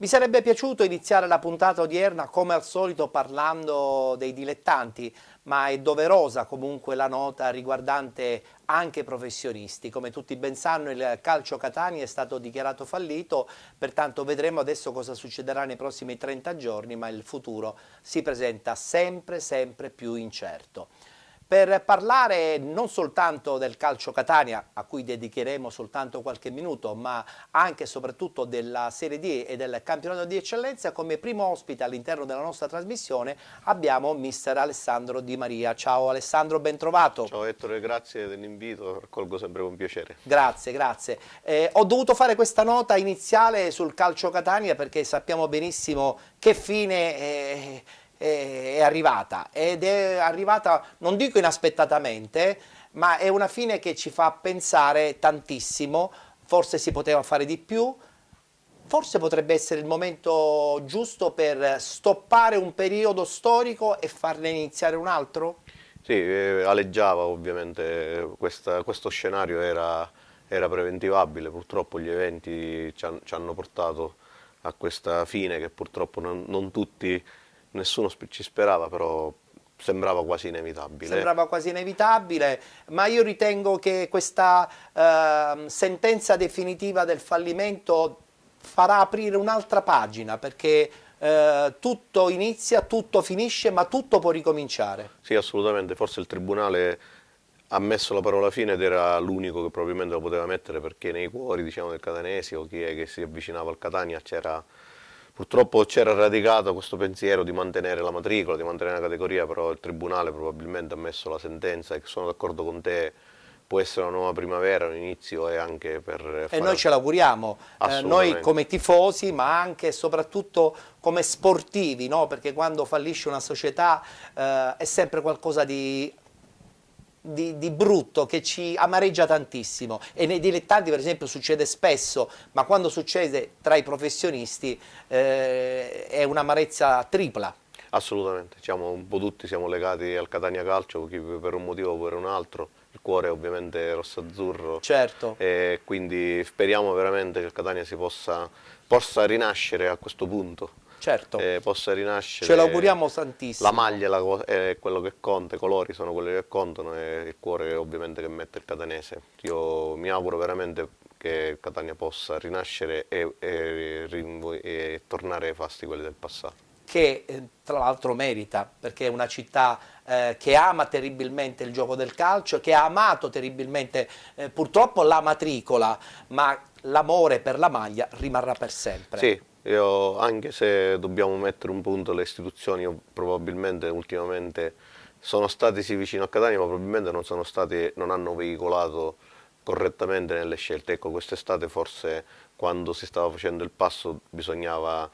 Mi sarebbe piaciuto iniziare la puntata odierna come al solito parlando dei dilettanti, ma è doverosa comunque la nota riguardante anche i professionisti. Come tutti ben sanno, il calcio Catania è stato dichiarato fallito, pertanto vedremo adesso cosa succederà nei prossimi 30 giorni, ma il futuro si presenta sempre più incerto. Per parlare non soltanto del calcio Catania, a cui dedicheremo soltanto qualche minuto, ma anche e soprattutto della Serie D e del campionato di eccellenza, come primo ospite all'interno della nostra trasmissione abbiamo mister Alessandro Di Maria. Ciao Alessandro, ben trovato. Ciao Ettore, grazie dell'invito, accolgo sempre con piacere. Grazie, grazie. Ho dovuto fare questa nota iniziale sul calcio Catania perché sappiamo benissimo che fine è arrivata, ed è arrivata, non dico inaspettatamente, ma è una fine che ci fa pensare tantissimo. Forse si poteva fare di più, forse potrebbe essere il momento giusto per stoppare un periodo storico e farne iniziare un altro? Sì, aleggiava ovviamente, questo scenario era preventivabile, purtroppo gli eventi ci hanno portato a questa fine che purtroppo non tutti, nessuno ci sperava, però sembrava quasi inevitabile. Sembrava quasi inevitabile, ma io ritengo che questa sentenza definitiva del fallimento farà aprire un'altra pagina, perché tutto inizia, tutto finisce, ma tutto può ricominciare. Sì, assolutamente, forse il Tribunale ha messo la parola fine ed era l'unico che probabilmente lo poteva mettere, perché nei cuori, diciamo, del catanesi o chi è che si avvicinava al Catania purtroppo c'era radicato questo pensiero di mantenere la matricola, di mantenere la categoria, però il Tribunale probabilmente ha messo la sentenza e sono d'accordo con te, può essere una nuova primavera, un inizio e anche per E noi ce l'auguriamo, noi come tifosi, ma anche e soprattutto come sportivi, no? Perché quando fallisce una società è sempre qualcosa di brutto, che ci amareggia tantissimo, e nei dilettanti per esempio succede spesso, ma quando succede tra i professionisti è un'amarezza tripla. Assolutamente, diciamo, un po' tutti siamo legati al Catania Calcio, chi per un motivo o per un altro, il cuore è ovviamente rosso-azzurro, Certo. e quindi speriamo veramente che il Catania possa rinascere a questo punto. Certo, Possa rinascere. ce l'auguriamo tantissimo. La maglia è quello che conta, i colori sono quelli che contano e il cuore ovviamente che mette il catanese. Io mi auguro veramente che il Catania possa rinascere e tornare ai fasti quelli del passato. Che tra l'altro merita, perché è una città che ama terribilmente il gioco del calcio, che ha amato terribilmente purtroppo la matricola, ma l'amore per la maglia rimarrà per sempre. Sì, anche se dobbiamo mettere un punto, le istituzioni probabilmente ultimamente sono stati sì vicino a Catania, ma probabilmente non hanno veicolato correttamente nelle scelte. Ecco, quest'estate forse quando si stava facendo il passo bisognava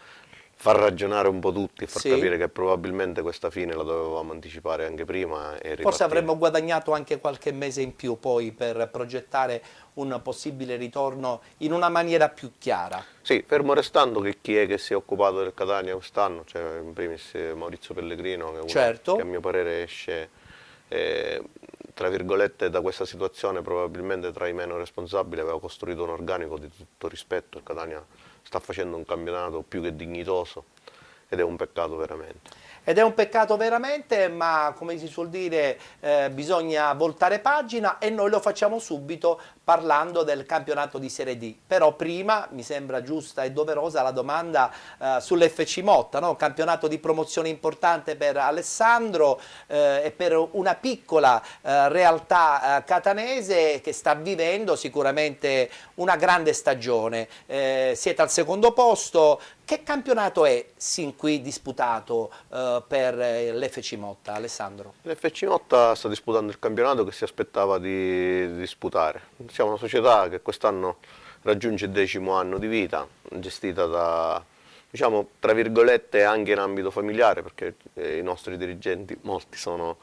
far ragionare un po' tutti e far capire che probabilmente questa fine la dovevamo anticipare anche prima e ripartire. Forse avremmo guadagnato anche qualche mese in più poi per progettare un possibile ritorno in una maniera più chiara. Sì, fermo restando che chi è che si è occupato del Catania quest'anno, cioè in primis Maurizio Pellegrino, che è uno che a mio parere esce tra virgolette da questa situazione probabilmente tra i meno responsabili, aveva costruito un organico di tutto rispetto. Il Catania sta facendo un campionato più che dignitoso ed è un peccato veramente. Ed è un peccato veramente, ma come si suol dire bisogna voltare pagina, e noi lo facciamo subito parlando del campionato di Serie D. Però prima mi sembra giusta e doverosa la domanda sull'FC Motta, no? Campionato di promozione importante per Alessandro e per una piccola realtà catanese che sta vivendo sicuramente una grande stagione. Siete al secondo posto. Che campionato è sin qui disputato per l'FC Motta, Alessandro? L'FC Motta sta disputando il campionato che si aspettava di disputare. Siamo una società che quest'anno raggiunge il 10° anno di vita, gestita da, diciamo, tra virgolette, anche in ambito familiare, perché i nostri dirigenti, molti sono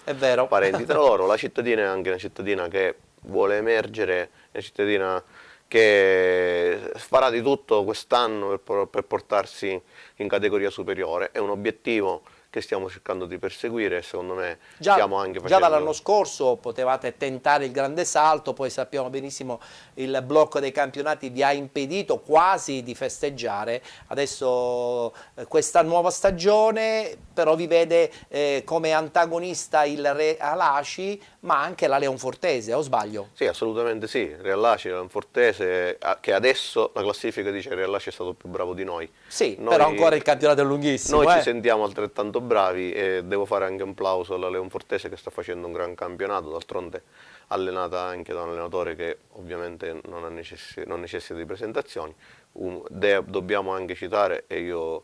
parenti tra loro. La cittadina è anche una cittadina che vuole emergere, è una cittadina che farà di tutto quest'anno per portarsi in categoria superiore. È un obiettivo che stiamo cercando di perseguire e secondo me Già, stiamo anche già facendo... dall'anno scorso potevate tentare il grande salto, poi sappiamo benissimo il blocco dei campionati vi ha impedito quasi di festeggiare. Adesso questa nuova stagione però vi vede come antagonista il Real Aci, ma anche la Leonfortese, o sbaglio? Sì, assolutamente sì, Real Aci, Leonfortese, che adesso la classifica dice che Real Aci è stato più bravo di noi. Sì, però ancora il campionato è lunghissimo. Noi ci sentiamo altrettanto bravi e devo fare anche un plauso alla Leonfortese che sta facendo un gran campionato, d'altronde allenata anche da un allenatore che ovviamente non necessita di presentazioni. Dobbiamo anche citare, e io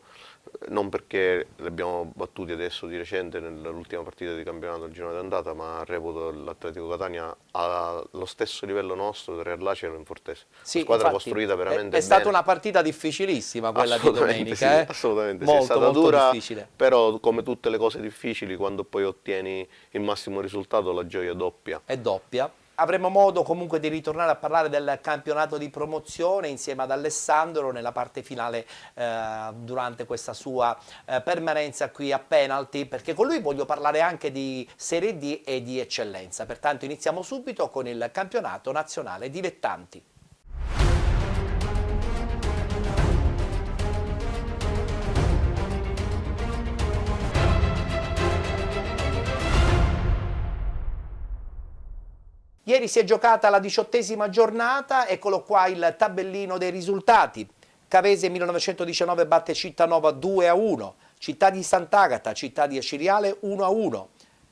non perché li abbiamo battuti adesso di recente nell'ultima partita di campionato del girone d'andata, ma reputo l'Atletico Catania allo stesso livello nostro del Real Aci e Leonfortese. Sì, Una squadra infatti, costruita veramente bene. È stata una partita difficilissima quella di domenica, sì, assolutamente molto, sì, è stata molto dura, difficile. però come tutte le cose difficili, quando poi ottieni il massimo risultato, la gioia doppia. È doppia. Avremo modo comunque di ritornare a parlare del campionato di promozione insieme ad Alessandro nella parte finale durante questa sua permanenza qui a Penalty, perché con lui voglio parlare anche di Serie D e di eccellenza. Pertanto iniziamo subito con il campionato nazionale dilettanti. Ieri si è giocata la 18ª giornata, eccolo qua il tabellino dei risultati. Cavese 1919 batte Cittanova 2-1, Città di Sant'Agata, Città di Aciriale 1-1,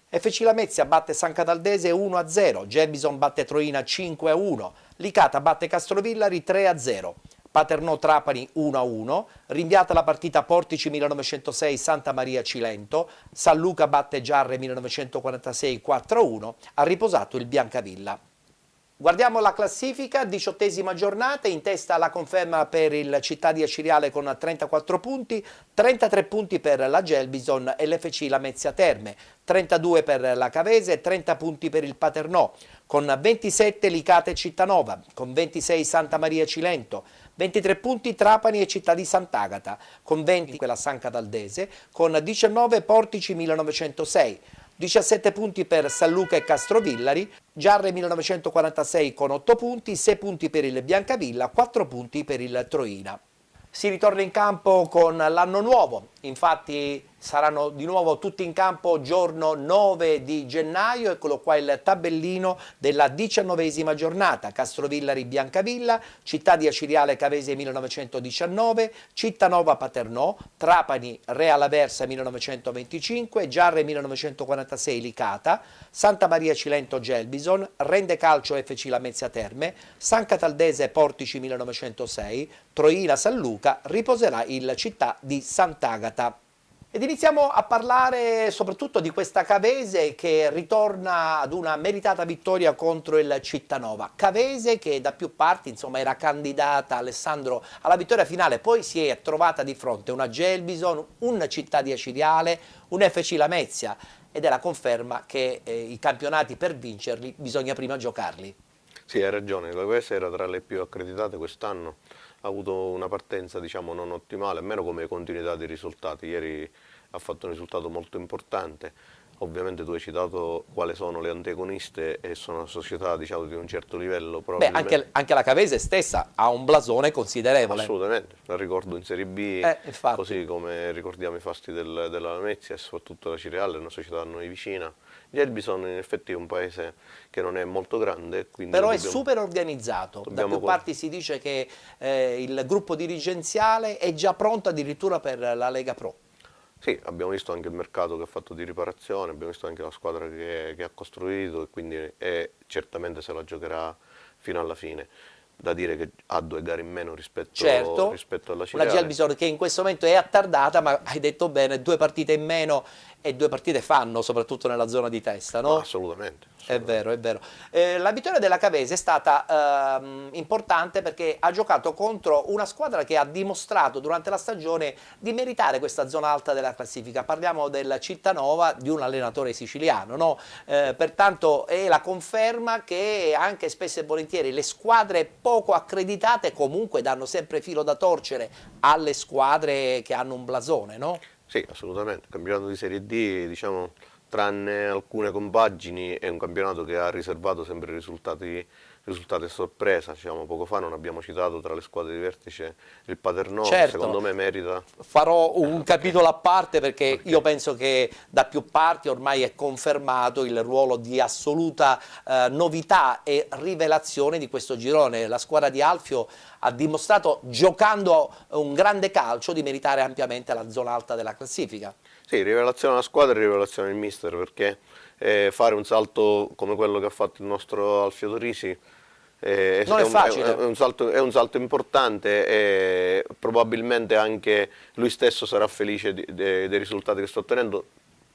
FC Lamezia batte San Cataldese 1-0, Gelbison batte Troina 5-1, Licata batte Castrovillari 3-0. Paternò Trapani 1-1, rinviata la partita Portici 1906 Santa Maria Cilento, San Luca batte Giarre 1946 4-1, ha riposato il Biancavilla. Guardiamo la classifica, 18ª giornata, in testa la conferma per il Città di Aciriale con 34 punti, 33 punti per la Gelbison e l'FC Lamezia Terme, 32 per la Cavese, 30 punti per il Paternò, con 27 Licata e Cittanova, con 26 Santa Maria Cilento, 23 punti Trapani e Città di Sant'Agata, con 20 quella San Cataldese, con 19 Portici 1906, 17 punti per San Luca e Castrovillari, Giarre 1946 con 8 punti, 6 punti per il Biancavilla, 4 punti per il Troina. Si ritorna in campo con l'anno nuovo, infatti saranno di nuovo tutti in campo giorno 9 di gennaio, eccolo qua il tabellino della 19ª giornata, Castrovillari Biancavilla, Città di Aciriale Cavese 1919, Cittanova Paternò, Trapani Real Aversa 1925, Giarre 1946 Licata, Santa Maria Cilento Gelbison, Rende Calcio FC Lamezia Terme, San Cataldese Portici 1906, Troina San Luca, riposerà il Città di Sant'Agata. Ed iniziamo a parlare soprattutto di questa Cavese che ritorna ad una meritata vittoria contro il Cittanova. Cavese che da più parti insomma era candidata, Alessandro, alla vittoria finale, poi si è trovata di fronte una Gelbison, una Città di Aciriale, un FC Lamezia ed è la conferma che i campionati per vincerli bisogna prima giocarli. Sì, hai ragione, la Cavese era tra le più accreditate quest'anno. Ha avuto una partenza diciamo non ottimale, almeno come continuità di risultati. Ieri ha fatto un risultato molto importante. Ovviamente tu hai citato quali sono le antagoniste e sono società diciamo di un certo livello. Beh, anche la Cavese stessa ha un blasone considerevole. Assolutamente, la ricordo in Serie B, così come ricordiamo i fasti della Lamezia e soprattutto la Cireale, una società a noi vicina. Gelbison in effetti è un paese che non è molto grande. Però è super organizzato, da più parti si dice che il gruppo dirigenziale è già pronto addirittura per la Lega Pro. Sì, abbiamo visto anche il mercato che ha fatto di riparazione, abbiamo visto anche la squadra che ha costruito e quindi certamente se la giocherà fino alla fine. Da dire che ha 2 gare in meno rispetto alla Cireale. Una Gelbison che in questo momento è attardata, ma hai detto bene, 2 partite in meno e 2 partite fanno, soprattutto nella zona di testa, no? Assolutamente. È vero, è vero. La vittoria della Cavese è stata importante perché ha giocato contro una squadra che ha dimostrato durante la stagione di meritare questa zona alta della classifica. Parliamo del Cittanova, di un allenatore siciliano, no? Pertanto è la conferma che anche spesso e volentieri le squadre poco accreditate comunque danno sempre filo da torcere alle squadre che hanno un blasone, no? Sì, assolutamente. Il campionato di Serie D, diciamo, tranne alcune compagini, è un campionato che ha riservato sempre risultati a sorpresa. Diciamo, poco fa non abbiamo citato tra le squadre di vertice il Paternò, che Certo, secondo me merita. farò un capitolo a parte perché io penso che da più parti ormai è confermato il ruolo di assoluta novità e rivelazione di questo girone. La squadra di Alfio ha dimostrato, giocando un grande calcio, di meritare ampiamente la zona alta della classifica. Sì, rivelazione alla squadra e rivelazione del mister, perché fare un salto come quello che ha fatto il nostro Alfio Torisi Non è facile. è un salto importante e probabilmente anche lui stesso sarà felice dei risultati che sta ottenendo.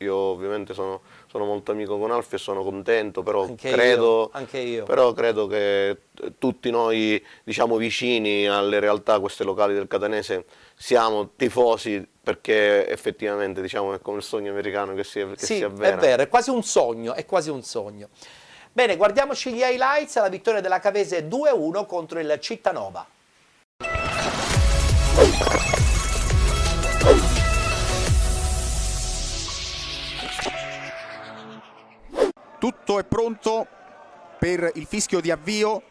Io ovviamente sono molto amico con Alfio e sono contento, però Anche io. però credo che tutti noi, diciamo, vicini alle realtà, queste locali del Catanese, siamo tifosi perché effettivamente, diciamo, è come il sogno americano che si Sì, avvera. è vero, è quasi un sogno, è quasi un sogno. Bene, guardiamoci gli highlights, la vittoria della Cavese 2-1 contro il Cittanova. Tutto è pronto per il fischio di avvio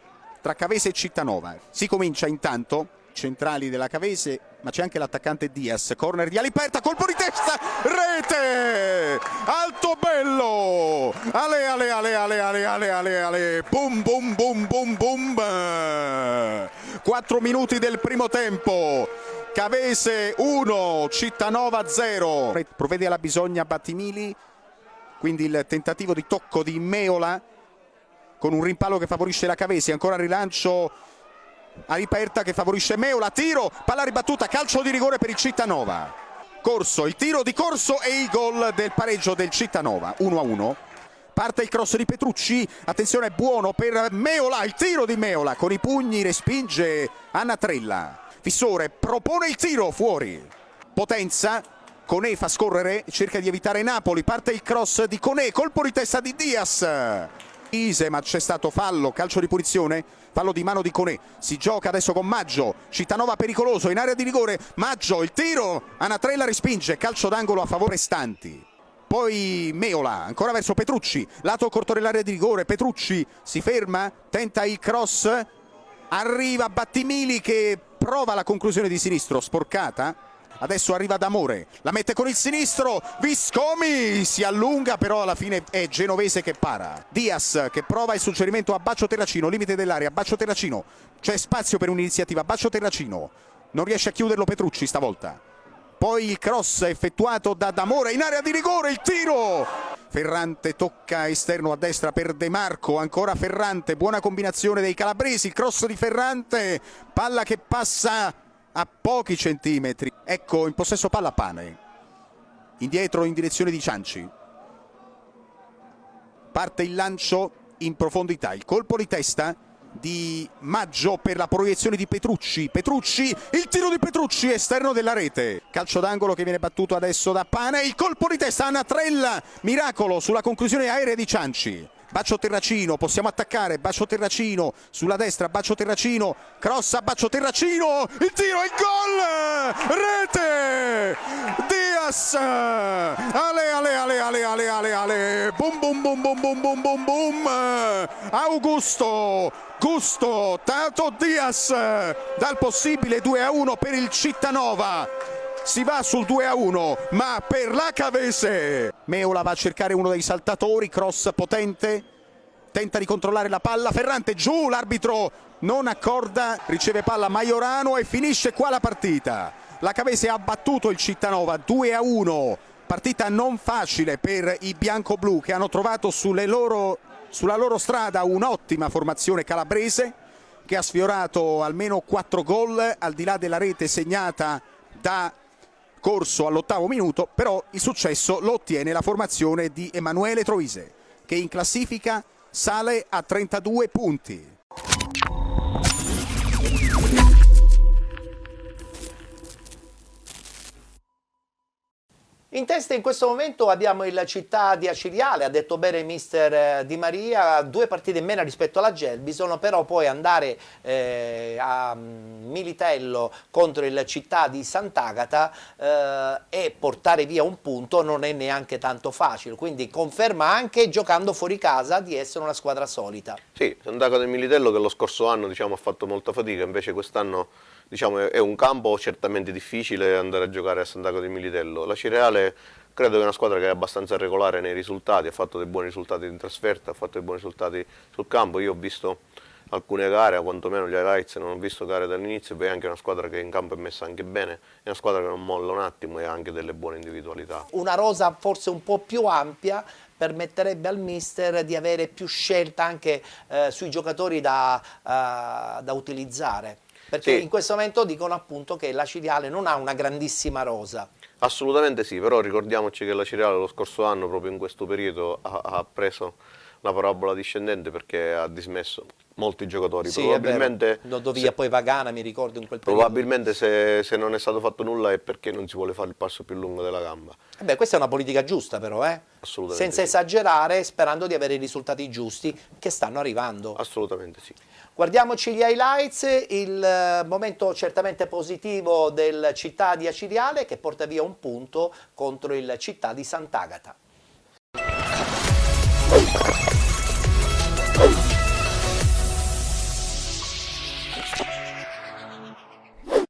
tra Cavese e Cittanova. Si comincia intanto, centrali della Cavese, ma c'è anche l'attaccante Diaz, corner di Aliperta, colpo di testa, rete! Alto bello! Ale ale ale ale ale ale ale ale, bum bum bum bum bum! 4 minuti del primo tempo. Cavese 1, Cittanova 0. Provvede alla bisogna Battimili, quindi il tentativo di tocco di Meola con un rimpallo che favorisce la Cavese, ancora rilancio a Riperta che favorisce Meola, tiro, palla ribattuta, calcio di rigore per il Cittanova. Corso, il tiro di Corso e il gol del pareggio del Cittanova, 1-1. Parte il cross di Petrucci, attenzione, buono per Meola, il tiro di Meola, con i pugni respinge Annatrella. Fissore propone il tiro, fuori. Potenza, Conè fa scorrere, cerca di evitare Napoli, parte il cross di Conè, colpo di testa di Diaz. Ma c'è stato fallo, calcio di punizione, fallo di mano di Conè. Si gioca adesso con Maggio, Cittanova pericoloso, in area di rigore, Maggio, il tiro, Annatrella respinge, calcio d'angolo a favore Stanti. Poi Meola, ancora verso Petrucci, lato corto dell'area di rigore, Petrucci si ferma, tenta il cross, arriva Battimili che prova la conclusione di sinistro, sporcata. Adesso arriva D'Amore, la mette con il sinistro, Viscomi si allunga, però alla fine è Genovese che para. Diaz che prova il suggerimento a Baccio Terracino, limite dell'area, Baccio Terracino, c'è spazio per un'iniziativa, Baccio Terracino, non riesce a chiuderlo Petrucci stavolta. Poi il cross effettuato da D'Amore in area di rigore, il tiro! Ferrante tocca esterno a destra per De Marco, ancora Ferrante, buona combinazione dei calabresi, il cross di Ferrante, palla che passa a pochi centimetri. Ecco, in possesso palla Pane, indietro in direzione di Cianci, parte il lancio in profondità, il colpo di testa di Maggio per la proiezione di Petrucci, Petrucci, il tiro di Petrucci esterno della rete, calcio d'angolo che viene battuto adesso da Pane, il colpo di testa Annatrella, miracolo sulla conclusione aerea di Cianci. Baccio Terracino, possiamo attaccare, Baccio Terracino sulla destra, Baccio Terracino, cross a Baccio Terracino, il tiro e il gol! Rete! Diaz! Ale ale ale ale ale ale ale, bum bum bum bum bum bum bum bum! Augusto, Gusto, Tato Diaz dal possibile 2-1 per il Cittanova. Si va sul 2-1, ma per la Cavese. Meola va a cercare uno dei saltatori, cross potente, tenta di controllare la palla, Ferrante giù, l'arbitro non accorda, riceve palla Maiorano e finisce qua la partita. La Cavese ha battuto il Cittanova 2-1, partita non facile per i bianco-blu che hanno trovato sulla loro strada un'ottima formazione calabrese che ha sfiorato almeno 4 gol al di là della rete segnata da Corso all'8° minuto, però il successo lo ottiene la formazione di Emanuele Troise che in classifica sale a 32 punti. In testa in questo momento abbiamo il Città di Aciriale, ha detto bene mister Di Maria, 2 partite in meno rispetto alla Gelbison, però poi andare a Militello contro il Città di Sant'Agata e portare via un punto non è neanche tanto facile, quindi conferma anche giocando fuori casa di essere una squadra solida. Sì, Sant'Agata e Militello che lo scorso anno ha fatto molta fatica, invece quest'anno è un campo certamente difficile andare a giocare a Sant'Agata e Militello. La Cireale credo che è una squadra che è abbastanza regolare nei risultati, ha fatto dei buoni risultati in trasferta, ha fatto dei buoni risultati sul campo. Io ho visto alcune gare, quantomeno gli highlights, non ho visto gare dall'inizio, poi è anche una squadra che in campo è messa anche bene, è una squadra che non molla un attimo e ha anche delle buone individualità. Una rosa forse un po' più ampia permetterebbe al mister di avere più scelta anche sui giocatori da utilizzare. Perché sì, in questo momento dicono appunto che la Ciriale non ha una grandissima rosa. Assolutamente sì, però ricordiamoci che la Cireale lo scorso anno, proprio in questo periodo, ha preso la parabola discendente perché ha dismesso molti giocatori. Sì, probabilmente andò via poi Vagana, mi ricordo in quel periodo. Probabilmente se non è stato fatto nulla è perché non si vuole fare il passo più lungo della gamba. Beh, questa è una politica giusta però, Assolutamente senza sì. esagerare, sperando di avere i risultati giusti che stanno arrivando. Assolutamente sì. Guardiamoci gli highlights, il momento certamente positivo del Città di Aciriale che porta via un punto contro il Città di Sant'Agata.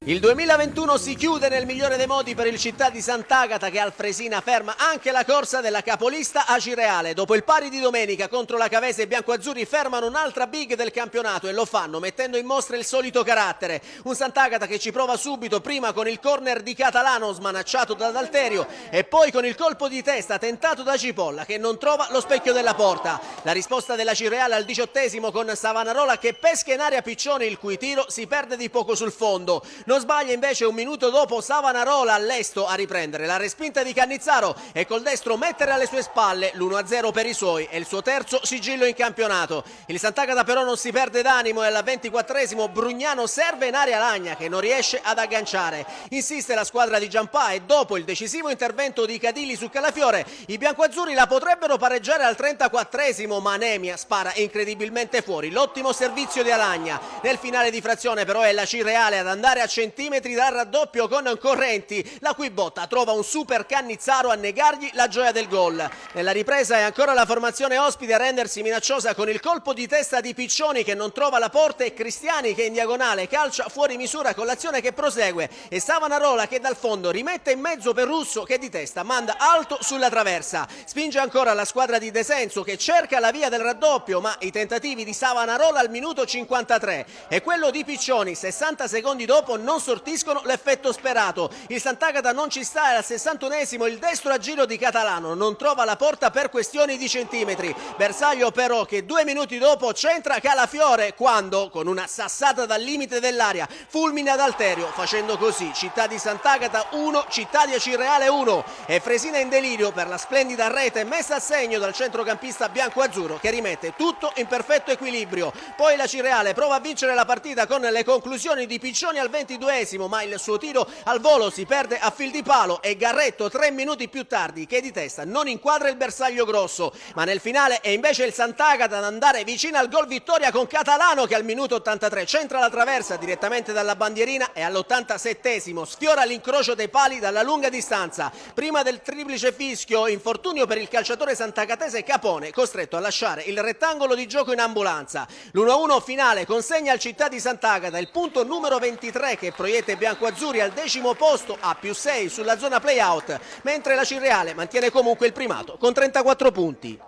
Il 2021 si chiude nel migliore dei modi per il Città di Sant'Agata che al Fresina ferma anche la corsa della capolista Acireale. Dopo il pari di domenica contro la Cavese, i biancoazzurri fermano un'altra big del campionato e lo fanno mettendo in mostra il solito carattere. Un Sant'Agata che ci prova subito, prima con il corner di Catalano smanacciato da D'Alterio e poi con il colpo di testa tentato da Cipolla che non trova lo specchio della porta. La risposta della Cireale al 18° con Savanarola che pesca in aria Piccioni, il cui tiro si perde di poco sul fondo. Non sbaglia invece un minuto dopo Savanarola all'esto a riprendere la respinta di Cannizzaro e col destro mettere alle sue spalle l'1-0 per i suoi e il suo terzo sigillo in campionato. Il Sant'Agata però non si perde d'animo e al 24° Brugnano serve in aria Lagna che non riesce ad agganciare. Insiste la squadra di Giampà e dopo il decisivo intervento di Cadili su Calafiore i biancoazzurri la potrebbero pareggiare al 34° ma Nemia spara incredibilmente fuori l'ottimo servizio di Alagna. Nel finale di frazione però è la Cireale ad andare a centimetri dal raddoppio con Correnti, la cui botta trova un super Cannizzaro a negargli la gioia del gol. Nella ripresa è ancora la formazione ospite a rendersi minacciosa con il colpo di testa di Piccioni che non trova la porta e Cristiani che in diagonale calcia fuori misura con l'azione che prosegue e Savanarola che dal fondo rimette in mezzo per Russo che di testa manda alto sulla traversa. Spinge ancora la squadra di De Senso che cerca la via del raddoppio ma i tentativi di Savanarola al minuto 53 e quello di Piccioni 60 secondi dopo non sortiscono l'effetto sperato. Il Sant'Agata non ci sta e al 61° il destro a giro di Catalano non trova la porta per questioni di centimetri. Bersaglio però che 2 minuti dopo centra Calafiore quando con una sassata dal limite dell'area fulmina D'Alterio facendo così Città di Sant'Agata 1, Città di Acireale 1 e Fresina in delirio per la splendida rete messa a segno dal centrocampista bianco-azzurro che rimette tutto in perfetto equilibrio. Poi la Cireale prova a vincere la partita con le conclusioni di Piccioni al 22° ma il suo tiro al volo si perde a fil di palo e Garretto 3 minuti più tardi che di testa non inquadra il bersaglio grosso, ma nel finale è invece il Sant'Agata ad andare vicino al gol vittoria con Catalano che al minuto 83 centra la traversa direttamente dalla bandierina e all'87° sfiora l'incrocio dei pali dalla lunga distanza. Prima del triplice fischio infortunio per il calciatore santagatese Capone costretto a lasciare il rettangolo di gioco in ambulanza. L'1-1 finale consegna al Città di Sant'Agata il punto numero 23 che proietta i biancoazzurri al 10° posto a +6 sulla zona play-out, mentre la Cireale mantiene comunque il primato con 34 punti.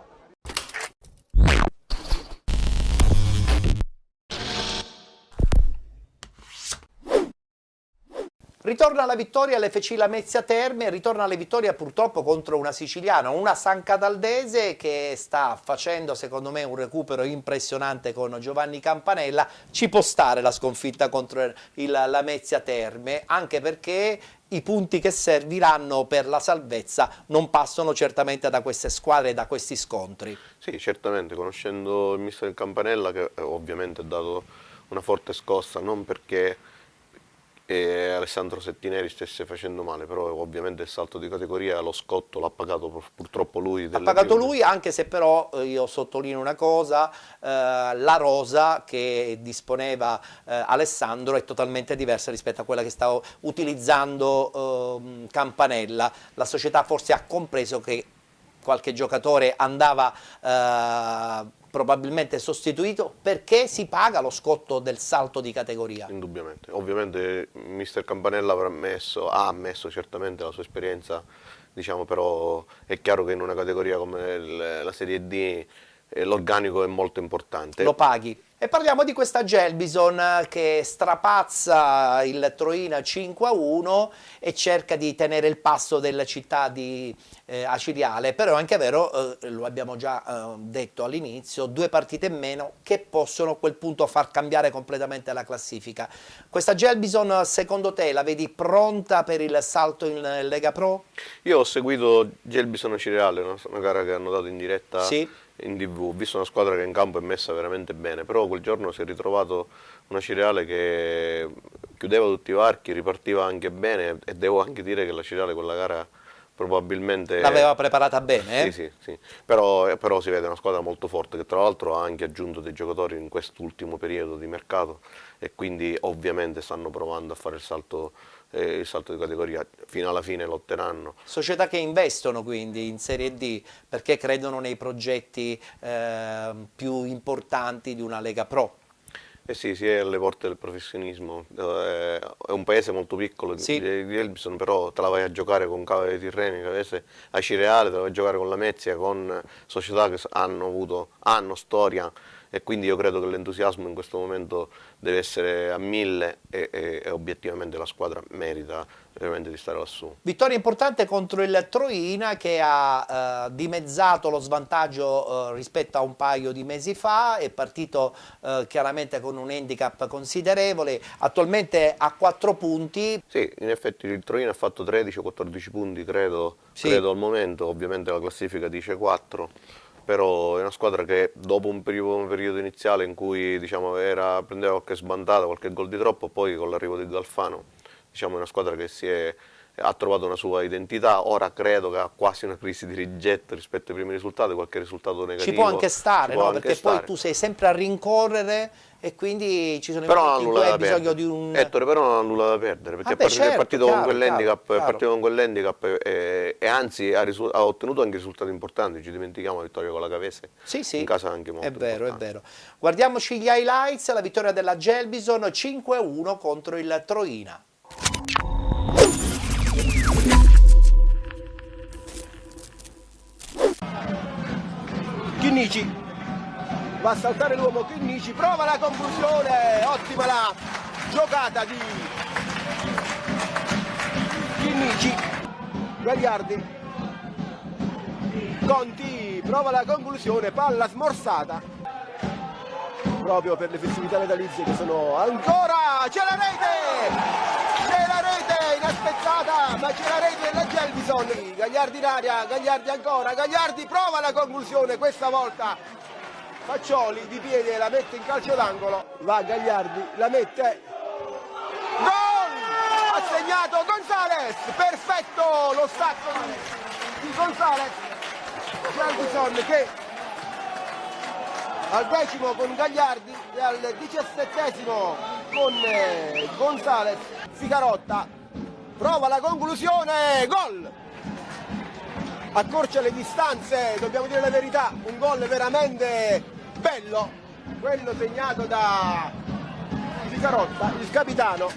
Ritorna alla vittoria l'FC Lamezia Terme, ritorna alla vittoria purtroppo contro una siciliana, una San Cataldese che sta facendo secondo me un recupero impressionante con Giovanni Campanella. Ci può stare la sconfitta contro il Lamezia Terme, anche perché i punti che serviranno per la salvezza non passano certamente da queste squadre e da questi scontri. Sì, certamente, conoscendo il mister Campanella che ovviamente ha dato una forte scossa, non perché e Alessandro Settineri stesse facendo male, però ovviamente il salto di categoria, lo scotto l'ha pagato purtroppo lui. Ha pagato lui, anche se però io sottolineo una cosa, la rosa che disponeva Alessandro è totalmente diversa rispetto a quella che stava utilizzando Campanella. La società forse ha compreso che qualche giocatore andava probabilmente sostituito, perché si paga lo scotto del salto di categoria. Indubbiamente, ovviamente mister Campanella ha ammesso certamente la sua esperienza, diciamo, però è chiaro che in una categoria come la Serie D l'organico è molto importante. Lo paghi. E parliamo di questa Gelbison che strapazza il Troina 5-1 e cerca di tenere il passo della città di Aciriale, però è anche vero, lo abbiamo già detto all'inizio, 2 partite in meno che possono a quel punto far cambiare completamente la classifica. Questa Gelbison, secondo te, la vedi pronta per il salto in Lega Pro? Io ho seguito Gelbison Aciriale, una gara che hanno dato in diretta. Sì. In TV, ho visto una squadra che in campo è messa veramente bene, però quel giorno si è ritrovato una Aciriale che chiudeva tutti i varchi, ripartiva anche bene, e devo anche dire che la Aciriale quella gara probabilmente l'aveva preparata bene, eh? Sì. Però si vede una squadra molto forte, che tra l'altro ha anche aggiunto dei giocatori in quest'ultimo periodo di mercato, e quindi ovviamente stanno provando a fare il salto di categoria, fino alla fine lotteranno. Società che investono quindi in Serie D perché credono nei progetti più importanti di una Lega Pro. Eh sì, si è alle porte del professionismo, è un paese molto piccolo, sì. Di Elbison, però te la vai a giocare con Cava dei Tirreni, Cavese, Aciriale, te la vai a giocare con la Mezia, con società che hanno storia, e quindi io credo che l'entusiasmo in questo momento deve essere a 1000 e obiettivamente la squadra merita veramente di stare lassù. Vittoria importante contro il Troina che ha dimezzato lo svantaggio rispetto a un paio di mesi fa, è partito chiaramente con un handicap considerevole, attualmente ha 4 punti. Sì, in effetti il Troina ha fatto 13 o 14 punti credo al momento, ovviamente la classifica dice 4. Però è una squadra che dopo un periodo iniziale in cui diciamo, prendeva qualche sbandata, qualche gol di troppo, poi con l'arrivo di Galfano diciamo, è una squadra che ha trovato una sua identità. Ora credo che ha quasi una crisi di rigetto rispetto ai primi risultati, qualche risultato negativo. Ci può anche stare, no? Perché poi tu sei sempre a rincorrere e quindi ci sono i momenti in cui hai bisogno di un... Ettore, però non ha nulla da perdere, perché è partito con quell'handicap e anzi ha ottenuto anche risultati importanti. Ci dimentichiamo la vittoria con la Cavese, in casa anche molto importante. È vero. Guardiamoci gli highlights, la vittoria della Gelbison 5-1 contro il Troina. Chinnici va a saltare l'uomo, Chinnici prova la conclusione, ottima la giocata di Chinnici. Gagliardi, Conti prova la conclusione, palla smorzata proprio per le festività natalizie che sono ancora, c'è la rete inaspettata, ma c'è la rete della Gelbison. Gagliardi in aria, Gagliardi ancora, Gagliardi prova la conclusione, questa volta Faccioli di piede la mette in calcio d'angolo, va Gagliardi, la mette, gol! Ha segnato Gonzales, perfetto lo stacco di Gonzales. Gelbison che al 10° con Gagliardi e al 17° con Gonzales. Ficarotta prova la conclusione, gol! Accorcia le distanze, dobbiamo dire la verità, un gol veramente bello, quello segnato da Ficarotta, il capitano.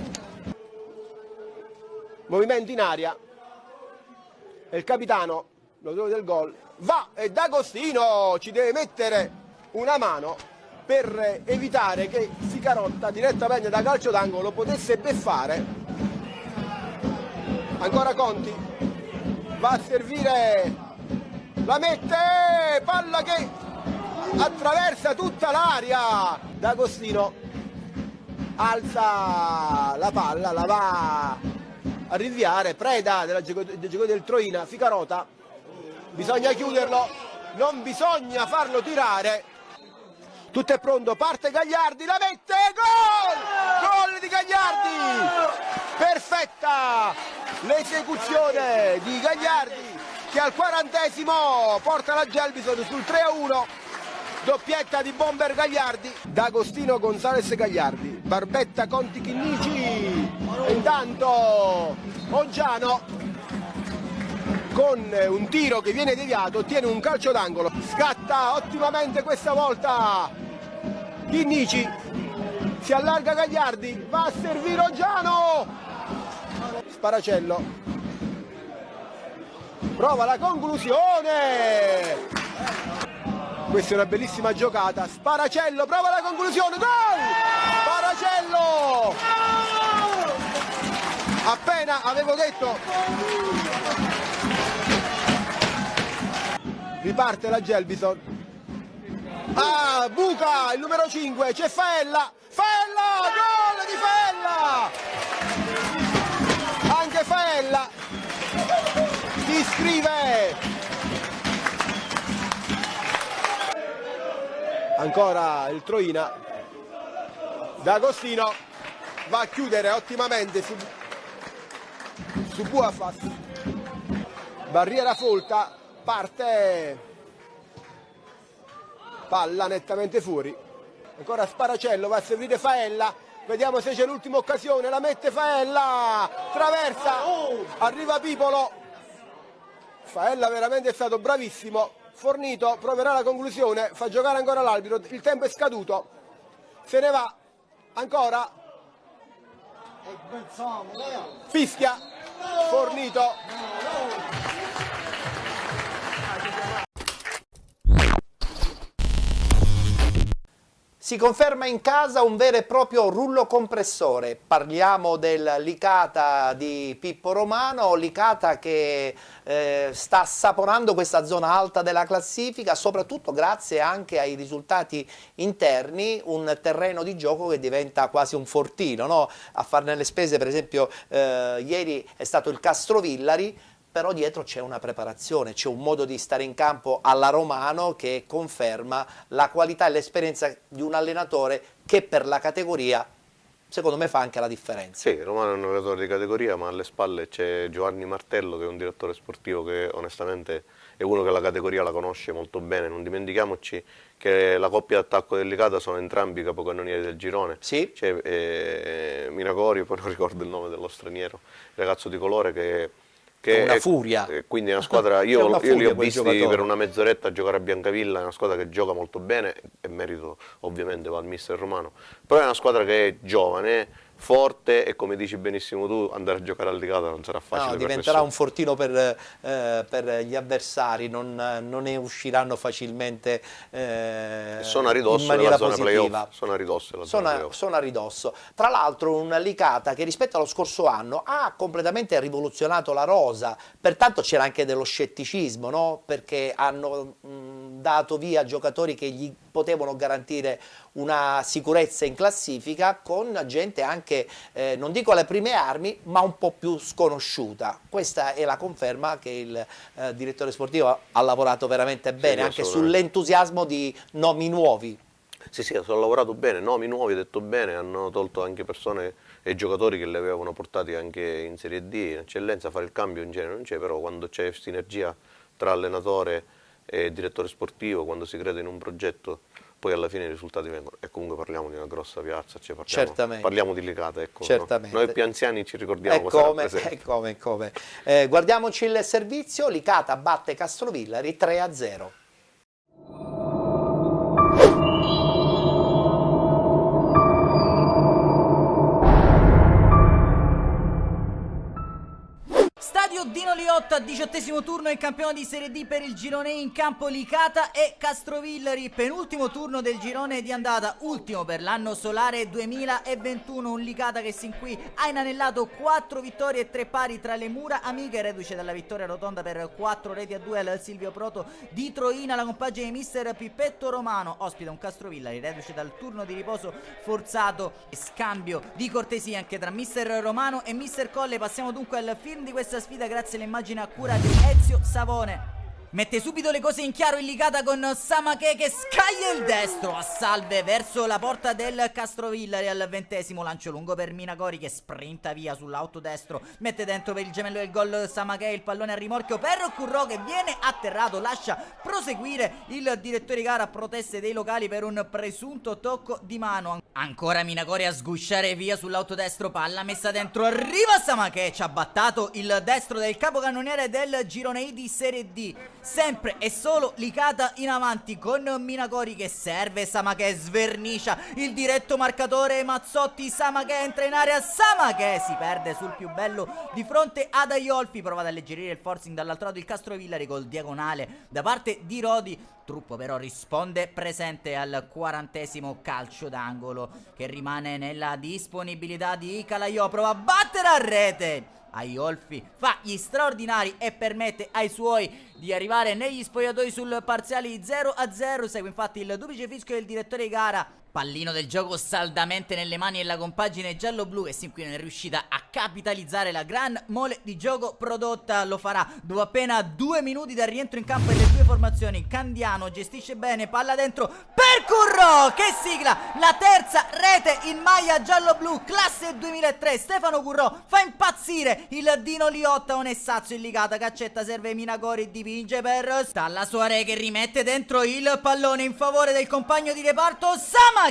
Movimento in aria e il capitano, l'autore del gol, va e D'Agostino ci deve mettere una mano per evitare che Ficarotta direttamente da calcio d'angolo potesse beffare. Ancora Conti va a servire, la mette, palla che attraversa tutta l'area. D'Agostino alza la palla, la va a rinviare, preda del giocatore del Troina. Ficarotta, bisogna chiuderlo, non bisogna farlo tirare. Tutto è pronto, parte Gagliardi, la mette, gol! Gol di Gagliardi! Barbetta, l'esecuzione di Gagliardi che al 40° porta la Gelbison sul 3-1, doppietta di Bomber Gagliardi, D'Agostino Gonzales Gagliardi, Barbetta Conti Chinnici, e intanto Oggiano con un tiro che viene deviato ottiene un calcio d'angolo, scatta ottimamente questa volta Chinnici, si allarga Gagliardi, va a servire Oggiano, Sparacello prova la conclusione, questa è una bellissima giocata, Sparacello prova la conclusione, gol! Sparacello! Appena avevo detto, riparte la Gelbison, buca il numero 5, c'è Faella, gol di Faella, anche Faella si iscrive, ancora il Troina, D'Agostino va a chiudere ottimamente su Buafas, barriera folta, parte, palla nettamente fuori, ancora Sparacello, va a servire Faella, vediamo se c'è l'ultima occasione, la mette Faella, traversa, arriva Pipolo, Faella veramente è stato bravissimo, Fornito proverà la conclusione, fa giocare ancora l'arbitro, il tempo è scaduto, se ne va, ancora, fischia, Fornito. Si conferma in casa un vero e proprio rullo compressore. Parliamo del Licata di Pippo Romano, Licata che sta assaporando questa zona alta della classifica, soprattutto grazie anche ai risultati interni, un terreno di gioco che diventa quasi un fortino, no? A farne le spese, per esempio, ieri è stato il Castrovillari, però dietro c'è una preparazione, c'è un modo di stare in campo alla Romano che conferma la qualità e l'esperienza di un allenatore che per la categoria secondo me fa anche la differenza. Sì, Romano è un allenatore di categoria, ma alle spalle c'è Giovanni Martello che è un direttore sportivo che onestamente è uno che la categoria la conosce molto bene. Non dimentichiamoci che la coppia d'attacco del Licata sono entrambi i capocannonieri del girone. Sì. C'è Minacori, poi non ricordo il nome dello straniero, il ragazzo di colore che è una furia. Quindi è una squadra, io li ho visti giocatore per una mezz'oretta giocare a Biancavilla, è una squadra che gioca molto bene e merito ovviamente va al mister Romano, però è una squadra che è giovane, forte e come dici benissimo tu andare a giocare al Licata non sarà facile. No, per diventerà nessuno. un fortino per gli avversari, non ne usciranno facilmente sono a ridosso in maniera della zona positiva. playoff, sono a ridosso della zona playoff. Sono a ridosso. Tra l'altro un Licata che rispetto allo scorso anno ha completamente rivoluzionato la rosa, pertanto c'era anche dello scetticismo, no? Perché hanno dato via giocatori che gli potevano garantire una sicurezza in classifica con gente anche, non dico alle prime armi, ma un po' più sconosciuta. Questa è la conferma che il direttore sportivo ha lavorato veramente bene, Sì, anche sull'entusiasmo di nomi nuovi. Sì, sì, hanno lavorato bene, nomi nuovi, detto bene, hanno tolto anche persone e giocatori che li avevano portati anche in Serie D, in eccellenza, fare il cambio in genere non c'è, però quando c'è sinergia tra allenatore e direttore sportivo, quando si crede in un progetto, poi alla fine i risultati vengono. E comunque parliamo di una grossa piazza, cioè parliamo di Licata, ecco. Certamente. No? Noi più anziani ci ricordiamo cosa rappresenta. È come. Guardiamoci il servizio, Licata batte Castrovillari 3-0. Stadio Dino Liotta, 18° turno del campionato di Serie D per il girone in campo Licata e Castrovillari, penultimo turno del girone di andata, ultimo per l'anno solare 2021, un Licata che sin qui ha inanellato 4 vittorie e 3 pari tra le mura amiche, reduce dalla vittoria rotonda per 4-2 al Silvio Proto di Troina, la compagine di mister Pippetto Romano ospita un Castrovillari, reduce dal turno di riposo forzato e scambio di cortesia anche tra mister Romano e mister Colle. Passiamo dunque al film di questa sfida grazie alle immagini a cura di Ezio Savone. Mette subito le cose in chiaro in Licata con Samake che scaglia il destro a salve verso la porta del Castrovillari al 20°, lancio lungo per Minacori che sprinta via sull'auto destro, mette dentro per il gemello del gol Samake, il pallone a rimorchio per Currò che viene atterrato, lascia proseguire il direttore di gara a proteste dei locali per un presunto tocco di mano. Ancora Minacori a sgusciare via sull'auto destro, palla messa dentro, arriva Samake, ci ha battato il destro del capocannoniere del girone I di Serie D. Sempre e solo Licata in avanti con Minacori che serve, Samake svernicia il diretto marcatore Mazzotti, Samake entra in area, Samake si perde sul più bello di fronte ad Aiolfi, prova ad alleggerire il forcing dall'altro lato il Castrovillari col diagonale da parte di Rodi. Truppo però risponde presente al 40° calcio d'angolo che rimane nella disponibilità di Calaiò, prova a battere a rete. Aiolfi fa gli straordinari e permette ai suoi di arrivare negli spogliatoi sul parziale 0-0. Segue infatti il duplice fischio del direttore di gara. Pallino del gioco saldamente nelle mani della compagine giallo-blu e sin qui non è riuscita a capitalizzare la gran mole di gioco prodotta. Lo farà dopo appena 2 minuti dal rientro in campo delle due formazioni. Candiano gestisce bene, palla dentro per Currò che sigla la terza rete in maglia giallo-blu, classe 2003. Stefano Currò fa impazzire il Dino Liotta, Onessazio in Licata, Caccetta serve Minacori, dipinge per Stallassoare che rimette dentro il pallone in favore del compagno di reparto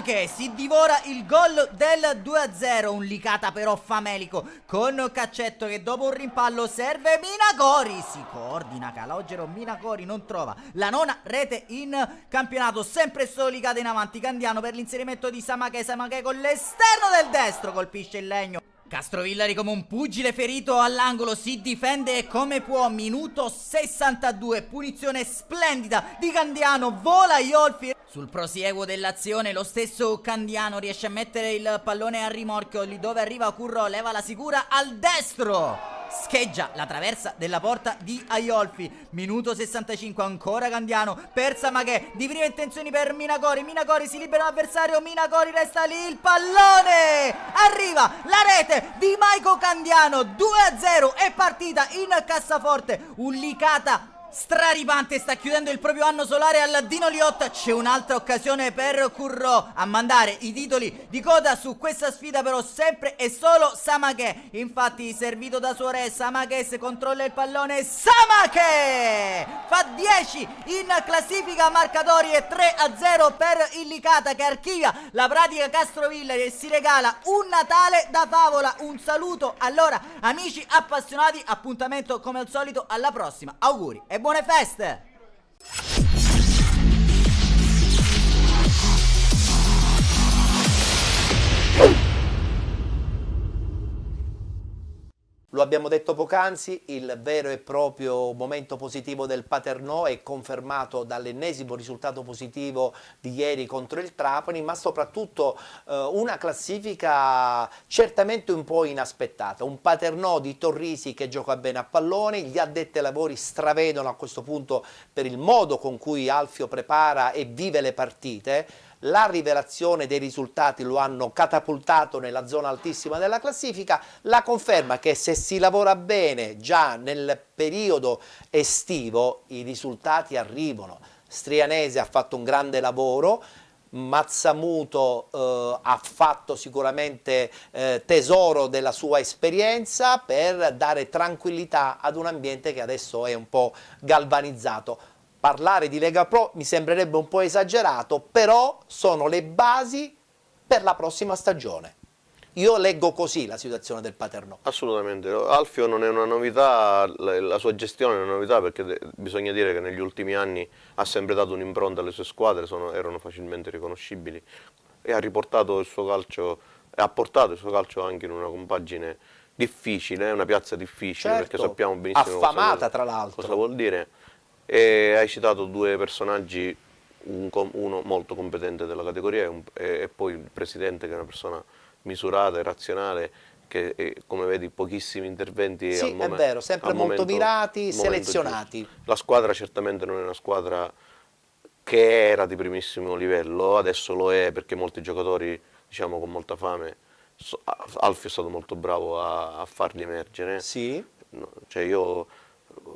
che si divora il gol del 2-0. Un Licata però famelico con Caccetto che dopo un rimpallo serve Minacori, si coordina Calogero, Minacori non trova la nona rete in campionato, sempre solo Licata in avanti. Candiano per l'inserimento di Samake, Samake con l'esterno del destro colpisce il legno. Castrovillari come un pugile ferito all'angolo si difende come può. Minuto 62, punizione splendida di Candiano, vola Iolfi. Sul prosieguo dell'azione lo stesso Candiano riesce a mettere il pallone a rimorchio, lì dove arriva Currò, leva la sicura al destro, scheggia la traversa della porta di Aiolfi. Minuto 65, ancora Candiano per Samake, di prime intenzioni per Minacori, Minacori si libera l'avversario, Minacori resta lì, il pallone, arriva la rete di Maico Candiano, 2-0 è partita in cassaforte. Un Licata straripante sta chiudendo il proprio anno solare al Dino Liotta. C'è un'altra occasione per Currò a mandare i titoli di coda su questa sfida, però sempre e solo Samake. Infatti servito da Suore, Samake se controlla il pallone, Samake fa 10 in classifica marcatori e 3-0 per il Licata che archivia la pratica Castrovillari e si regala un Natale da favola. Un saluto allora amici appassionati, appuntamento come al solito alla prossima, auguri e buone feste! Lo abbiamo detto poc'anzi, il vero e proprio momento positivo del Paternò è confermato dall'ennesimo risultato positivo di ieri contro il Trapani, ma soprattutto una classifica certamente un po' inaspettata. Un Paternò di Torrisi che gioca bene a pallone, gli addetti ai lavori stravedono a questo punto per il modo con cui Alfio prepara e vive le partite. La rivelazione dei risultati lo hanno catapultato nella zona altissima della classifica, la conferma che se si lavora bene già nel periodo estivo i risultati arrivano. Strianese ha fatto un grande lavoro, Mazzamuto ha fatto sicuramente tesoro della sua esperienza per dare tranquillità ad un ambiente che adesso è un po' galvanizzato. Parlare di Lega Pro mi sembrerebbe un po' esagerato, però sono le basi per la prossima stagione. Io leggo così la situazione del Paternò. Assolutamente, Alfio non è una novità, la sua gestione è una novità perché bisogna dire che negli ultimi anni ha sempre dato un'impronta alle sue squadre, erano facilmente riconoscibili e ha riportato il suo calcio, e ha portato il suo calcio anche in una compagine difficile, una piazza difficile, certo, perché sappiamo benissimo affamata tra l'altro. Cosa vuol dire. E hai citato due personaggi, uno molto competente della categoria e poi il presidente che è una persona misurata e razionale che come vedi pochissimi interventi sì, è vero, sempre molto mirati, selezionati. La squadra certamente non è una squadra che era di primissimo livello, adesso lo è perché molti giocatori, diciamo con molta fame, Alfio è stato molto bravo a farli emergere. Sì. Cioè io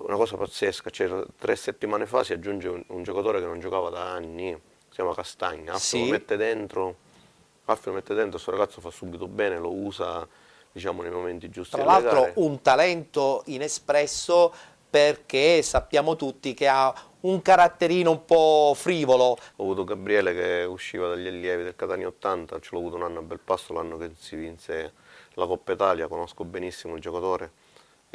una cosa pazzesca, cioè, 3 settimane fa si aggiunge un giocatore che non giocava da anni, si chiama Castagna, Affio Sì. lo mette dentro, questo ragazzo fa subito bene, lo usa, diciamo, nei momenti giusti Tra delle l'altro gare. un talento inespresso, perché sappiamo tutti che ha un caratterino un po' frivolo. Ho avuto Gabriele che usciva dagli allievi del Catania 80, ce l'ho avuto un anno a Belpasso, l'anno che si vinse la Coppa Italia, conosco benissimo il giocatore.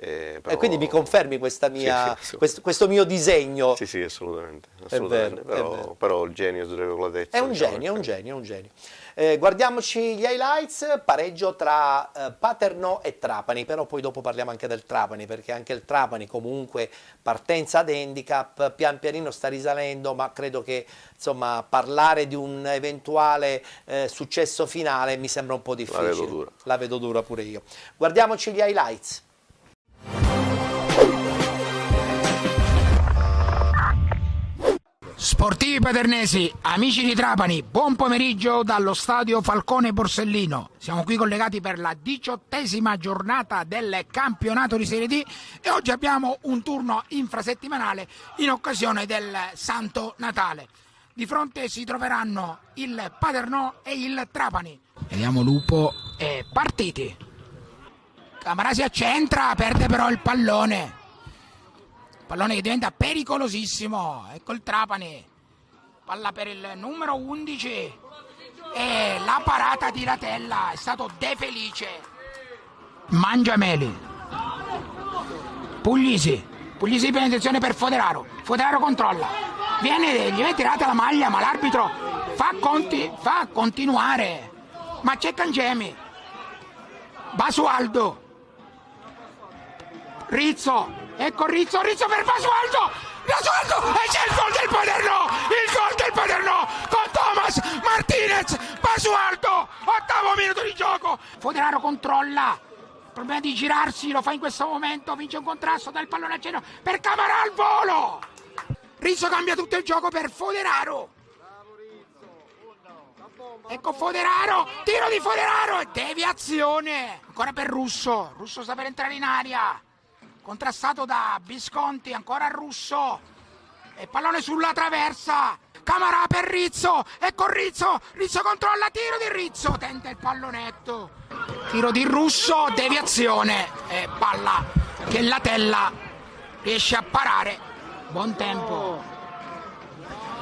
E quindi mi confermi questa mia, Sì, sì, questo mio disegno? Sì, sì, assolutamente, vero, è però, vero. però il genio sdregolatezza. È un genio, è un genio, è un genio. Guardiamoci gli highlights, pareggio tra Paternò e Trapani, però poi dopo parliamo anche del Trapani, perché anche il Trapani comunque partenza ad handicap, pian pianino sta risalendo, ma credo che insomma parlare di un eventuale successo finale mi sembra un po' difficile. vedo dura. La vedo dura pure io. Guardiamoci gli highlights. Sportivi paternesi, amici di Trapani, buon pomeriggio dallo stadio Falcone Borsellino. Siamo qui collegati per la 18ª giornata del campionato di Serie D e oggi abbiamo un turno infrasettimanale in occasione del Santo Natale. Di fronte si troveranno il Paternò e il Trapani. Vediamo Lupo e partiti. Camarà si accentra, perde però il pallone. Pallone che diventa pericolosissimo. Ecco il Trapani. Palla per il numero 11. E la parata di Latella. È stato De Felice. Mangiameli. Puglisi. Puglisi penetrazione per Foderaro. Foderaro controlla. Gli viene tirata la maglia, ma l'arbitro fa continuare. Ma c'è Cangemi. Basualdo. Rizzo. Ecco Rizzo per Basualdo e c'è il gol del Paternò, con Thomas Martinez. Basualdo, 8° minuto di gioco. Foderaro controlla, il problema di girarsi, lo fa in questo momento, vince un contrasto dal pallone a centro per Camarà al volo. Rizzo cambia tutto il gioco per Foderaro. Ecco Foderaro, tiro di Foderaro e deviazione ancora per Russo sta per entrare in aria. Contrastato da Visconti, ancora Russo e pallone sulla traversa. Camarà per Rizzo, ecco Rizzo controlla, tiro di Rizzo, tenta il pallonetto, tiro di Russo, deviazione e palla che Latella riesce a parare. Buon tempo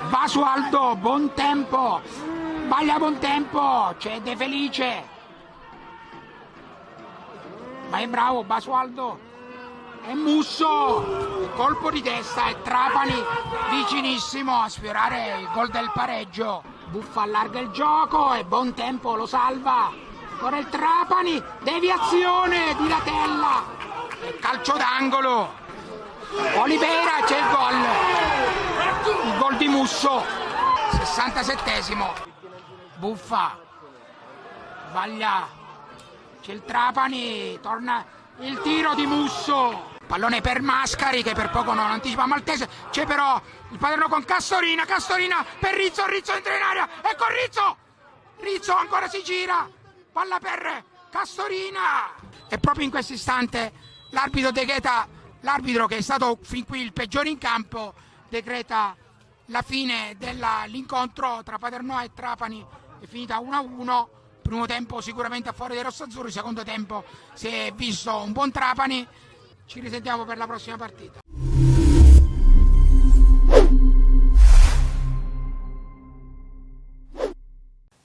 Basualdo, buon tempo, sbaglia buon tempo, c'è De Felice, ma è bravo Basualdo. E Musso, colpo di testa e Trapani vicinissimo a sfiorare il gol del pareggio. Buffa allarga il gioco e buon tempo lo salva. Ancora il Trapani, deviazione di Latella e calcio d'angolo. Oliveira, c'è il gol di Musso, 67esimo. Buffa, sbaglia, c'è il Trapani, torna il tiro di Musso. Pallone per Mascari che per poco non anticipa Maltese, c'è però il Paternò con Castorina per Rizzo entra in area, ecco Rizzo ancora si gira, palla per Castorina e proprio in questo istante l'arbitro decreta, l'arbitro che è stato fin qui il peggiore in campo, decreta la fine dell'incontro tra Paternò e Trapani, è finita 1-1. Primo tempo sicuramente a favore dei rossazzurri, secondo tempo si è visto un buon Trapani. Ci risentiamo per la prossima partita.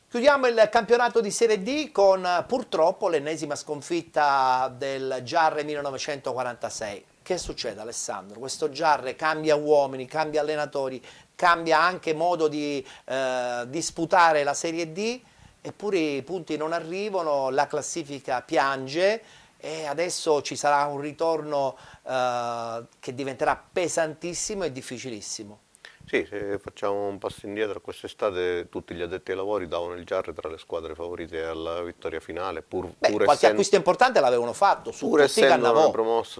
Chiudiamo il campionato di Serie D con purtroppo l'ennesima sconfitta del Giarre 1946. Che succede, Alessandro? Questo Giarre cambia uomini, cambia allenatori, cambia anche modo di disputare la Serie D, eppure i punti non arrivano, la classifica piange e adesso ci sarà un ritorno che diventerà pesantissimo e difficilississimo. Sì, se facciamo un passo indietro, quest'estate tutti gli addetti ai lavori davano il Giarre tra le squadre favorite alla vittoria finale, pur Qualche acquisto importante l'avevano fatto, su pur tutti Cannavò.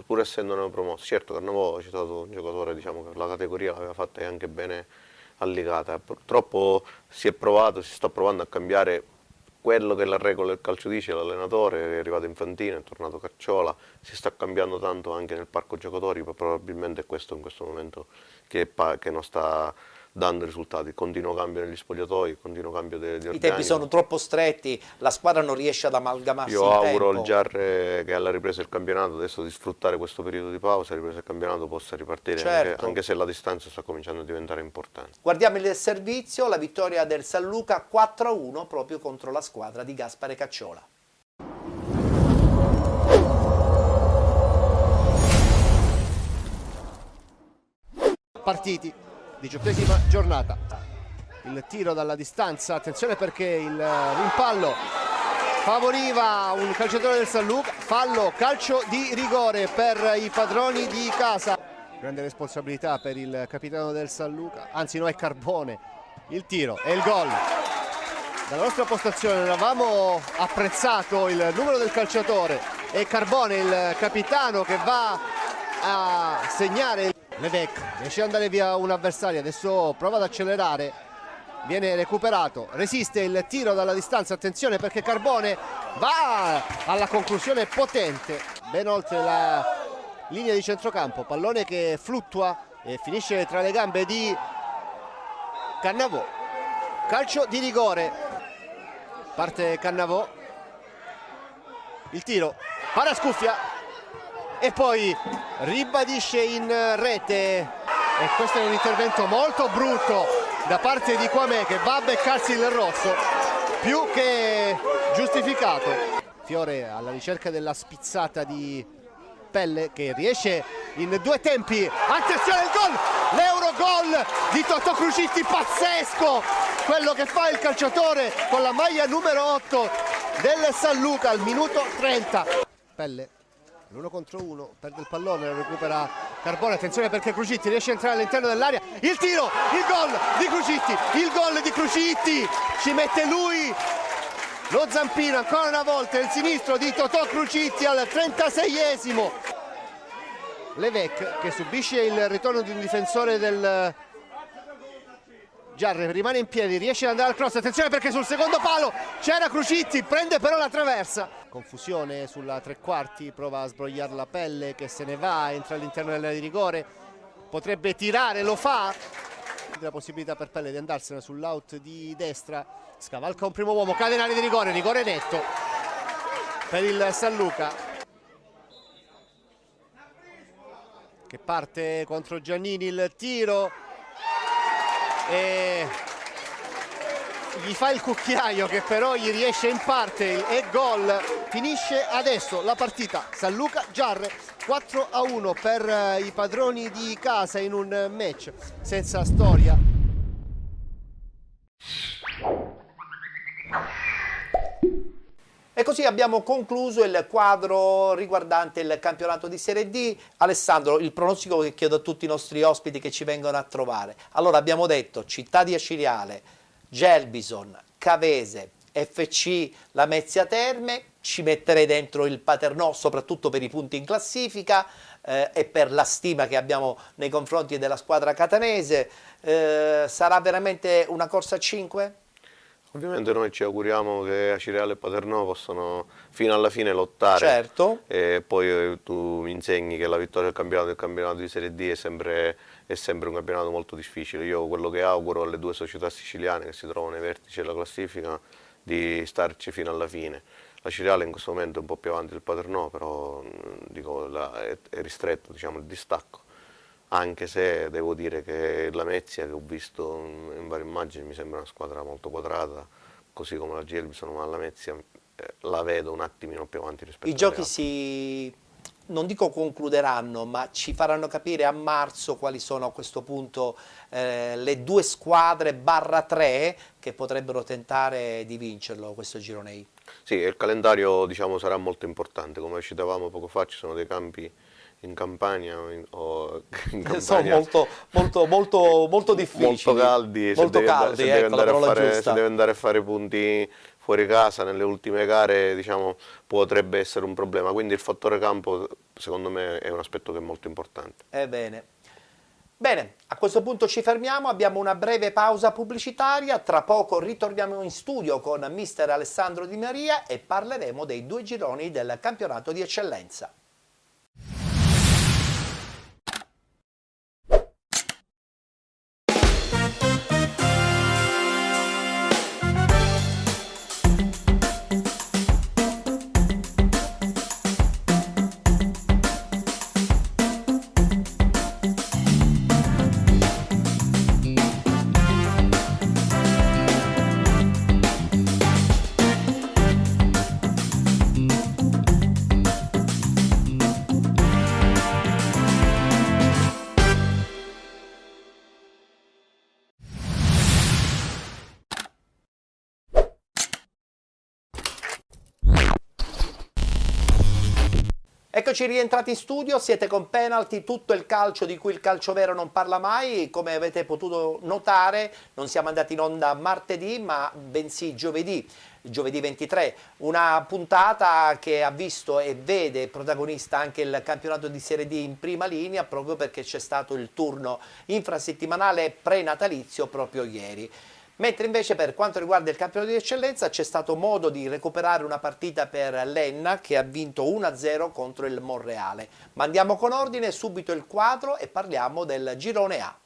pur essendo promosso. Certo, Cannavò è stato un giocatore, diciamo, che la categoria l'aveva fatta anche bene alligata. Purtroppo si sta provando a cambiare quello che la regola del calcio dice l'allenatore, è arrivato Infantino, è tornato Cacciola, si sta cambiando tanto anche nel parco giocatori, ma probabilmente è questo in questo momento che non sta dando risultati, continuo cambio negli spogliatoi, continuo cambio di organico. I tempi sono troppo stretti, la squadra non riesce ad amalgamarsi Io in auguro tempo. al Giarre che alla ripresa del campionato adesso di sfruttare questo periodo di pausa, ripresa del campionato possa ripartire, Certo. anche se la distanza sta cominciando a diventare importante. Guardiamo il servizio, la vittoria del San Luca 4-1 proprio contro la squadra di Gaspare Cacciola. Partiti, 18ª giornata. Il tiro dalla distanza, attenzione perché il rimpallo favoriva un calciatore del San Luca, fallo, calcio di rigore per i padroni di casa. Grande responsabilità per il capitano del San Luca, anzi no, è Carbone. Il tiro e il gol. Dalla nostra postazione non avevamo apprezzato il numero del calciatore e Carbone, il capitano, che va a segnare. Levesque riesce ad andare via un avversario, adesso prova ad accelerare, viene recuperato, resiste il tiro dalla distanza, attenzione perché Carbone va alla conclusione potente, ben oltre la linea di centrocampo, pallone che fluttua e finisce tra le gambe di Cannavò. Calcio di rigore, parte Cannavò, il tiro, parascuffia e poi ribadisce in rete, e questo è un intervento molto brutto da parte di Quamè che va a beccarsi il rosso, più che giustificato. Fiore alla ricerca della spizzata di Pelle che riesce in due tempi, attenzione il gol, l'Eurogol di Totò Crucitti, pazzesco quello che fa il calciatore con la maglia numero 8 del San Luca al minuto 30. Pelle l'1 contro 1, perde il pallone, lo recupera Carbone, attenzione perché Crucitti riesce a entrare all'interno dell'area, il tiro, il gol di Crucitti, il gol di Crucitti, ci mette lui lo zampino ancora una volta, il sinistro di Totò Crucitti al 36esimo. Levesque che subisce il ritorno di un difensore del Giarre, rimane in piedi, riesce ad andare al cross, attenzione perché sul secondo palo c'era Crucitti, prende però la traversa. Confusione sulla tre quarti, prova a sbrogliare la Pelle che se ne va, entra all'interno dell'area di rigore, potrebbe tirare, lo fa. La possibilità per Pelle di andarsene sull'out di destra, scavalca un primo uomo, cade in area di rigore, rigore netto per il San Luca. Che parte contro Giannini, il tiro e gli fa il cucchiaio che però gli riesce in parte e gol. Finisce adesso la partita San Luca Giarre 4-1 per i padroni di casa in un match senza storia. E così abbiamo concluso il quadro riguardante il campionato di Serie D. Alessandro, il pronostico che chiedo a tutti i nostri ospiti che ci vengono a trovare. Allora, abbiamo detto Città di Aciriale, Gelbison, Cavese, FC Lamezia Terme, ci metterei dentro il Paternò soprattutto per i punti in classifica e per la stima che abbiamo nei confronti della squadra catanese. Sarà veramente una corsa a 5? Ovviamente noi ci auguriamo che Aciriale e Paternò possano fino alla fine lottare. Certo. E poi tu mi insegni che la vittoria del campionato di Serie D è sempre un campionato molto difficile. Io quello che auguro alle due società siciliane che si trovano ai vertici della classifica di starci fino alla fine. L'Aciriale in questo momento è un po' più avanti del Paternò, però dico, è ristretto, diciamo, il distacco. Anche se devo dire che la Lamezia, che ho visto in varie immagini, mi sembra una squadra molto quadrata, così come la Gelbison, ma la Lamezia la vedo un attimino più avanti rispetto I giochi non dico concluderanno, ma ci faranno capire a marzo quali sono a questo punto le due squadre /3 che potrebbero tentare di vincerlo questo girone I. Sì, il calendario, diciamo, sarà molto importante, come citavamo poco fa, ci sono dei campi in Campania sono molto difficili, molto caldi, molto caldi, ecco la parola giusta. Se deve andare a fare punti fuori casa nelle ultime gare, diciamo, potrebbe essere un problema, quindi il fattore campo secondo me è un aspetto che è molto importante. Ebbene, Bene, a questo punto ci fermiamo, abbiamo una breve pausa pubblicitaria, tra poco ritorniamo in studio con mister Alessandro Di Maria e parleremo dei 2 gironi del campionato di eccellenza. Eccoci rientrati in studio, siete con Penalty, tutto il calcio di cui il calcio vero non parla mai. Come avete potuto notare non siamo andati in onda martedì ma bensì giovedì 23, una puntata che ha visto e vede protagonista anche il campionato di Serie D in prima linea, proprio perché c'è stato il turno infrasettimanale pre-natalizio proprio ieri. Mentre invece per quanto riguarda il campionato di eccellenza c'è stato modo di recuperare una partita per l'Enna che ha vinto 1-0 contro il Monreale. Ma andiamo con ordine, subito il quadro e parliamo del girone A.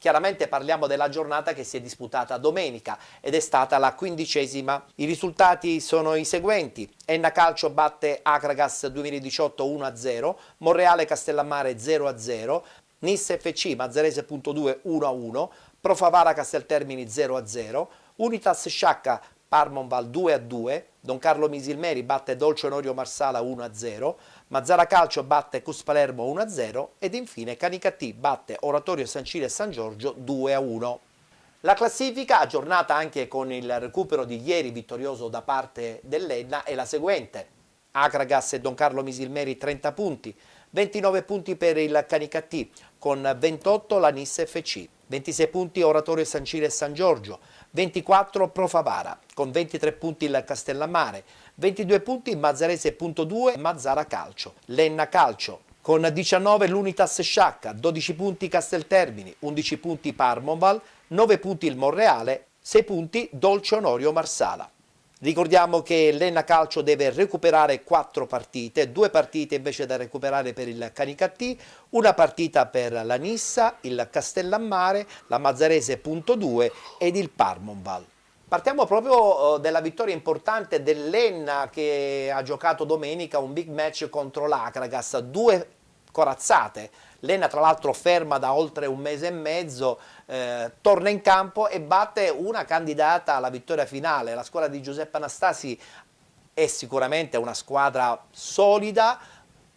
Chiaramente parliamo della giornata che si è disputata domenica ed è stata la 15ª. I risultati sono i seguenti: Enna Calcio batte Acragas 2018 1-0, Monreale Castellammare 0-0, Nis FC Mazzarese.2 1-1, Pro Favara Casteltermini 0-0, Unitas Sciacca Parmonval 2-2, Don Carlo Misilmeri batte Dolce Onorio Marsala 1-0, Mazzara Calcio batte Cus Palermo 1-0 ed infine Canicattì batte Oratorio San Cile e San Giorgio 2-1. La classifica, aggiornata anche con il recupero di ieri vittorioso da parte dell'Enna, è la seguente: Acragas e Don Carlo Misilmeri 30 punti, 29 punti per il Canicattì, con 28 la Nis FC, 26 punti Oratorio San Cile e San Giorgio, 24 Pro Favara, con 23 punti il Castellammare, 22 punti Mazzarese.2 Mazzara Calcio, l'Enna Calcio, con 19 l'Unitas Sciacca, 12 punti Casteltermini, 11 punti Parmonval, 9 punti il Monreale, 6 punti Dolce Onorio Marsala. Ricordiamo che l'Enna Calcio deve recuperare 4 partite, 2 partite invece da recuperare per il Canicattì, una partita per la Nissa, il Castellammare, la Mazzarese.2 ed il Parmonval. Partiamo proprio della vittoria importante dell'Enna che ha giocato domenica un big match contro l'Acragas, 2 corazzate. L'Enna tra l'altro ferma da oltre un mese e mezzo, torna in campo e batte una candidata alla vittoria finale. La squadra di Giuseppe Anastasi è sicuramente una squadra solida,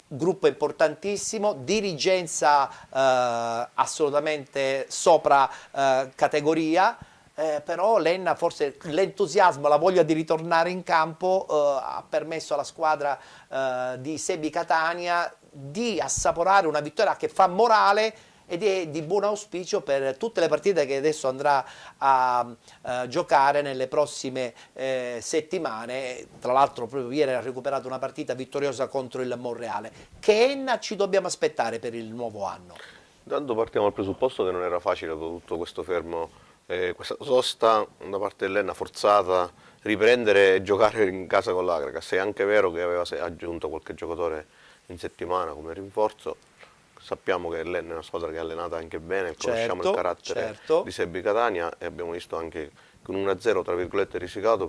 gruppo importantissimo, dirigenza assolutamente sopra categoria. Però l'Enna, forse l'entusiasmo, la voglia di ritornare in campo ha permesso alla squadra di Sebi Catania di assaporare una vittoria che fa morale ed è di buon auspicio per tutte le partite che adesso andrà a giocare nelle prossime settimane. Tra l'altro proprio ieri ha recuperato una partita vittoriosa contro il Monreale. Che Enna ci dobbiamo aspettare per il nuovo anno? Intanto partiamo dal presupposto che non era facile tutto questo fermo, questa sosta da parte dell'Enna forzata, riprendere e giocare in casa con l'Acragas. È anche vero che aveva aggiunto qualche giocatore in settimana come rinforzo. Sappiamo che l'Enna è una squadra che è allenata anche bene, conosciamo il carattere di Sebi Catania e abbiamo visto anche con un 1-0 tra virgolette risicato,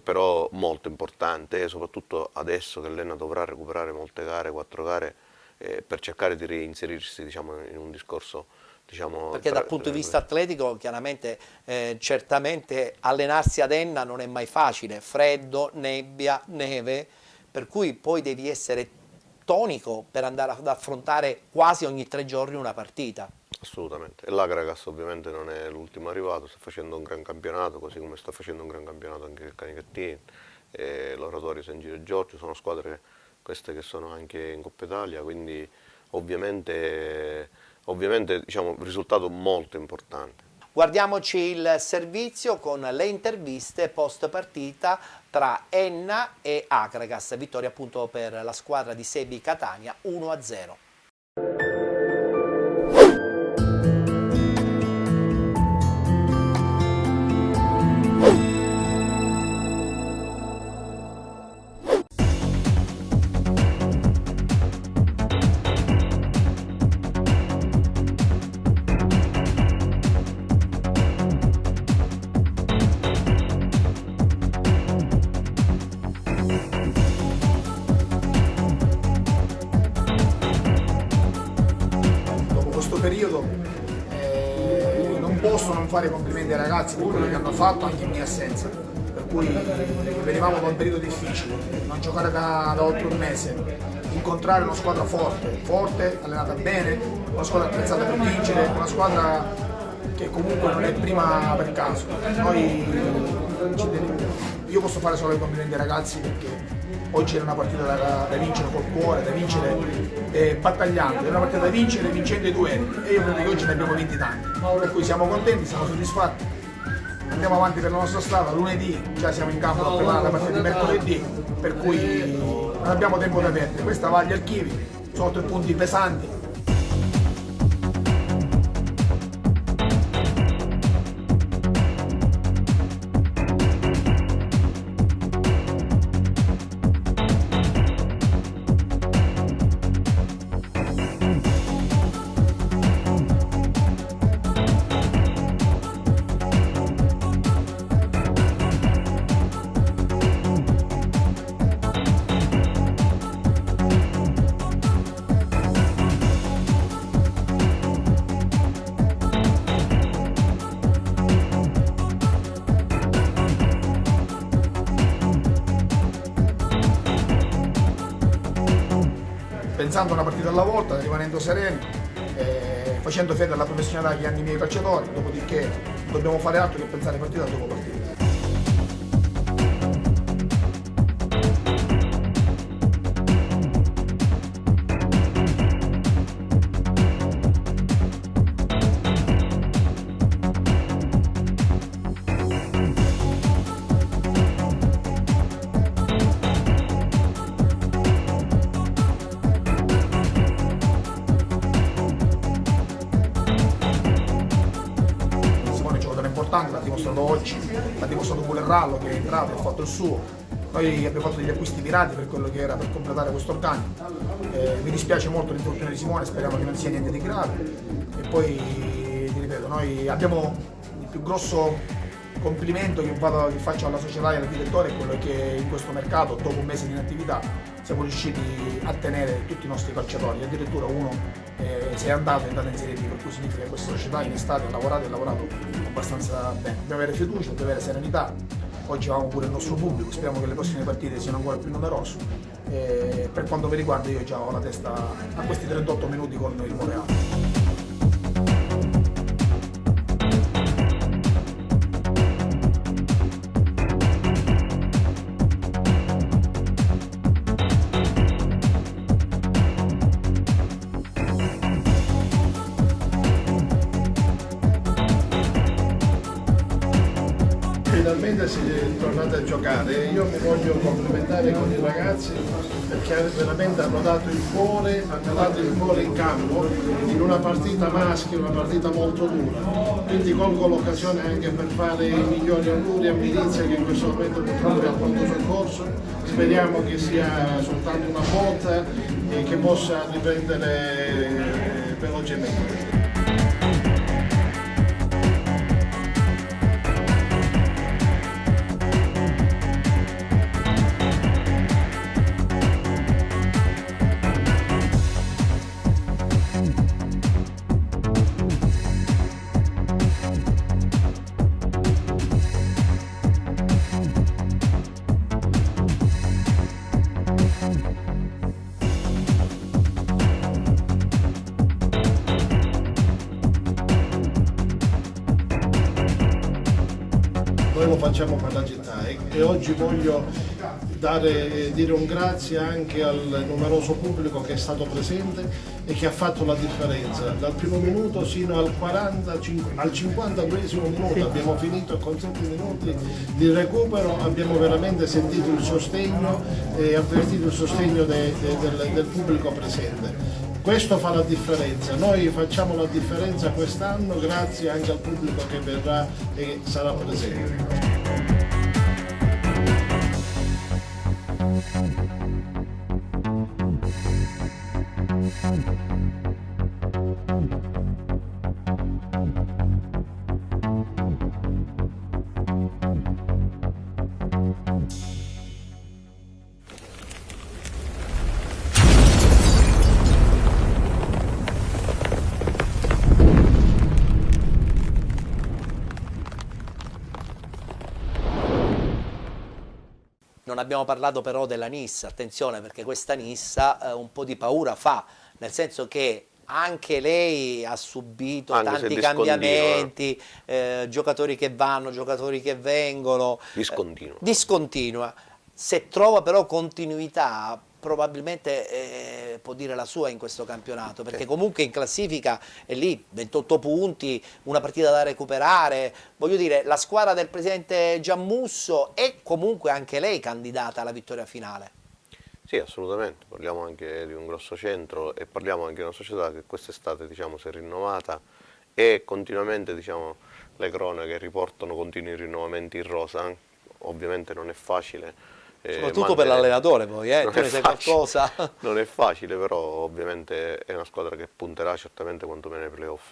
però molto importante, soprattutto adesso che l'Enna dovrà recuperare molte gare, 4 gare, per cercare di reinserirsi, diciamo, in un discorso, diciamo, perché dal punto di vista atletico chiaramente certamente allenarsi ad Enna non è mai facile, freddo, nebbia, neve, per cui poi devi essere tonico per andare ad affrontare quasi ogni 3 giorni una partita. Assolutamente, e l'Acragas ovviamente non è l'ultimo arrivato, sta facendo un gran campionato, così come sta facendo un gran campionato anche il Canicattì e l'Oratorio San Giro e Giorgio, sono squadre queste che sono anche in Coppa Italia, quindi ovviamente diciamo, un risultato molto importante. Guardiamoci il servizio con le interviste post partita tra Enna e Akragas, vittoria appunto per la squadra di Sebi Catania 1-0. Periodo non posso non fare complimenti ai ragazzi per quello che hanno fatto anche in mia assenza, per cui venivamo da un periodo difficile, non giocare da oltre un mese, incontrare una squadra forte, allenata bene, una squadra attrezzata per vincere, una squadra che comunque non è prima per caso. Io posso fare solo i complimenti ai ragazzi perché oggi era una partita da vincere col cuore, da vincere battagliando, era una partita da vincere vincendo i duelli e io credo che oggi ne abbiamo vinti tanti, per cui siamo contenti, siamo soddisfatti, andiamo avanti per la nostra strada, lunedì già siamo in campo a preparare la partita di mercoledì, per cui non abbiamo tempo da perdere, questa va agli archivi, sono 3 punti pesanti. Pensando una partita alla volta, rimanendo sereni, facendo fede alla professionalità che hanno i miei calciatori, dopodiché non dobbiamo fare altro che pensare partita dopo partita. L'ha dimostrato oggi, l'ha dimostrato Bulerrallo che è entrato e ha fatto il suo. Noi abbiamo fatto degli acquisti mirati per quello che era per completare questo organico. Mi dispiace molto l'infortunio di Simone, speriamo che non sia niente di grave. E poi ti ripeto, noi abbiamo il più grosso complimento che faccio alla società e al direttore è quello che in questo mercato, dopo un mese di inattività, siamo riusciti a tenere tutti i nostri calciatori, addirittura uno si è andato in Serie D, per cui significa che questa società in estate ha lavorato abbastanza bene. Dobbiamo avere fiducia, dobbiamo avere serenità. Oggi avevamo pure il nostro pubblico, speriamo che le prossime partite siano ancora più numerose. Per quanto mi riguarda io già ho la testa a questi 38 minuti con il Monreale. Finalmente si è tornato a giocare, io mi voglio complimentare con i ragazzi perché veramente hanno dato il cuore in campo in una partita maschile, una partita molto dura, quindi colgo l'occasione anche per fare i migliori auguri a Milizia che in questo momento purtroppo è al pronto soccorso, speriamo che sia soltanto una botta e che possa riprendere velocemente. Noi lo facciamo per la città e oggi voglio dire un grazie anche al numeroso pubblico che è stato presente e che ha fatto la differenza. Dal primo minuto sino al 52esimo minuto abbiamo finito con 7 minuti di recupero, abbiamo veramente sentito il sostegno e avvertito il sostegno del pubblico presente. Questo fa la differenza, noi facciamo la differenza quest'anno grazie anche al pubblico che verrà e sarà presente. Non abbiamo parlato però della Nissa, attenzione perché questa Nissa un po' di paura fa, nel senso che anche lei ha subito tanti cambiamenti, giocatori che vanno, giocatori che vengono. Discontinua. Se trova però continuità probabilmente può dire la sua in questo campionato, perché comunque in classifica è lì, 28 punti, una partita da recuperare, voglio dire, la squadra del presidente Giammusso è comunque anche lei candidata alla vittoria finale. Sì, assolutamente, parliamo anche di un grosso centro e parliamo anche di una società che quest'estate, diciamo, si è rinnovata e continuamente, diciamo, le cronache riportano continui rinnovamenti in rosa. Ovviamente non è facile. Soprattutto per l'allenatore poi, tu ne sai qualcosa? Non è facile, però ovviamente è una squadra che punterà certamente quantomeno ai playoff.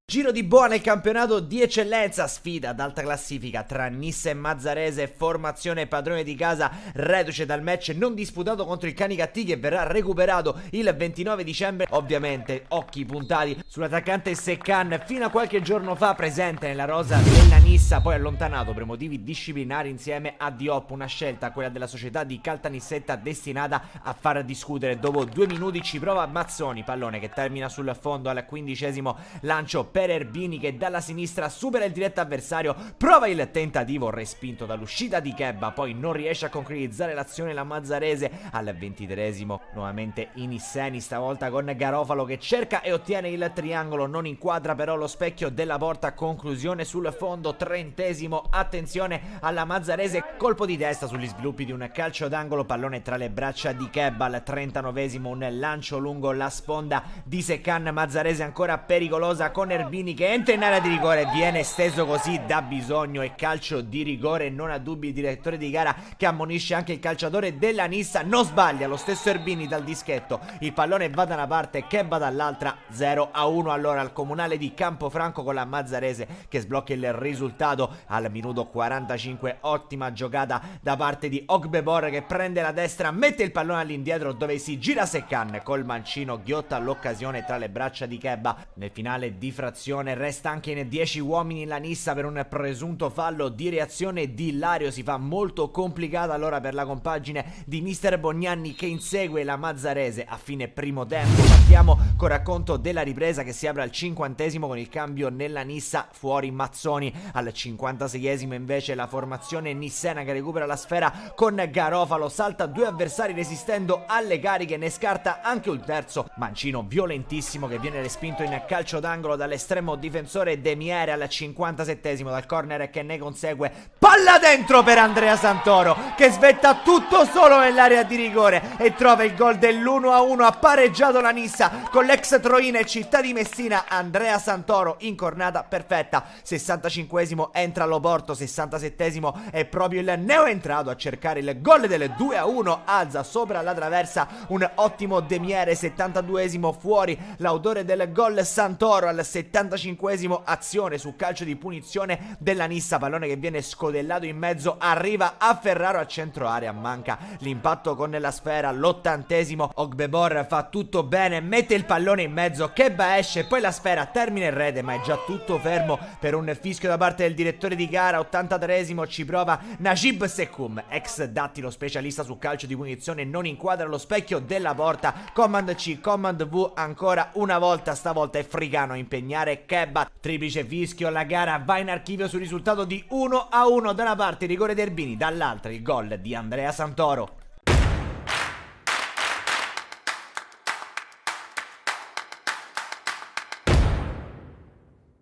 Giro di boa nel campionato di eccellenza, sfida ad alta classifica tra Nissa e Mazzarese, formazione padrone di casa, reduce dal match non disputato contro il Canicattì che verrà recuperato il 29 dicembre. Ovviamente occhi puntati sull'attaccante Seccan, fino a qualche giorno fa presente nella rosa della Nissa, poi allontanato per motivi disciplinari insieme a Diop, una scelta, quella della società di Caltanissetta, destinata a far discutere. Dopo 2 minuti ci prova Mazzoni, pallone che termina sul fondo al 15esimo, lancio per Erbini che dalla sinistra supera il diretto avversario, prova il tentativo respinto dall'uscita di Chebba, poi non riesce a concretizzare l'azione la Mazzarese. Al 23esimo nuovamente Inisseni, stavolta con Garofalo che cerca e ottiene il triangolo, non inquadra però lo specchio della porta, conclusione sul fondo. 30esimo, attenzione alla Mazzarese, colpo di testa sugli sviluppi di un calcio d'angolo, pallone tra le braccia di Chebba. Al 39esimo un lancio lungo la sponda di Seccan, Mazzarese ancora pericolosa con Erbini che entra in area di rigore, viene esteso così da bisogno e calcio di rigore, non ha dubbi il direttore di gara che ammonisce anche il calciatore della Nissa. Non sbaglia lo stesso Erbini dal dischetto, il pallone va da una parte, Chebba dall'altra. 0-1 allora al comunale di Campofranco con la Mazzarese che sblocca il risultato al minuto 45. Ottima giocata da parte di Ogbebor che prende la destra, mette il pallone all'indietro dove si gira Seccan, col mancino ghiotta l'occasione tra le braccia di Chebba. Nel finale di frazione resta anche in 10 uomini la Nissa per un presunto fallo di reazione di Ilario. Si fa molto complicata allora per la compagine di mister Bognanni che insegue la Mazzarese a fine primo tempo. Partiamo con racconto della ripresa che si apre al 50esimo con il cambio nella Nissa, fuori Mazzoni. Al 56esimo invece la formazione nissena che recupera la sfera con Garofalo, salta 2 avversari resistendo alle cariche, ne scarta anche un terzo, mancino violentissimo che viene respinto in calcio d'angolo dall'esterno difensore De Miere. Al 57esimo dal corner che ne consegue, palla dentro per Andrea Santoro che svetta tutto solo nell'area di rigore e trova il gol dell'1-1. Ha pareggiato la Nissa con l'ex Troine Città di Messina, Andrea Santoro in cornata perfetta. 65esimo entra Loporto, 67esimo è proprio il neoentrato a cercare il gol del 2-1, alza sopra la traversa un ottimo De Miere. 72esimo fuori l'autore del gol Santoro. Al 75esimo azione su calcio di punizione della Nissa, pallone che viene scodellato in mezzo, arriva a Ferraro a centro area, manca l'impatto con la sfera. All'80esimo Ogbebor fa tutto bene, mette il pallone in mezzo, Chebba esce, poi la sfera termina in rete ma è già tutto fermo per un fischio da parte del direttore di gara. 83esimo ci prova Najib Sekoum, ex Dattilo specialista su calcio di punizione, non inquadra lo specchio della porta. Command C, Command V ancora una volta, stavolta è Fricano a impegnare segnare Kebba. Triplice fischio, la gara va in archivio sul risultato di 1-1. Da una parte il rigore di Erbini, dall'altra il gol di Andrea Santoro.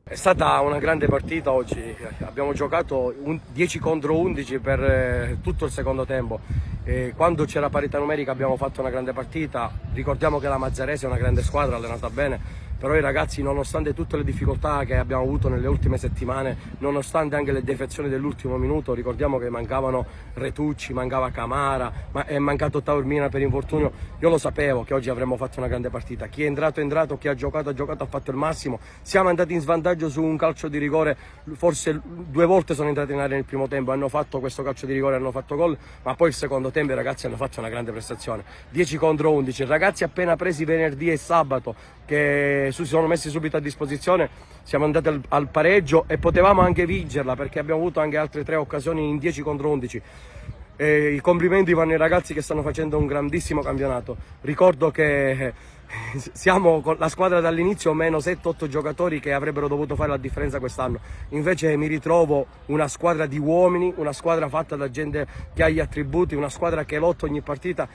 È stata una grande partita oggi, abbiamo giocato 10 contro 11 per tutto il secondo tempo. Quando c'era parità numerica abbiamo fatto una grande partita. Ricordiamo che la Mazzarese è una grande squadra, allenata bene, però i ragazzi, nonostante tutte le difficoltà che abbiamo avuto nelle ultime settimane, nonostante anche le defezioni dell'ultimo minuto, ricordiamo che mancavano Retucci, mancava Camara, è mancato Taormina per infortunio. Io lo sapevo che oggi avremmo fatto una grande partita. Chi è entrato, chi ha giocato, ha fatto il massimo. Siamo andati in svantaggio su un calcio di rigore, forse 2 volte sono entrati in area nel primo tempo, hanno fatto questo calcio di rigore, hanno fatto gol, ma poi il secondo tempo i ragazzi hanno fatto una grande prestazione. 10 contro 11, ragazzi appena presi venerdì e sabato, che si sono messi subito a disposizione, siamo andati al pareggio e potevamo anche vincerla, perché abbiamo avuto anche altre 3 occasioni in 10 contro 11. I complimenti vanno ai ragazzi che stanno facendo un grandissimo campionato. Ricordo che siamo con la squadra dall'inizio meno 7-8 giocatori che avrebbero dovuto fare la differenza quest'anno. Invece mi ritrovo una squadra di uomini, una squadra fatta da gente che ha gli attributi, una squadra che lotta ogni partita.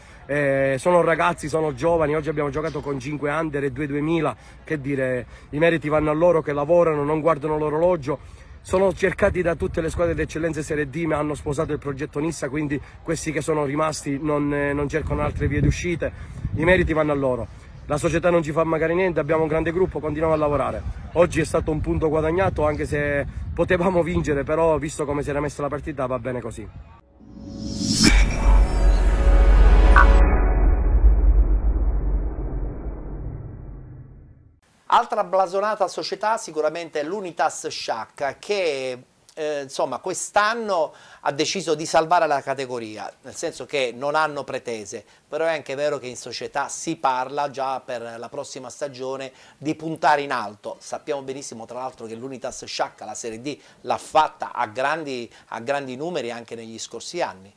Sono ragazzi, sono giovani. Oggi abbiamo giocato con 5 under e 2 2000. Che dire, i meriti vanno a loro che lavorano, non guardano l'orologio. Sono cercati da tutte le squadre d'eccellenza Serie D, ma hanno sposato il progetto Nissa, quindi questi che sono rimasti non cercano altre vie di uscite. I meriti vanno a loro. La società non ci fa magari niente, abbiamo un grande gruppo, continuiamo a lavorare. Oggi è stato un punto guadagnato, anche se potevamo vincere, però visto come si era messa la partita va bene così. Altra blasonata società sicuramente è l'Unitas Sciacca, che insomma quest'anno ha deciso di salvare la categoria, nel senso che non hanno pretese, però è anche vero che in società si parla già per la prossima stagione di puntare in alto. Sappiamo benissimo tra l'altro che l'Unitas Sciacca la Serie D l'ha fatta a grandi numeri anche negli scorsi anni.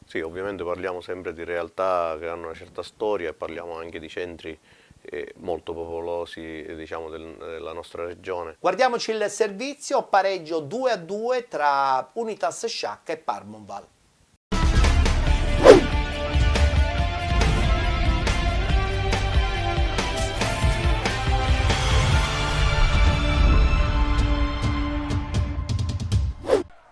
Sì, ovviamente parliamo sempre di realtà che hanno una certa storia e parliamo anche di centri molto popolosi, diciamo, della nostra regione. Guardiamoci il servizio, pareggio 2-2 tra Unitas Sciacca e Parmonval.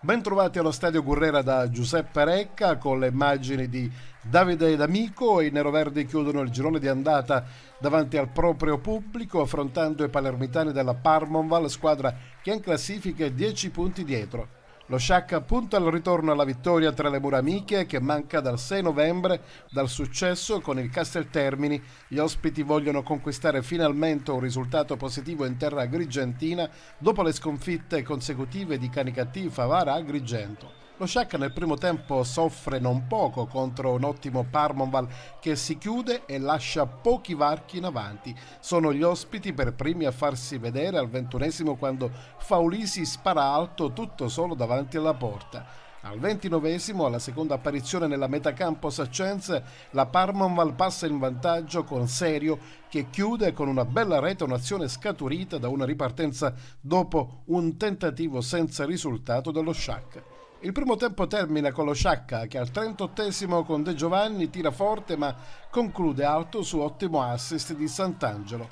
Bentrovati allo Stadio Gurrera da Giuseppe Recca con le immagini di Davide D'Amico. I neroverdi chiudono il girone di andata davanti al proprio pubblico affrontando i palermitani della Parmonval, squadra che in classifica è 10 punti dietro. Lo Sciacca punta al ritorno alla vittoria tra le mura amiche che manca dal 6 novembre dal successo con il Casteltermini. Gli ospiti vogliono conquistare finalmente un risultato positivo in terra agrigentina dopo le sconfitte consecutive di Canicattì, Favara e Agrigento. Lo Sciacca nel primo tempo soffre non poco contro un ottimo Parmonval che si chiude e lascia pochi varchi in avanti. Sono gli ospiti per primi a farsi vedere al 21esimo quando Faulisi spara alto tutto solo davanti alla porta. Al 29esimo, alla seconda apparizione nella metacampo saccense, la Parmonval passa in vantaggio con Serio che chiude con una bella rete, un'azione scaturita da una ripartenza dopo un tentativo senza risultato dello Sciacca. Il primo tempo termina con lo Sciacca che al 38esimo con De Giovanni tira forte ma conclude alto su ottimo assist di Sant'Angelo.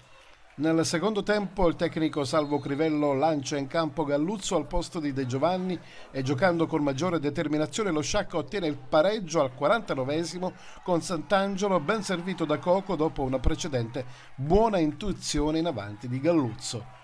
Nel secondo tempo il tecnico Salvo Crivello lancia in campo Galluzzo al posto di De Giovanni e giocando con maggiore determinazione lo Sciacca ottiene il pareggio al 49esimo con Sant'Angelo ben servito da Coco dopo una precedente buona intuizione in avanti di Galluzzo.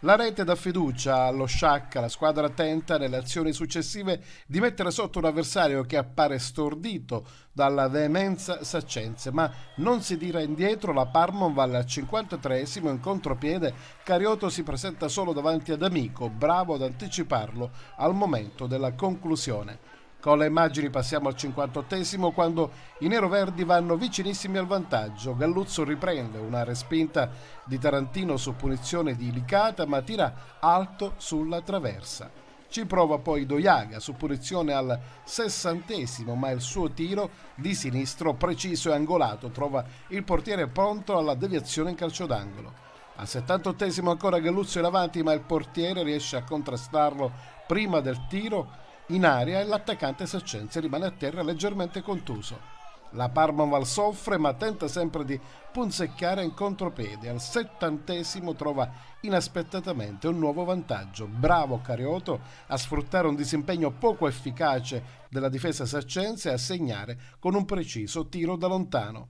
La rete dà fiducia allo Sciacca, la squadra tenta nelle azioni successive di mettere sotto un avversario che appare stordito dalla veemenza saccense, ma non si tira indietro la Parmonval al 53esimo in contropiede. Carioto si presenta solo davanti ad Amico, bravo ad anticiparlo al momento della conclusione. Con le immagini passiamo al 58esimo quando i neroverdi vanno vicinissimi al vantaggio. Galluzzo riprende una respinta di Tarantino su punizione di Licata ma tira alto sulla traversa. Ci prova poi Doiaga su punizione al 60esimo ma il suo tiro di sinistro preciso e angolato trova il portiere pronto alla deviazione in calcio d'angolo. Al 78esimo ancora Galluzzo in avanti, ma il portiere riesce a contrastarlo prima del tiro in aria e l'attaccante Saccense rimane a terra leggermente contuso. La Parmaval soffre ma tenta sempre di punzecchiare in contropiede. Al 70esimo trova inaspettatamente un nuovo vantaggio. Bravo Carioto a sfruttare un disimpegno poco efficace della difesa saccense e a segnare con un preciso tiro da lontano.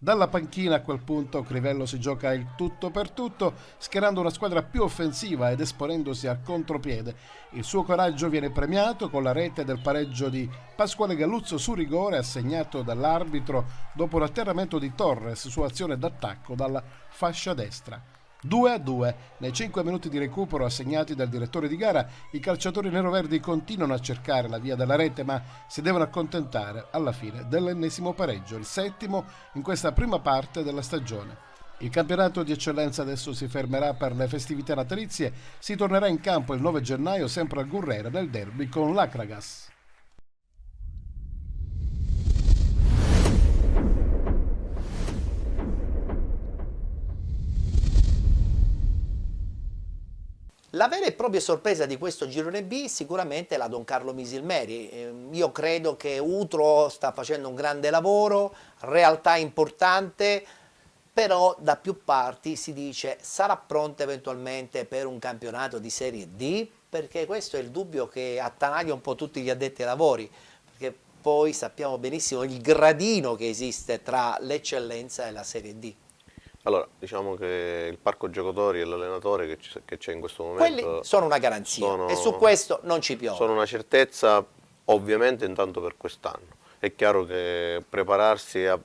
Dalla panchina a quel punto Crivello si gioca il tutto per tutto, schierando una squadra più offensiva ed esponendosi al contropiede. Il suo coraggio viene premiato con la rete del pareggio di Pasquale Galluzzo su rigore assegnato dall'arbitro dopo l'atterramento di Torres su azione d'attacco dalla fascia destra. 2-2. Nei 5 minuti di recupero assegnati dal direttore di gara, i calciatori neroverdi continuano a cercare la via della rete, ma si devono accontentare alla fine dell'ennesimo pareggio, il 7° in questa prima parte della stagione. Il campionato di eccellenza adesso si fermerà per le festività natalizie, si tornerà in campo il 9 gennaio sempre al Gurrera nel derby con l'Acragas. La vera e propria sorpresa di questo girone B sicuramente è la Don Carlo Misilmeri. Io credo che Utro sta facendo un grande lavoro, realtà importante, però da più parti si dice sarà pronta eventualmente per un campionato di Serie D, perché questo è il dubbio che attanaglia un po' tutti gli addetti ai lavori, perché poi sappiamo benissimo il gradino che esiste tra l'eccellenza e la Serie D. Allora, diciamo che il parco giocatori e l'allenatore che c'è in questo momento... Quelli sono una garanzia e su questo non ci piove. Sono una certezza ovviamente intanto per quest'anno. È chiaro che prepararsi a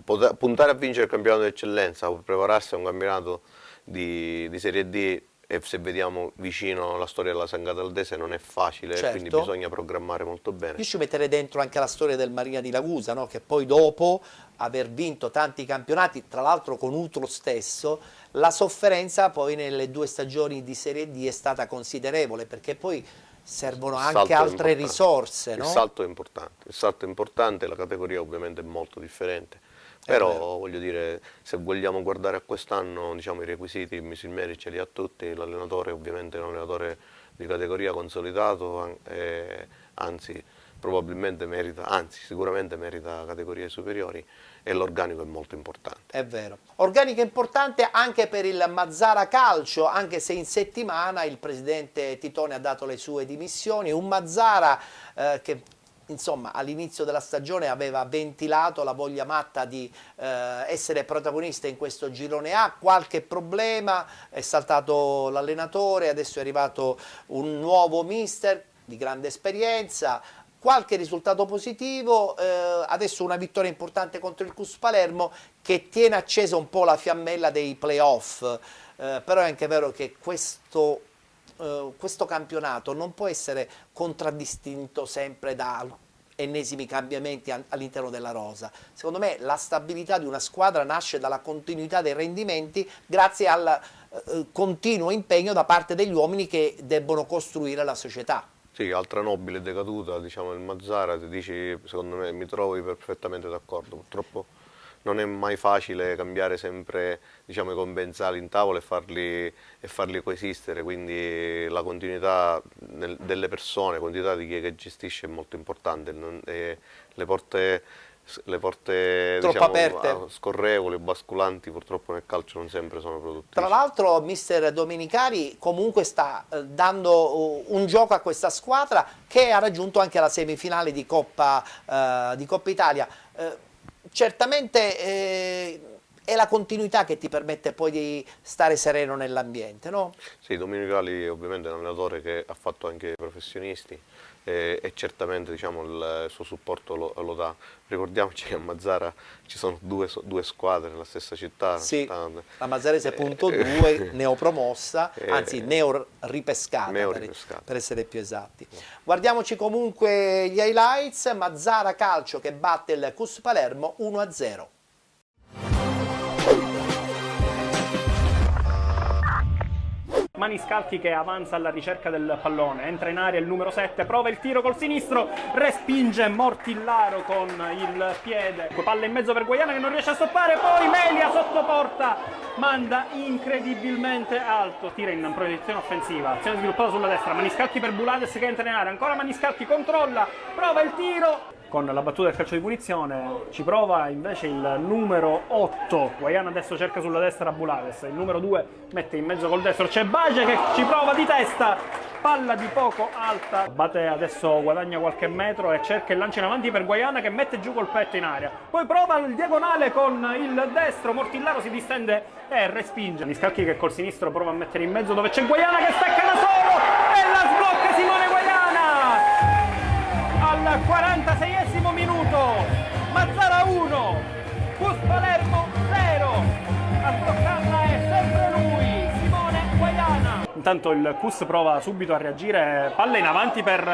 puntare a vincere il campionato d'eccellenza o prepararsi a un campionato di Serie D, e se vediamo vicino la storia della San Cataldese non è facile, certo. Quindi bisogna programmare molto bene. Io ci metterei dentro anche la storia del Marina di Ragusa, no? Che poi dopo aver vinto tanti campionati, tra l'altro con Utro stesso, la sofferenza poi nelle 2 stagioni di Serie D è stata considerevole, perché poi servono anche altre risorse. No? Il salto è importante, la categoria ovviamente è molto differente. Però voglio dire, se vogliamo guardare a quest'anno, diciamo, i requisiti Misilmeri ce li ha tutti, l'allenatore ovviamente è un allenatore di categoria consolidato, anzi probabilmente sicuramente merita categorie superiori, e l'organico è molto importante. È vero. Organico importante anche per il Mazzara Calcio, anche se in settimana il presidente Titone ha dato le sue dimissioni, un Mazzara che insomma all'inizio della stagione aveva ventilato la voglia matta di essere protagonista in questo girone A, qualche problema, è saltato l'allenatore, adesso è arrivato un nuovo mister di grande esperienza, qualche risultato positivo, adesso una vittoria importante contro il Cus Palermo che tiene accesa un po' la fiammella dei playoff, però è anche vero che questo campionato non può essere contraddistinto sempre da ennesimi cambiamenti all'interno della rosa. Secondo me la stabilità di una squadra nasce dalla continuità dei rendimenti grazie al continuo impegno da parte degli uomini che debbono costruire la società. Sì, altra nobile decaduta, diciamo, il Mazzara, ti dici, secondo me mi trovi perfettamente d'accordo, purtroppo non è mai facile cambiare sempre, diciamo, i commensali in tavola e farli coesistere, quindi la continuità delle persone, la continuità di chi che gestisce è molto importante, le porte troppo diciamo, aperte, scorrevoli, basculanti, purtroppo nel calcio non sempre sono produttive. Tra l'altro mister Domenicali comunque sta dando un gioco a questa squadra che ha raggiunto anche la semifinale di Coppa Italia. Certamente è la continuità che ti permette poi di stare sereno nell'ambiente, no? Sì, Domenicali ovviamente è un allenatore che ha fatto anche i professionisti e certamente, diciamo, il suo supporto lo dà. Ricordiamoci che a Mazzara ci sono due squadre nella stessa città. Sì, la Mazzarese .2 neopromossa, anzi neoripescata per essere più esatti. Guardiamoci comunque gli highlights. Mazzara Calcio che batte il Cus Palermo 1-0. Maniscalchi che avanza alla ricerca del pallone, entra in aria il numero 7, prova il tiro col sinistro, respinge Mortillaro con il piede, palla in mezzo per Guaiana che non riesce a stoppare, poi Melia sotto porta, manda incredibilmente alto, tira in proiezione offensiva, azione sviluppata sulla destra, Maniscalchi per Bulades che entra in area, ancora Maniscalchi controlla, prova il tiro, con la battuta del calcio di punizione ci prova invece il numero 8, Guaiana adesso cerca sulla destra Bulades, il numero 2 mette in mezzo col destro, c'è Bage che ci prova di testa, palla di poco alta, Bate adesso guadagna qualche metro e cerca il lancio in avanti per Guaiana che mette giù col petto in aria, poi prova il diagonale con il destro, Mortillaro si distende e respinge, Maniscalchi che col sinistro prova a mettere in mezzo dove c'è Guaiana che stacca da solo e la sblocca Simone Guaiana! Al 46esimo minuto, Mazzara 1, Cus Palermo 0, a sbloccarla è sempre lui, Simone Guaiana. Intanto il Cus prova subito a reagire, palla in avanti per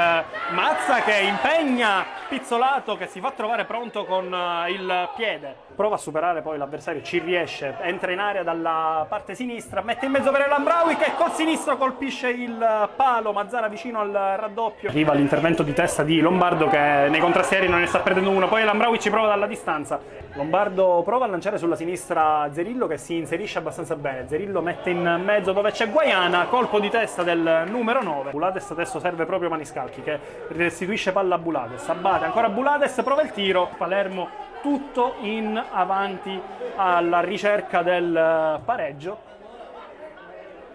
Mazza che impegna Pizzolato che si fa trovare pronto con il piede, prova a superare poi l'avversario, ci riesce, entra in area dalla parte sinistra, mette in mezzo per Lambraui che col sinistro colpisce il palo, Mazzara vicino al raddoppio, arriva l'intervento di testa di Lombardo che nei contrasti aerei non ne sta perdendo uno, poi Lambraui ci prova dalla distanza, Lombardo prova a lanciare sulla sinistra Zerillo che si inserisce abbastanza bene, Zerillo mette in mezzo dove c'è Guaiana, colpo di testa del numero 9, Bulades adesso serve proprio Maniscalchi che restituisce palla a Bulades, abbatte ancora Bulades, prova il tiro, Palermo tutto in avanti alla ricerca del pareggio,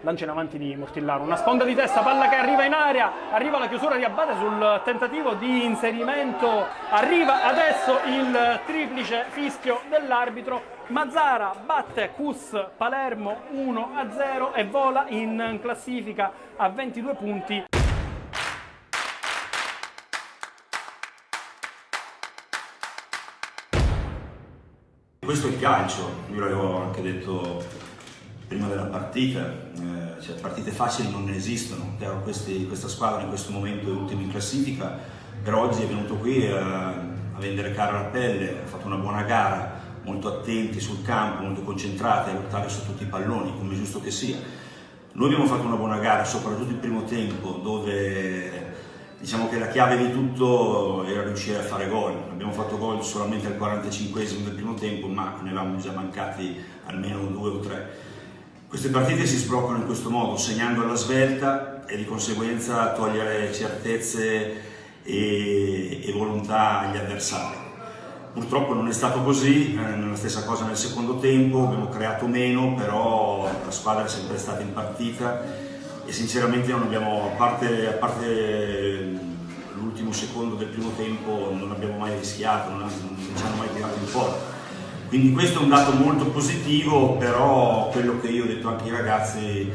lancio in avanti di Mortillaro, una sponda di testa, palla che arriva in aria, arriva la chiusura di Abate sul tentativo di inserimento, arriva adesso il triplice fischio dell'arbitro, Mazzara batte Cus Palermo 1-0 e vola in classifica a 22 punti. Questo è il calcio, io l'avevo anche detto prima della partita, cioè partite facili non ne esistono, questa squadra in questo momento è ultima in classifica, però oggi è venuto qui a vendere cara la pelle, ha fatto una buona gara, molto attenti sul campo, molto concentrati a lottare su tutti i palloni, come è giusto che sia. Noi abbiamo fatto una buona gara, soprattutto il primo tempo, dove diciamo che la chiave di tutto era riuscire a fare gol. Abbiamo fatto gol solamente al 45esimo del primo tempo, ma ne avevamo già mancati almeno 2 o 3. Queste partite si sbloccano in questo modo, segnando alla svelta e di conseguenza togliere certezze e volontà agli avversari. Purtroppo non è stato così, la stessa cosa nel secondo tempo, abbiamo creato meno, però la squadra è sempre stata in partita e sinceramente non abbiamo, a parte l'ultimo secondo del primo tempo, non abbiamo mai rischiato, non ci hanno mai tirato in porta. Quindi questo è un dato molto positivo, però quello che io ho detto anche ai ragazzi,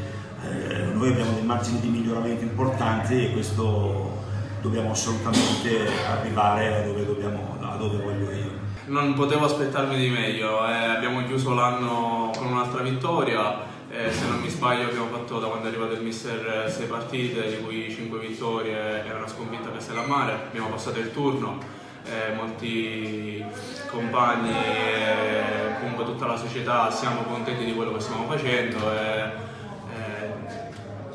noi abbiamo dei margini di miglioramento importanti e questo dobbiamo assolutamente arrivare a dove voglio io. Non potevo aspettarmi di meglio, abbiamo chiuso l'anno con un'altra vittoria, se non mi sbaglio abbiamo fatto da quando è arrivato il mister 6 partite, di cui 5 vittorie e una sconfitta per Castellammare, abbiamo passato il turno. Molti compagni e comunque tutta la società siamo contenti di quello che stiamo facendo e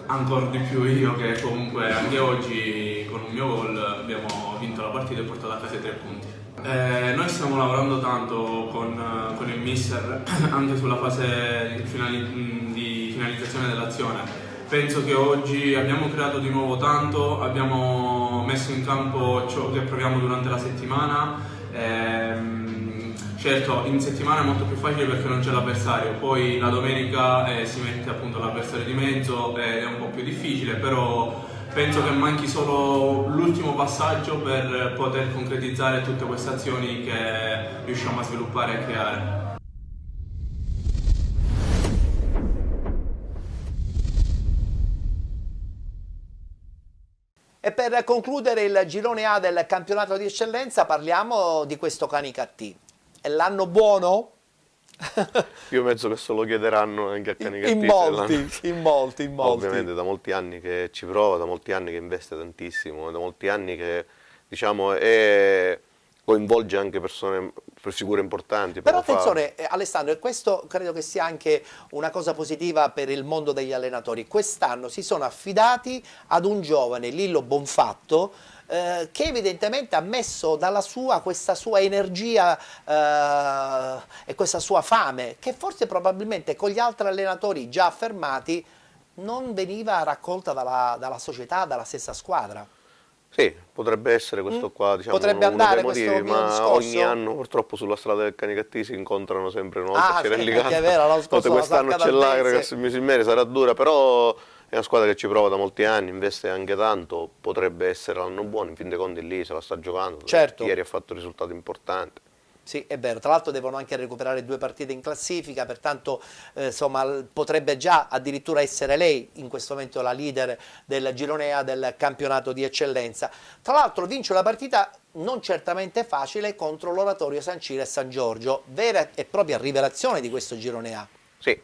ancora di più io che comunque anche oggi con un mio gol abbiamo vinto la partita e portato a casa i 3 punti. Noi stiamo lavorando tanto con il mister anche sulla fase di finalizzazione dell'azione. Penso che oggi abbiamo creato di nuovo tanto, abbiamo messo in campo ciò che proviamo durante la settimana. Certo, in settimana è molto più facile perché non c'è l'avversario, poi la domenica si mette appunto l'avversario di mezzo ed è un po' più difficile, però penso che manchi solo l'ultimo passaggio per poter concretizzare tutte queste azioni che riusciamo a sviluppare e creare. E per concludere il girone A del campionato di eccellenza parliamo di questo Canicattì. È l'anno buono? Io penso che se lo chiederanno anche a Canicattì. In molti. Ovviamente da molti anni che ci prova, da molti anni che investe tantissimo, da molti anni che diciamo coinvolge anche persone per figure importanti. Però attenzione Alessandro, e questo credo che sia anche una cosa positiva per il mondo degli allenatori. Quest'anno si sono affidati ad un giovane, Lillo Bonfatto, che evidentemente ha messo questa sua energia e questa sua fame, che forse probabilmente con gli altri allenatori già affermati non veniva raccolta dalla società, dalla stessa squadra. Sì, potrebbe essere questo qua, diciamo, potrebbe uno andare dei motivi, questo ma discorso? ogni anno purtroppo sulla strada del Canicattì si incontrano sempre una volta Ah, si sì, relegata. è vero, l'anno scorso quest'anno c'è l'Agragas, il Misilmeri sarà dura, però è una squadra che ci prova da molti anni, investe anche tanto, potrebbe essere l'anno buono, in fin dei conti lì se la sta giocando, certo. Ieri ha fatto risultati importanti. Sì, è vero, tra l'altro devono anche recuperare 2 partite in classifica, pertanto insomma potrebbe già addirittura essere lei in questo momento la leader del girone A del campionato di eccellenza. Tra l'altro vince una partita non certamente facile contro l'Oratorio San Ciro e San Giorgio, vera e propria rivelazione di questo girone A. Sì,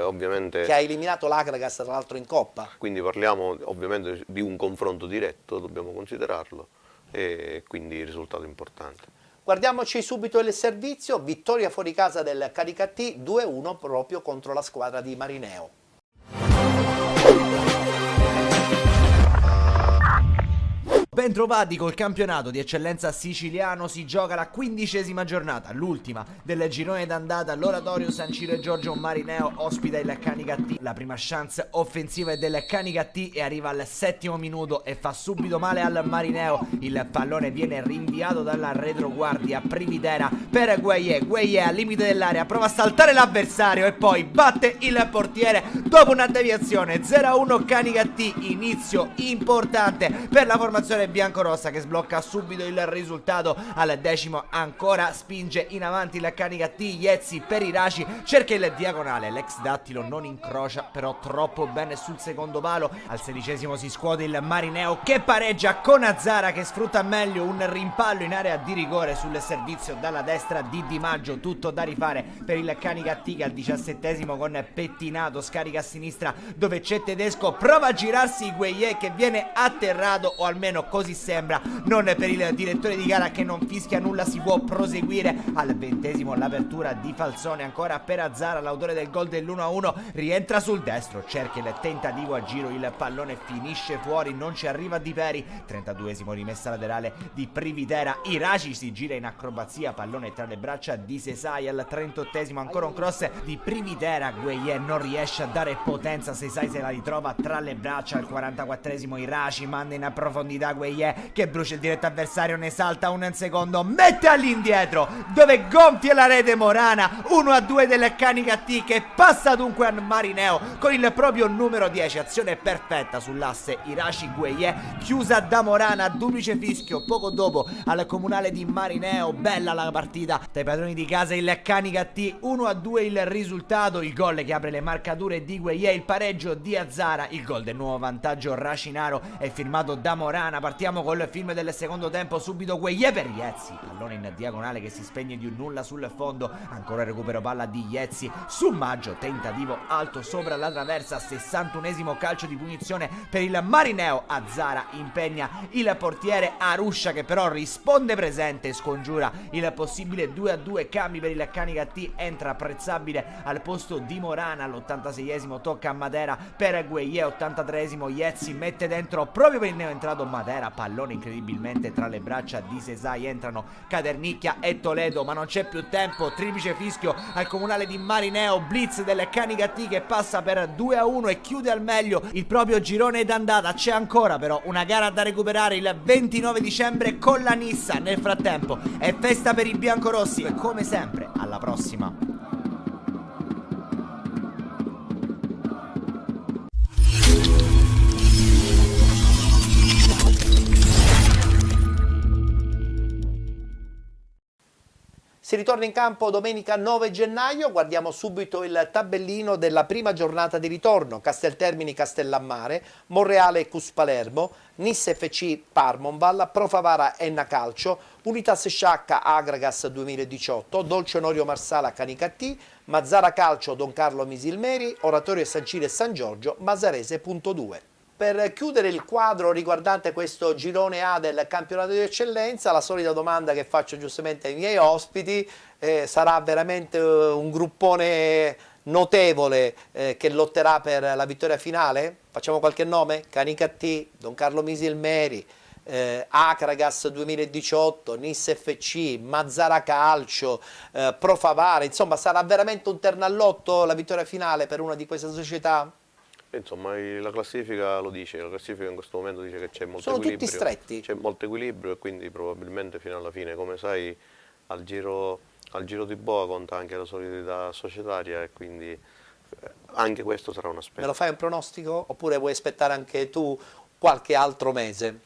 ovviamente. Che ha eliminato l'Agragas tra l'altro in Coppa. Quindi parliamo ovviamente di un confronto diretto, dobbiamo considerarlo, e quindi risultato importante. Guardiamoci subito il servizio, vittoria fuori casa del Canicattì 2-1 proprio contro la squadra di Marineo. Bentrovati col campionato di eccellenza siciliano, si gioca la 15ª giornata, l'ultima del girone d'andata. L'Oratorio San Ciro e Giorgio Marineo ospita il Canicattì. La prima chance offensiva è del Canicattì e arriva al 7° minuto e fa subito male al Marineo. Il pallone viene rinviato dalla retroguardia Prividera per Gueye al limite dell'area, prova a saltare l'avversario e poi batte il portiere dopo una deviazione. 0-1 Canicattì, inizio importante per la formazione biancorossa che sblocca subito il risultato. Al 10° ancora spinge in avanti il Canicattì, Iezzi per Iraci cerca il diagonale, l'ex Dattilo non incrocia però troppo bene sul secondo palo. Al 16° si scuote il Marineo che pareggia con Azzara che sfrutta meglio un rimpallo in area di rigore sul servizio dalla destra di Di Maggio. Tutto da rifare per il Canicattì che al 17° con pettinato scarica a sinistra dove c'è Tedesco, prova a girarsi Gueye che viene atterrato, o almeno così sembra, non per il direttore di gara che non fischia nulla. Si può proseguire. Al 20° l'apertura di Falzone ancora per Azzara, l'autore del gol dell'1-1 rientra sul destro, cerca il tentativo a giro, il pallone finisce fuori, non ci arriva Di Peri. 32° rimessa laterale di Prividera, Iraci si gira in acrobazia, pallone tra le braccia di Sesai. Al 38° ancora un cross di Prividera, Gueye non riesce a dare potenza, Sesai se la ritrova tra le braccia. Al 44° Iraci manda in profondità Gueye che brucia il diretto avversario, ne salta un secondo, mette all'indietro dove gonfia la rete Morana. 1-2 del Canicattì che passa dunque a Marineo con il proprio numero 10, azione perfetta sull'asse Iraci Gueye chiusa da Morana, duplice fischio poco dopo al comunale di Marineo. Bella la partita dai padroni di casa il Canicattì, 1-2 il risultato, il gol che apre le marcature di Gueye, il pareggio di Azzara, il gol del nuovo vantaggio Racinaro è firmato da Morana. Partiamo col film del secondo tempo, subito Gueye per Iezzi, pallone in diagonale che si spegne di un nulla sul fondo, ancora il recupero palla di Iezzi su Maggio, tentativo alto sopra la traversa, 61° calcio di punizione per il Marineo. Azzara impegna il portiere Aruscia che però risponde presente, scongiura il possibile 2-2, cambi per il Canicattì, entra apprezzabile al posto di Morana. All'86° tocca a Matera per Gueye, 83° Iezzi mette dentro proprio per il neoentrato Matera, pallone incredibilmente tra le braccia di Sesai, entrano Caternicchia e Toledo ma non c'è più tempo, triplice fischio al comunale di Marineo, blitz del Canicattì che passa per 2-1 e chiude al meglio il proprio girone d'andata. C'è ancora però una gara da recuperare il 29 dicembre con la Nissa. Nel frattempo è festa per i biancorossi e come sempre alla prossima. Si ritorna in campo domenica 9 gennaio, guardiamo subito il tabellino della prima giornata di ritorno: Casteltermini Castellammare, Monreale Cus Palermo, Nis FC Parmonval, Profavara Enna Calcio, Unitas Sciacca Agragas 2018, Dolce Onorio Marsala Canicattì, Mazzara Calcio Don Carlo Misilmeri, Oratorio San Ciro e San Giorgio Masarese.2. per chiudere il quadro riguardante questo girone A del campionato di eccellenza, la solita domanda che faccio giustamente ai miei ospiti, sarà veramente un gruppone notevole che lotterà per la vittoria finale? Facciamo qualche nome? Canicattì, Don Carlo Misilmeri, Acragas 2018, Nis FC, Mazzara Calcio, Pro Favara, insomma sarà veramente un ternallotto la vittoria finale per una di queste società? Insomma, la classifica lo dice, la classifica in questo momento dice che c'è molto equilibrio. Sono tutti stretti. C'è molto equilibrio e quindi probabilmente fino alla fine, come sai, al giro di boa conta anche la solidità societaria e quindi anche questo sarà un aspetto. Me lo fai un pronostico oppure vuoi aspettare anche tu qualche altro mese?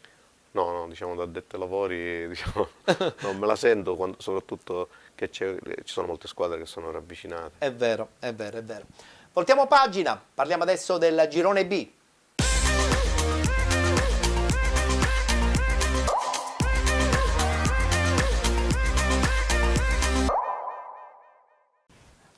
No, diciamo da addetto ai lavori diciamo, non me la sento, soprattutto che ci sono molte squadre che sono ravvicinate. È vero, è vero, è vero. Voltiamo pagina, parliamo adesso del girone B.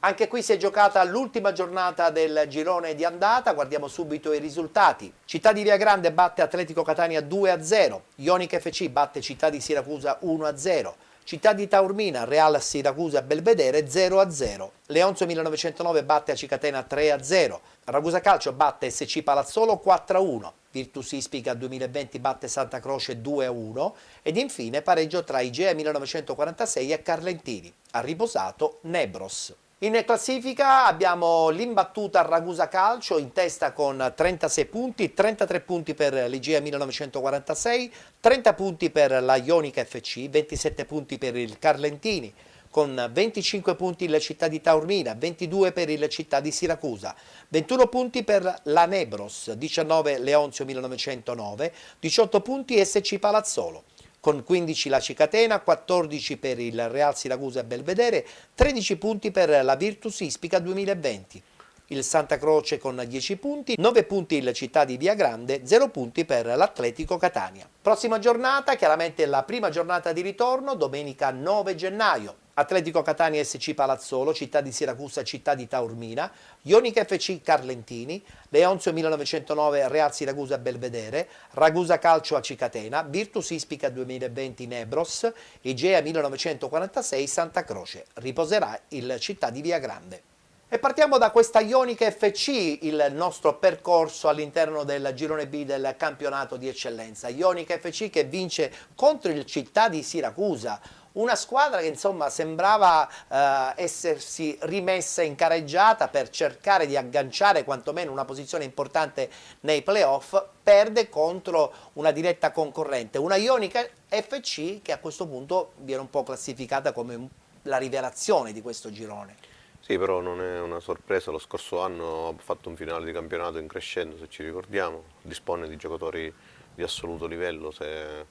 Anche qui si è giocata l'ultima giornata del girone di andata, guardiamo subito i risultati. Città di Viagrande batte Atletico Catania 2-0, Ionica FC batte Città di Siracusa 1-0, Città di Taormina, Real Siracusa Belvedere 0-0, Leonzio 1909 batte Acicatena 3-0, Ragusa Calcio batte SC Palazzolo 4-1, Virtus Ispica 2020 batte Santa Croce 2-1 ed infine pareggio tra Igea 1946 e Carlentini, ha riposato Nebros. In classifica abbiamo l'imbattuta Ragusa Calcio in testa con 36 punti, 33 punti per l'Igea 1946, 30 punti per la Ionica FC, 27 punti per il Carlentini, con 25 punti la Città di Taormina, 22 per il Città di Siracusa, 21 punti per la Nebros, 19 Leonzio 1909, 18 punti SC Palazzolo. Con 15 la Cicatena, 14 per il Real Siracusa Belvedere, 13 punti per la Virtus Ispica 2020. Il Santa Croce con 10 punti, 9 punti il Città di Viagrande, 0 punti per l'Atletico Catania. Prossima giornata, chiaramente la prima giornata di ritorno, domenica 9 gennaio. Atletico Catania SC Palazzolo, Città di Siracusa, Città di Taormina, Ionica FC Carlentini, Leonzio 1909 Real Siracusa Belvedere, Ragusa Calcio a Cicatena, Virtus Ispica 2020 Nebros, Igea 1946 Santa Croce. Riposerà il Città di Viagrande. E partiamo da questa Ionica FC, il nostro percorso all'interno del girone B del campionato di eccellenza. Ionica FC che vince contro il Città di Siracusa, una squadra che insomma sembrava essersi rimessa in careggiata per cercare di agganciare quantomeno una posizione importante nei playoff, perde contro una diretta concorrente, una Ionica FC che a questo punto viene un po' classificata come la rivelazione di questo girone. Sì, però non è una sorpresa, lo scorso anno ha fatto un finale di campionato in crescendo, se ci ricordiamo, dispone di giocatori di assoluto livello, se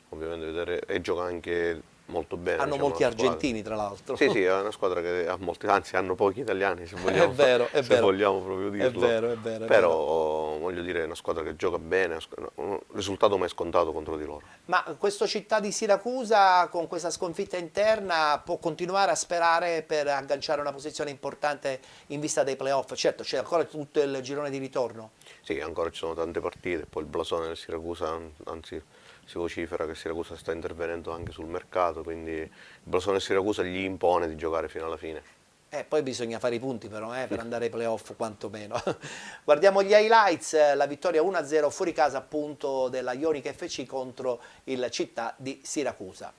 ovviamente vedere, e gioca anche molto bene. Hanno diciamo, molti argentini tra l'altro. Sì, è una squadra che ha molti, anzi hanno pochi italiani se vogliamo, è vogliamo proprio dirlo. È vero. Però voglio dire è una squadra che gioca bene, un risultato mai scontato contro di loro. Ma questo Città di Siracusa con questa sconfitta interna può continuare a sperare per agganciare una posizione importante in vista dei playoff? Certo, c'è ancora tutto il girone di ritorno. Sì, ancora ci sono tante partite, poi il blasone del Siracusa, anzi si vocifera che Siracusa sta intervenendo anche sul mercato, quindi il blasone del Siracusa gli impone di giocare fino alla fine. Poi bisogna fare i punti però per andare ai playoff quantomeno. Guardiamo gli highlights, la vittoria 1-0 fuori casa appunto della Ionica FC contro il Città di Siracusa.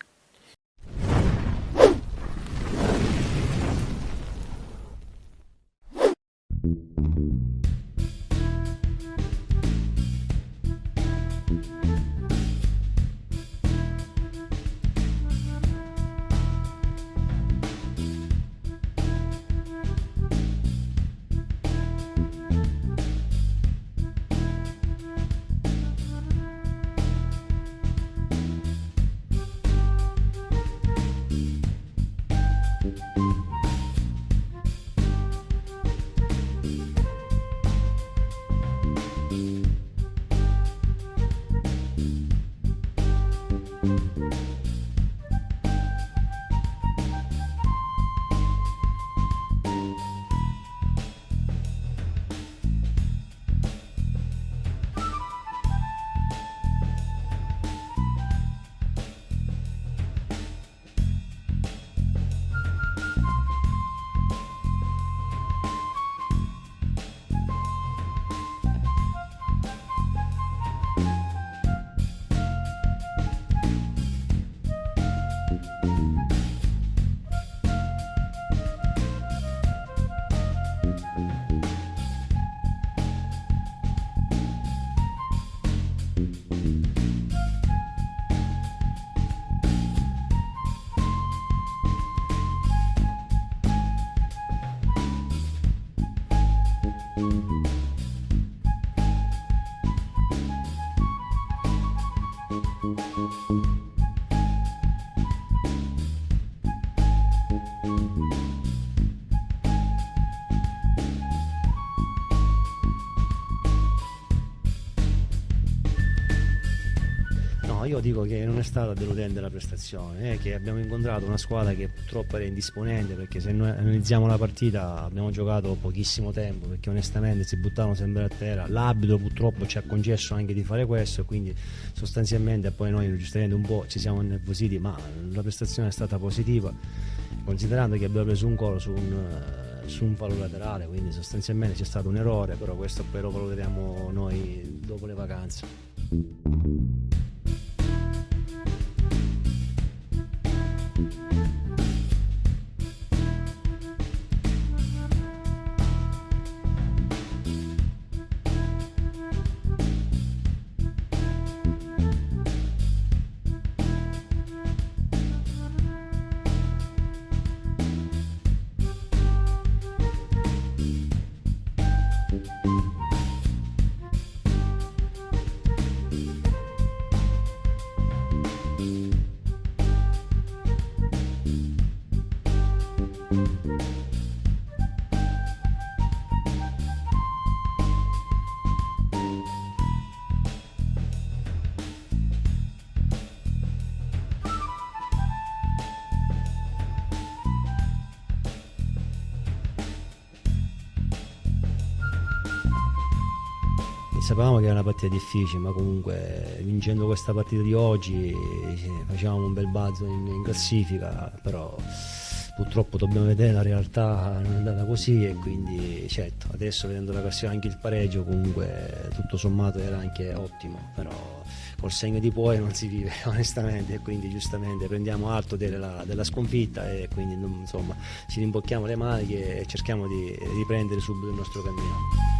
io dico che non è stata deludente la prestazione, che abbiamo incontrato una squadra che purtroppo era indisponente, perché se noi analizziamo la partita abbiamo giocato pochissimo tempo, perché onestamente si buttavano sempre a terra, l'arbitro purtroppo ci ha concesso anche di fare questo, e quindi sostanzialmente poi noi giustamente un po' ci siamo innervositi, ma la prestazione è stata positiva, considerando che abbiamo preso un gol su un fallo laterale, quindi sostanzialmente c'è stato un errore, però questo poi lo valuteremo noi dopo le vacanze. Sapevamo che era una partita difficile, ma comunque vincendo questa partita di oggi facevamo un bel balzo in classifica, però purtroppo dobbiamo vedere la realtà non è andata così, e quindi certo adesso vedendo la classifica anche il pareggio comunque tutto sommato era anche ottimo, però col segno di poi non si vive onestamente, e quindi giustamente prendiamo atto della sconfitta e quindi insomma ci rimbocchiamo le maniche e cerchiamo di riprendere subito il nostro cammino.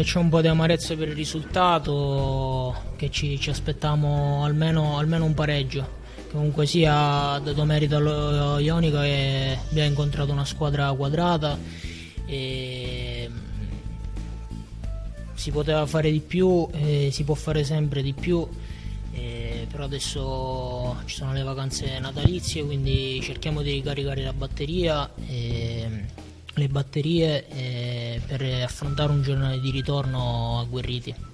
C'è un po' di amarezza per il risultato, che ci aspettavamo almeno un pareggio. Comunque sia, dato merito allo Ionica che abbiamo incontrato una squadra quadrata e si poteva fare di più, si può fare sempre di più, però adesso ci sono le vacanze natalizie, quindi cerchiamo di ricaricare le batterie per affrontare un giorno di ritorno agguerriti.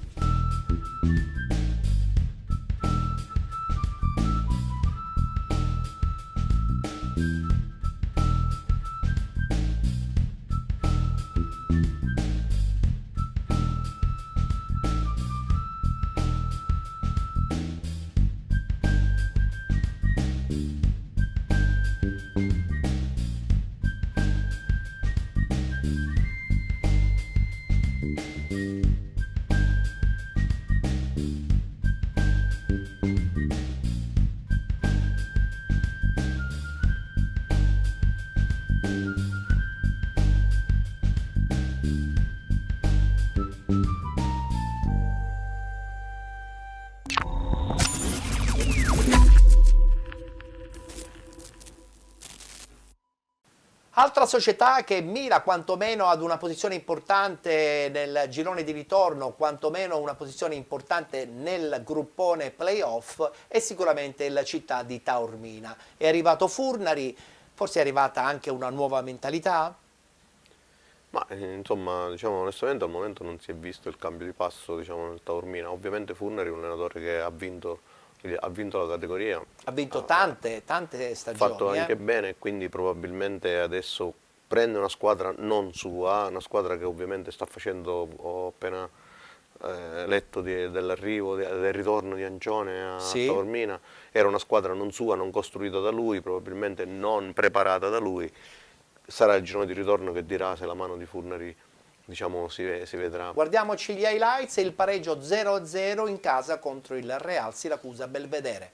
Altra società che mira quantomeno ad una posizione importante nel girone di ritorno, quantomeno una posizione importante nel gruppone playoff, è sicuramente la città di Taormina. È arrivato Furnari, forse è arrivata anche una nuova mentalità? Ma insomma, diciamo onestamente al momento non si è visto il cambio di passo, diciamo, nel Taormina. Ovviamente Furnari è un allenatore che ha vinto la categoria. Ha vinto tante stagioni. Ha fatto anche bene, quindi probabilmente adesso prende una squadra non sua, una squadra che ovviamente sta facendo, ho appena letto dell'arrivo, del ritorno di Ancione a Taormina. Era una squadra non sua, non costruita da lui, probabilmente non preparata da lui. Sarà il girone di ritorno che dirà se la mano di Furnari, diciamo, si vedrà. Guardiamoci gli highlights e il pareggio 0-0 in casa contro il Real Siracusa Belvedere.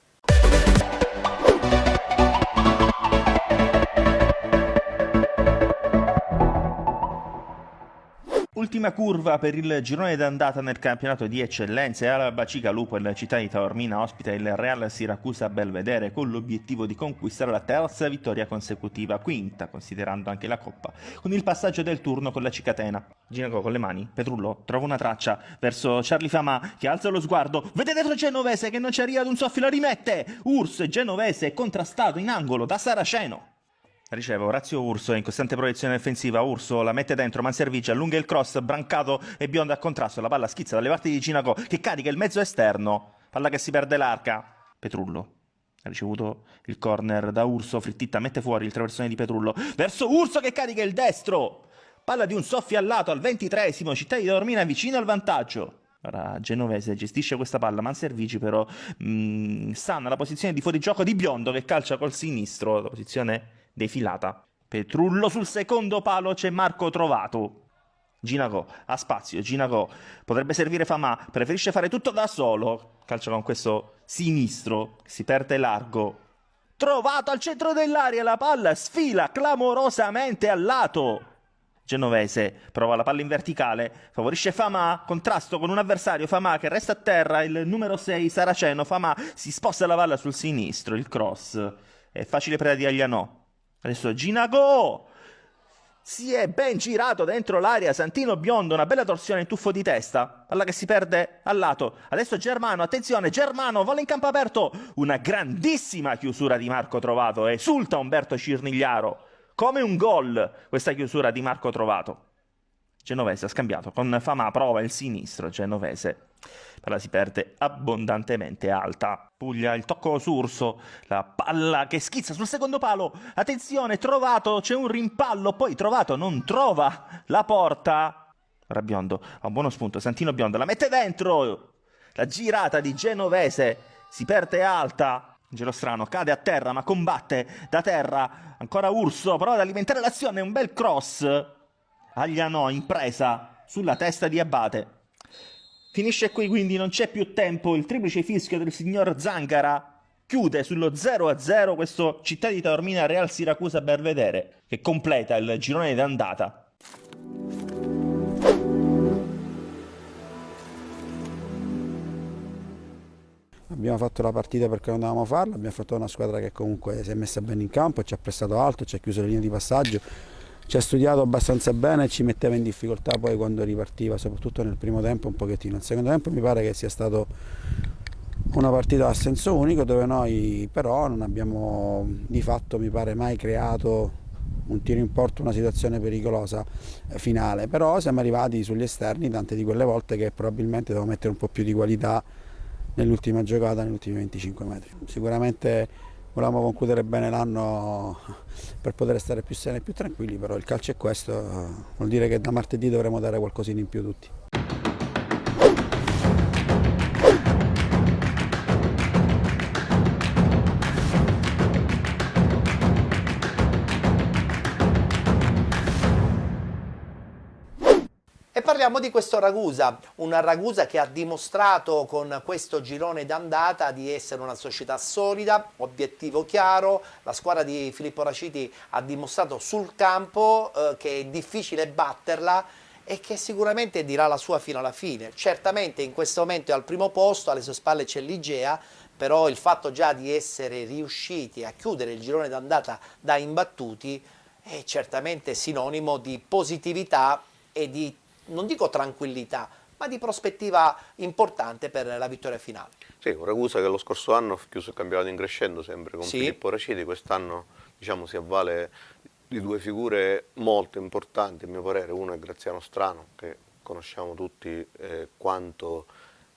Ultima curva per il girone d'andata nel campionato di eccellenza. Alba Cicalupo, la città di Taormina, ospita il Real Siracusa Belvedere con l'obiettivo di conquistare la terza vittoria consecutiva, quinta considerando anche la Coppa, con il passaggio del turno con la Cicatena. Ginocchio con le mani, Petrullo trova una traccia verso Charlie Famà che alza lo sguardo, vede dentro Genovese che non ci arriva ad un soffio, la rimette. Urso Genovese contrastato in angolo da Saraceno. Riceve Orazio Urso in costante proiezione offensiva. Urso la mette dentro, Manservici allunga il cross, Brancato e Bionda a contrasto. La palla schizza dalle parti di Ginaco che carica il mezzo esterno. Palla che si perde l'arca. Petrullo ha ricevuto il corner da Urso. Frittitta mette fuori il traversone di Petrullo verso Urso che carica il destro. Palla di un soffio al lato al 23esimo. Città di Taormina vicino al vantaggio. Ora Genovese gestisce questa palla, Manservici però sta nella posizione di fuorigioco di Biondo che calcia col sinistro, la posizione defilata. Petrullo sul secondo palo, c'è Marco Trovato. Ginaco ha spazio, Ginaco potrebbe servire Famà, preferisce fare tutto da solo, calcia con questo sinistro, si perde largo. Trovato al centro dell'area, la palla sfila clamorosamente al lato. Genovese prova la palla in verticale, favorisce Famà, contrasto con un avversario, Famà che resta a terra, il numero 6 Saraceno, Famà si sposta la palla sul sinistro, il cross è facile per Aglianò. Adesso Ginaco si è ben girato dentro l'area, Santino Biondo, una bella torsione in tuffo di testa, palla che si perde al lato. Adesso Germano, attenzione, Germano vola in campo aperto, una grandissima chiusura di Marco Trovato, esulta Umberto Cirnigliaro. Come un gol questa chiusura di Marco Trovato. Genovese ha scambiato con Famà, prova il sinistro, Genovese. Palla si perde abbondantemente alta. Puglia il tocco su Urso, la palla che schizza sul secondo palo. Attenzione, Trovato, c'è un rimpallo, poi Trovato non trova la porta. Ora Biondo ha un buono spunto, Santino Biondo la mette dentro. La girata di Genovese si perde alta. Gelostrano cade a terra ma combatte da terra, ancora Urso prova ad alimentare l'azione, un bel cross. Aglianò in presa sulla testa di Abate. Finisce qui, quindi non c'è più tempo, il triplice fischio del signor Zangara chiude sullo 0-0 questo Città di Taormina Real Siracusa Belvedere che completa il girone d'andata. Abbiamo fatto la partita perché non dovevamo farla, abbiamo fatto una squadra che comunque si è messa bene in campo, ci ha prestato alto, ci ha chiuso le linee di passaggio, ci ha studiato abbastanza bene e ci metteva in difficoltà poi quando ripartiva, soprattutto nel primo tempo un pochettino. Nel secondo tempo mi pare che sia stato una partita a senso unico dove noi però non abbiamo di fatto mi pare mai creato un tiro in porto, una situazione pericolosa finale, però siamo arrivati sugli esterni tante di quelle volte che probabilmente devo mettere un po' più di qualità nell'ultima giocata, negli ultimi 25 metri. Sicuramente volevamo concludere bene l'anno per poter stare più sereni e più tranquilli, però il calcio è questo, vuol dire che da martedì dovremo dare qualcosina in più tutti. E parliamo di questo Ragusa, una Ragusa che ha dimostrato con questo girone d'andata di essere una società solida, obiettivo chiaro. La squadra di Filippo Raciti ha dimostrato sul campo che è difficile batterla e che sicuramente dirà la sua fino alla fine. Certamente in questo momento è al primo posto, alle sue spalle c'è l'Igea, però il fatto già di essere riusciti a chiudere il girone d'andata da imbattuti è certamente sinonimo di positività e di, non dico tranquillità, ma di prospettiva importante per la vittoria finale. Sì, un Ragusa che lo scorso anno ha chiuso il campionato in crescendo sempre con Filippo Raciti, quest'anno diciamo, si avvale di due figure molto importanti a mio parere. Uno è Graziano Strano, che conosciamo tutti quanto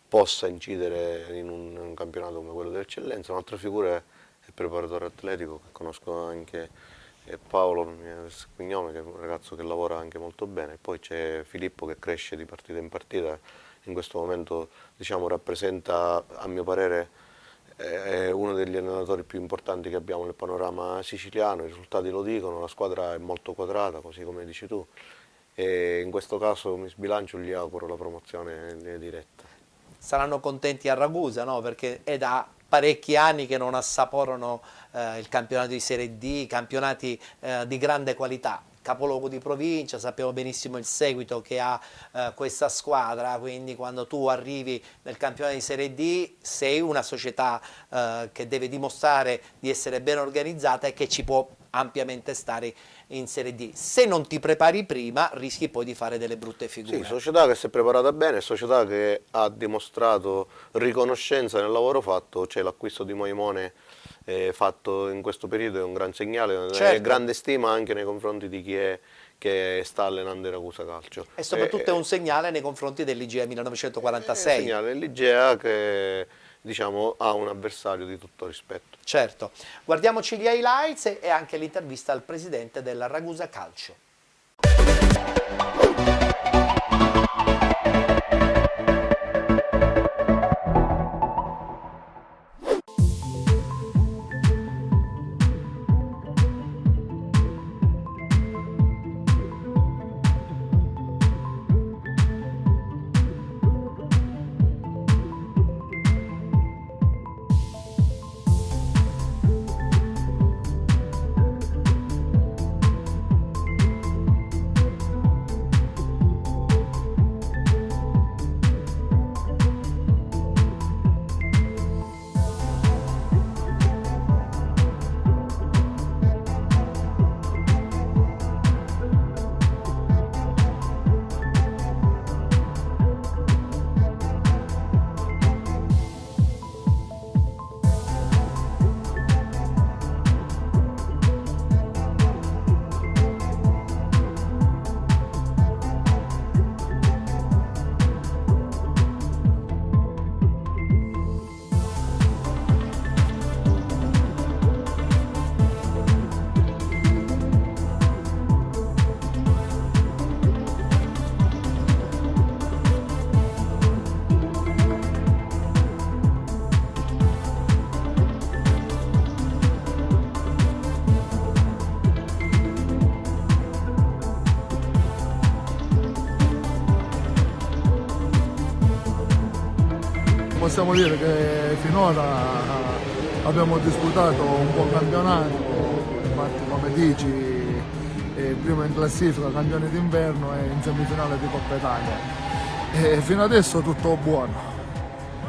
possa incidere in un campionato come quello dell'eccellenza. Un'altra figura è il preparatore atletico, che conosco anche Paolo Squignome, che è un ragazzo che lavora anche molto bene. Poi c'è Filippo che cresce di partita in partita, in questo momento diciamo, rappresenta a mio parere è uno degli allenatori più importanti che abbiamo nel panorama siciliano. I risultati lo dicono, la squadra è molto quadrata, così come dici tu, e in questo caso mi sbilancio e gli auguro la promozione in diretta. Saranno contenti a Ragusa, no? Perché è da parecchi anni che non assaporano il campionato di Serie D, campionati di grande qualità. capoluogo di provincia, sappiamo benissimo il seguito che ha questa squadra, quindi quando tu arrivi nel campionato di Serie D sei una società che deve dimostrare di essere ben organizzata e che ci può ampiamente stare in Serie D. Se non ti prepari prima rischi poi di fare delle brutte figure. Sì, società che si è preparata bene, società che ha dimostrato riconoscenza nel lavoro fatto, cioè l'acquisto di Moimone fatto in questo periodo è un gran segnale, Certo. grande stima anche nei confronti di chi è che sta allenando il Ragusa Calcio. E soprattutto è un segnale nei confronti dell'Igea 1946. È un segnale dell'Igea che diciamo ha un avversario di tutto rispetto. Certo. Guardiamoci gli highlights e anche l'intervista al presidente della Ragusa Calcio. Possiamo dire che finora abbiamo disputato un buon campionato, infatti come dici primo in classifica, campione d'inverno e in semifinale di Coppa Italia. E fino adesso tutto buono,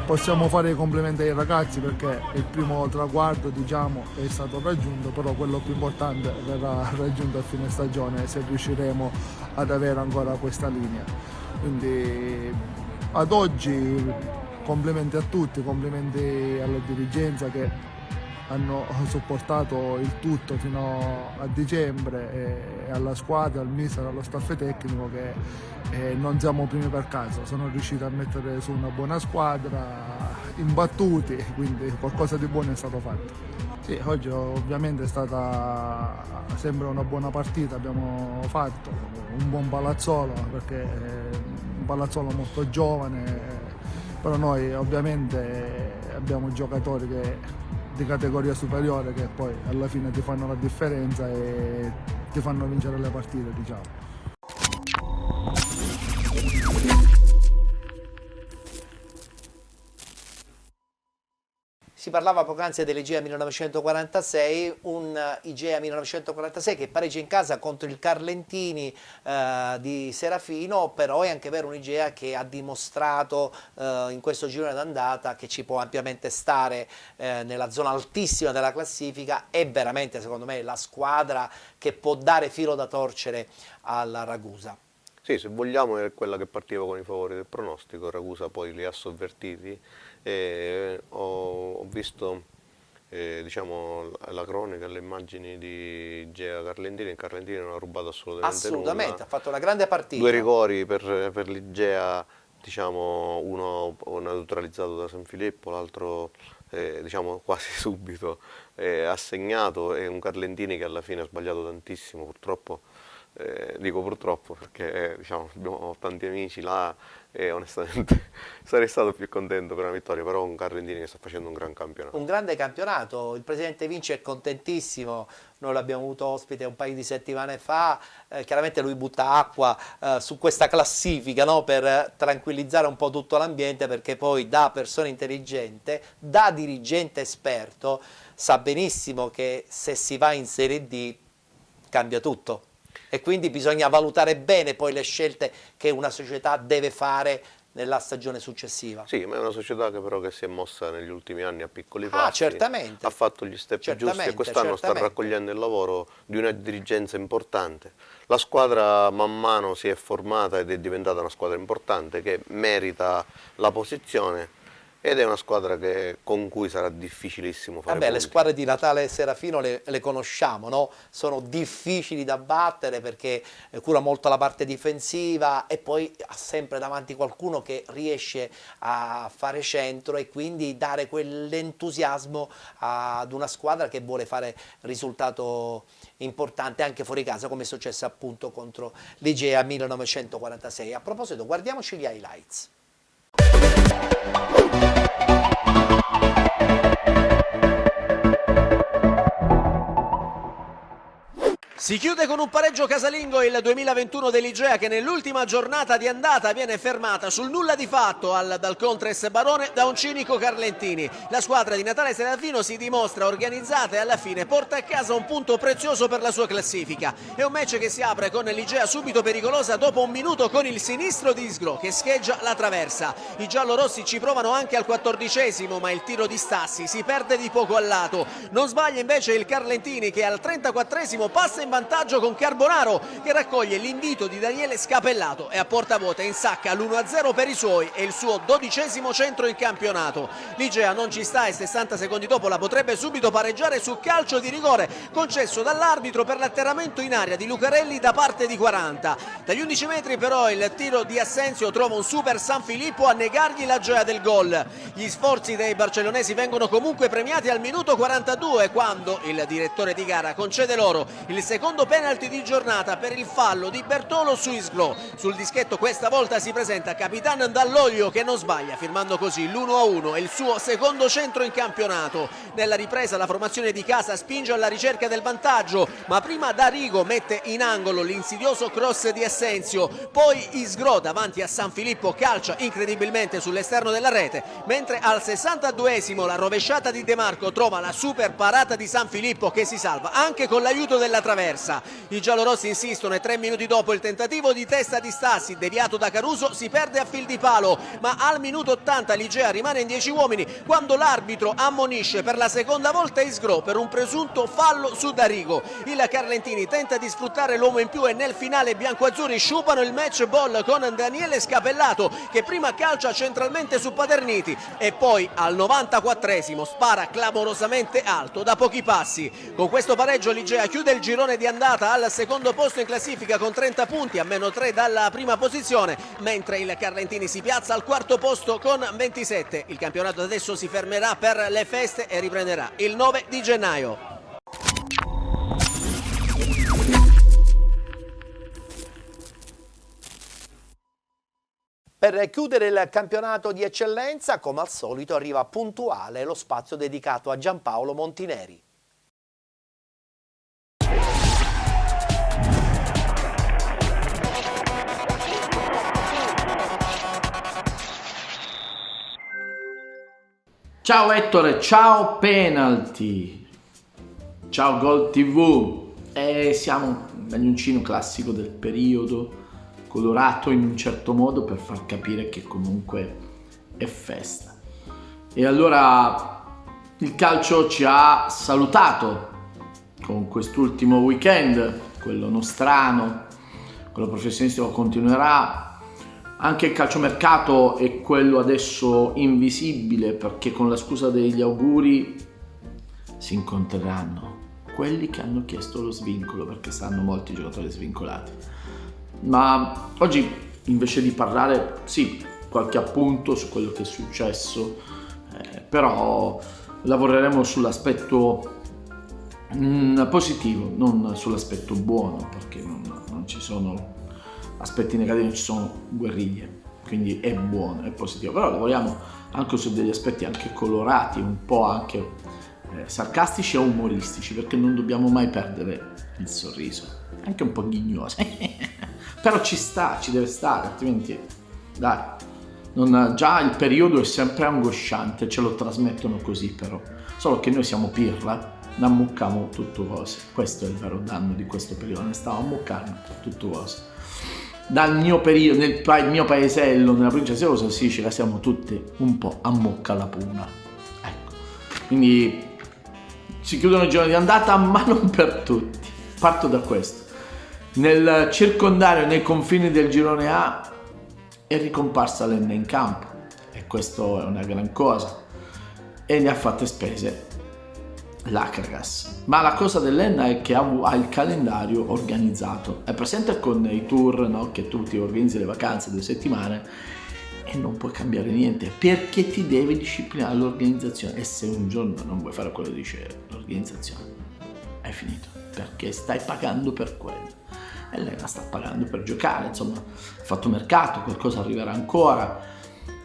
possiamo fare i complimenti ai ragazzi perché il primo traguardo diciamo è stato raggiunto, però quello più importante verrà raggiunto a fine stagione se riusciremo ad avere ancora questa linea. Quindi ad oggi complimenti a tutti, complimenti alla dirigenza che hanno supportato il tutto fino a dicembre e alla squadra, al mister, allo staff tecnico che non siamo primi per caso, sono riusciti a mettere su una buona squadra, imbattuti, quindi qualcosa di buono è stato fatto. Sì, oggi ovviamente è stata sempre una buona partita, abbiamo fatto un buon palazzolo perché è un palazzolo molto giovane. Però noi ovviamente abbiamo giocatori di categoria superiore che poi alla fine ti fanno la differenza e ti fanno vincere le partite, diciamo. Si parlava poc'anzi dell'Igea 1946, un Igea 1946 che pareggia in casa contro il Carlentini di Serafino, però è anche vero un Igea che ha dimostrato in questo girone d'andata che ci può ampiamente stare nella zona altissima della classifica, è veramente secondo me la squadra che può dare filo da torcere alla Ragusa. Sì, se vogliamo è quella che partiva con i favori del pronostico, Ragusa poi li ha sovvertiti. Ho visto diciamo, la cronaca, le immagini di Igea Carlentini. Il Carlentini non ha rubato assolutamente nulla. Ha fatto una grande partita. 2 rigori per l'Igea, diciamo, uno neutralizzato da San Filippo, l'altro diciamo quasi subito assegnato, e un Carlentini che alla fine ha sbagliato tantissimo, purtroppo. Dico purtroppo perché diciamo, abbiamo tanti amici là e onestamente sarei stato più contento per una vittoria, però un Carlentini che sta facendo un gran campionato. Un grande campionato, il presidente Vinci è contentissimo, noi l'abbiamo avuto ospite un paio di settimane fa, chiaramente lui butta acqua su questa classifica, no? Per tranquillizzare un po' tutto l'ambiente, perché poi da persona intelligente, da dirigente esperto, sa benissimo che se si va in Serie D cambia tutto. E quindi bisogna valutare bene poi le scelte che una società deve fare nella stagione successiva. Sì, ma è una società che si è mossa negli ultimi anni a piccoli passi, certamente. ha fatto gli step giusti e quest'anno sta raccogliendo il lavoro di una dirigenza importante. La squadra man mano si è formata ed è diventata una squadra importante che merita la posizione ed è una squadra con cui sarà difficilissimo fare punti. Le squadre di Natale Serafino le conosciamo, no? Sono difficili da battere perché cura molto la parte difensiva e poi ha sempre davanti qualcuno che riesce a fare centro e quindi dare quell'entusiasmo ad una squadra che vuole fare risultato importante anche fuori casa, come è successo appunto contro l'Igea 1946. A proposito, guardiamoci gli highlights. Si chiude con un pareggio casalingo il 2021 dell'Igea che nell'ultima giornata di andata viene fermata sul nulla di fatto al Dalcontres Barone da un cinico Carlentini. La squadra di Natale Serafino si dimostra organizzata e alla fine porta a casa un punto prezioso per la sua classifica. È un match che si apre con l'Igea subito pericolosa dopo un minuto con il sinistro di Isgro che scheggia la traversa. I giallorossi ci provano anche al 14esimo ma il tiro di Stassi si perde di poco al lato. Non sbaglia invece il Carlentini che al 34esimo passa in vantaggio con Carbonaro che raccoglie l'invito di Daniele Scapellato e a porta vuota insacca l'1-0 per i suoi e il suo 12esimo centro in campionato. L'Igea non ci sta e 60 secondi dopo la potrebbe subito pareggiare su calcio di rigore concesso dall'arbitro per l'atterramento in aria di Lucarelli da parte di 40. Dagli 11 metri però il tiro di Assenzio trova un super San Filippo a negargli la gioia del gol. Gli sforzi dei barcellonesi vengono comunque premiati al minuto 42 quando il direttore di gara concede loro il secondo penalty di giornata per il fallo di Bertolo su Isgro. Sul dischetto questa volta si presenta Capitan Dall'Oglio che non sbaglia firmando così l'1-1 e il suo secondo centro in campionato. Nella ripresa la formazione di casa spinge alla ricerca del vantaggio ma prima Darigo mette in angolo l'insidioso cross di Assenzio, poi Isgro davanti a San Filippo calcia incredibilmente sull'esterno della rete, mentre al 62esimo la rovesciata di De Marco trova la super parata di San Filippo che si salva anche con l'aiuto della traversa. I giallorossi insistono e 3 minuti dopo il tentativo di testa di Stassi deviato da Caruso si perde a fil di palo, ma al minuto 80 l'Igea rimane in 10 uomini quando l'arbitro ammonisce per la seconda volta Isgro per un presunto fallo su Darigo. Il Carlentini tenta di sfruttare l'uomo in più e nel finale i biancoazzurri sciupano il match ball con Daniele Scapellato che prima calcia centralmente su Paterniti e poi al 94esimo spara clamorosamente alto da pochi passi. Con questo pareggio l'Igea chiude il girone di andata al secondo posto in classifica con 30 punti a -3 dalla prima posizione, mentre il Carlentini si piazza al quarto posto con 27. Il campionato adesso si fermerà per le feste e riprenderà il 9 di gennaio. Per chiudere il campionato di eccellenza, come al solito, arriva puntuale lo spazio dedicato a Giampaolo Montineri. Ciao Ettore, ciao Penalty, ciao Gol TV, siamo un bagnoncino classico del periodo, colorato in un certo modo per far capire che comunque è festa. E allora il calcio ci ha salutato con quest'ultimo weekend, quello nostrano, quello professionistico continuerà. Anche il calciomercato è quello adesso invisibile perché con la scusa degli auguri si incontreranno quelli che hanno chiesto lo svincolo perché saranno molti giocatori svincolati. Ma oggi invece di parlare, sì, qualche appunto su quello che è successo, però lavoreremo sull'aspetto positivo, non sull'aspetto buono perché non ci sono aspetti negativi, non ci sono guerriglie, quindi è buono, è positivo, però lavoriamo anche su degli aspetti anche colorati, un po' anche sarcastici e umoristici, perché non dobbiamo mai perdere il sorriso, anche un po' ghignosi, però ci sta, ci deve stare, altrimenti dai, già il periodo è sempre angosciante, ce lo trasmettono così però, solo che noi siamo pirla, ne ammuccamo tutto cose. Questo è il vero danno di questo periodo, ne stavo ammuccando tutto cose. Dal mio periodo, nel mio paesello, nella provincia di Serosa, Sicilia, siamo tutti un po' a mocca alla puna. Ecco, quindi si chiudono i gironi di andata, ma non per tutti. Parto da questo. Nel circondario, nei confini del girone A, è ricomparsa l'Enna in campo, e questo è una gran cosa, e ne ha fatte spese l'Akragas. Ma la cosa dell'Enna è che ha il calendario organizzato. È presente con i tour, no? Che tu ti organizzi le vacanze 2 settimane e non puoi cambiare niente perché ti devi disciplinare l'organizzazione, e se un giorno non vuoi fare quello che dice l'organizzazione è finito, perché stai pagando per quello e l'Enna sta pagando per giocare. Insomma, ha fatto mercato, qualcosa arriverà ancora,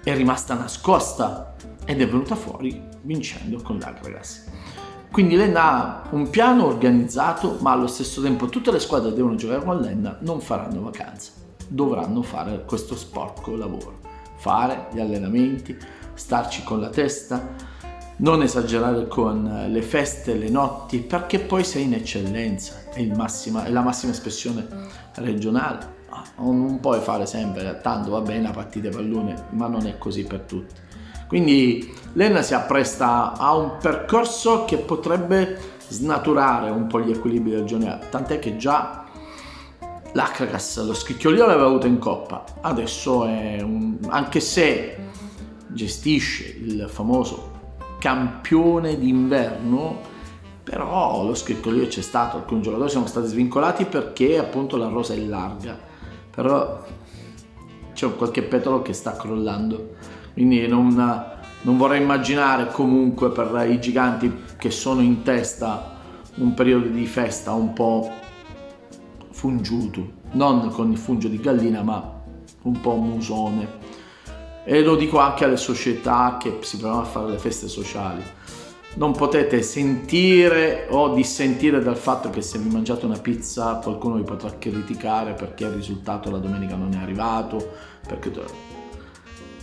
è rimasta nascosta ed è venuta fuori vincendo con l'Akragas. Quindi l'Enna ha un piano organizzato, ma allo stesso tempo tutte le squadre che devono giocare con l'Enna non faranno vacanze, dovranno fare questo sporco lavoro, fare gli allenamenti, starci con la testa, non esagerare con le feste, le notti, perché poi sei in eccellenza, è la massima espressione regionale. Non puoi fare sempre, tanto va bene la partita di pallone, ma non è così per tutti. Quindi l'Enna si appresta a un percorso che potrebbe snaturare un po' gli equilibri del girone A, tant'è che già l'Akragas lo scricchiolio l'aveva avuto in Coppa, adesso anche se gestisce il famoso campione d'inverno, però lo scricchiolio c'è stato, alcuni giocatori sono stati svincolati perché appunto la rosa è larga, però c'è qualche petalo che sta crollando. Quindi non vorrei immaginare comunque per i giganti che sono in testa un periodo di festa un po' fungiuto, non con il fungio di gallina, ma un po' musone. E lo dico anche alle società che si provano a fare le feste sociali. Non potete sentire o dissentire dal fatto che se vi mangiate una pizza qualcuno vi potrà criticare perché il risultato la domenica non è arrivato, perché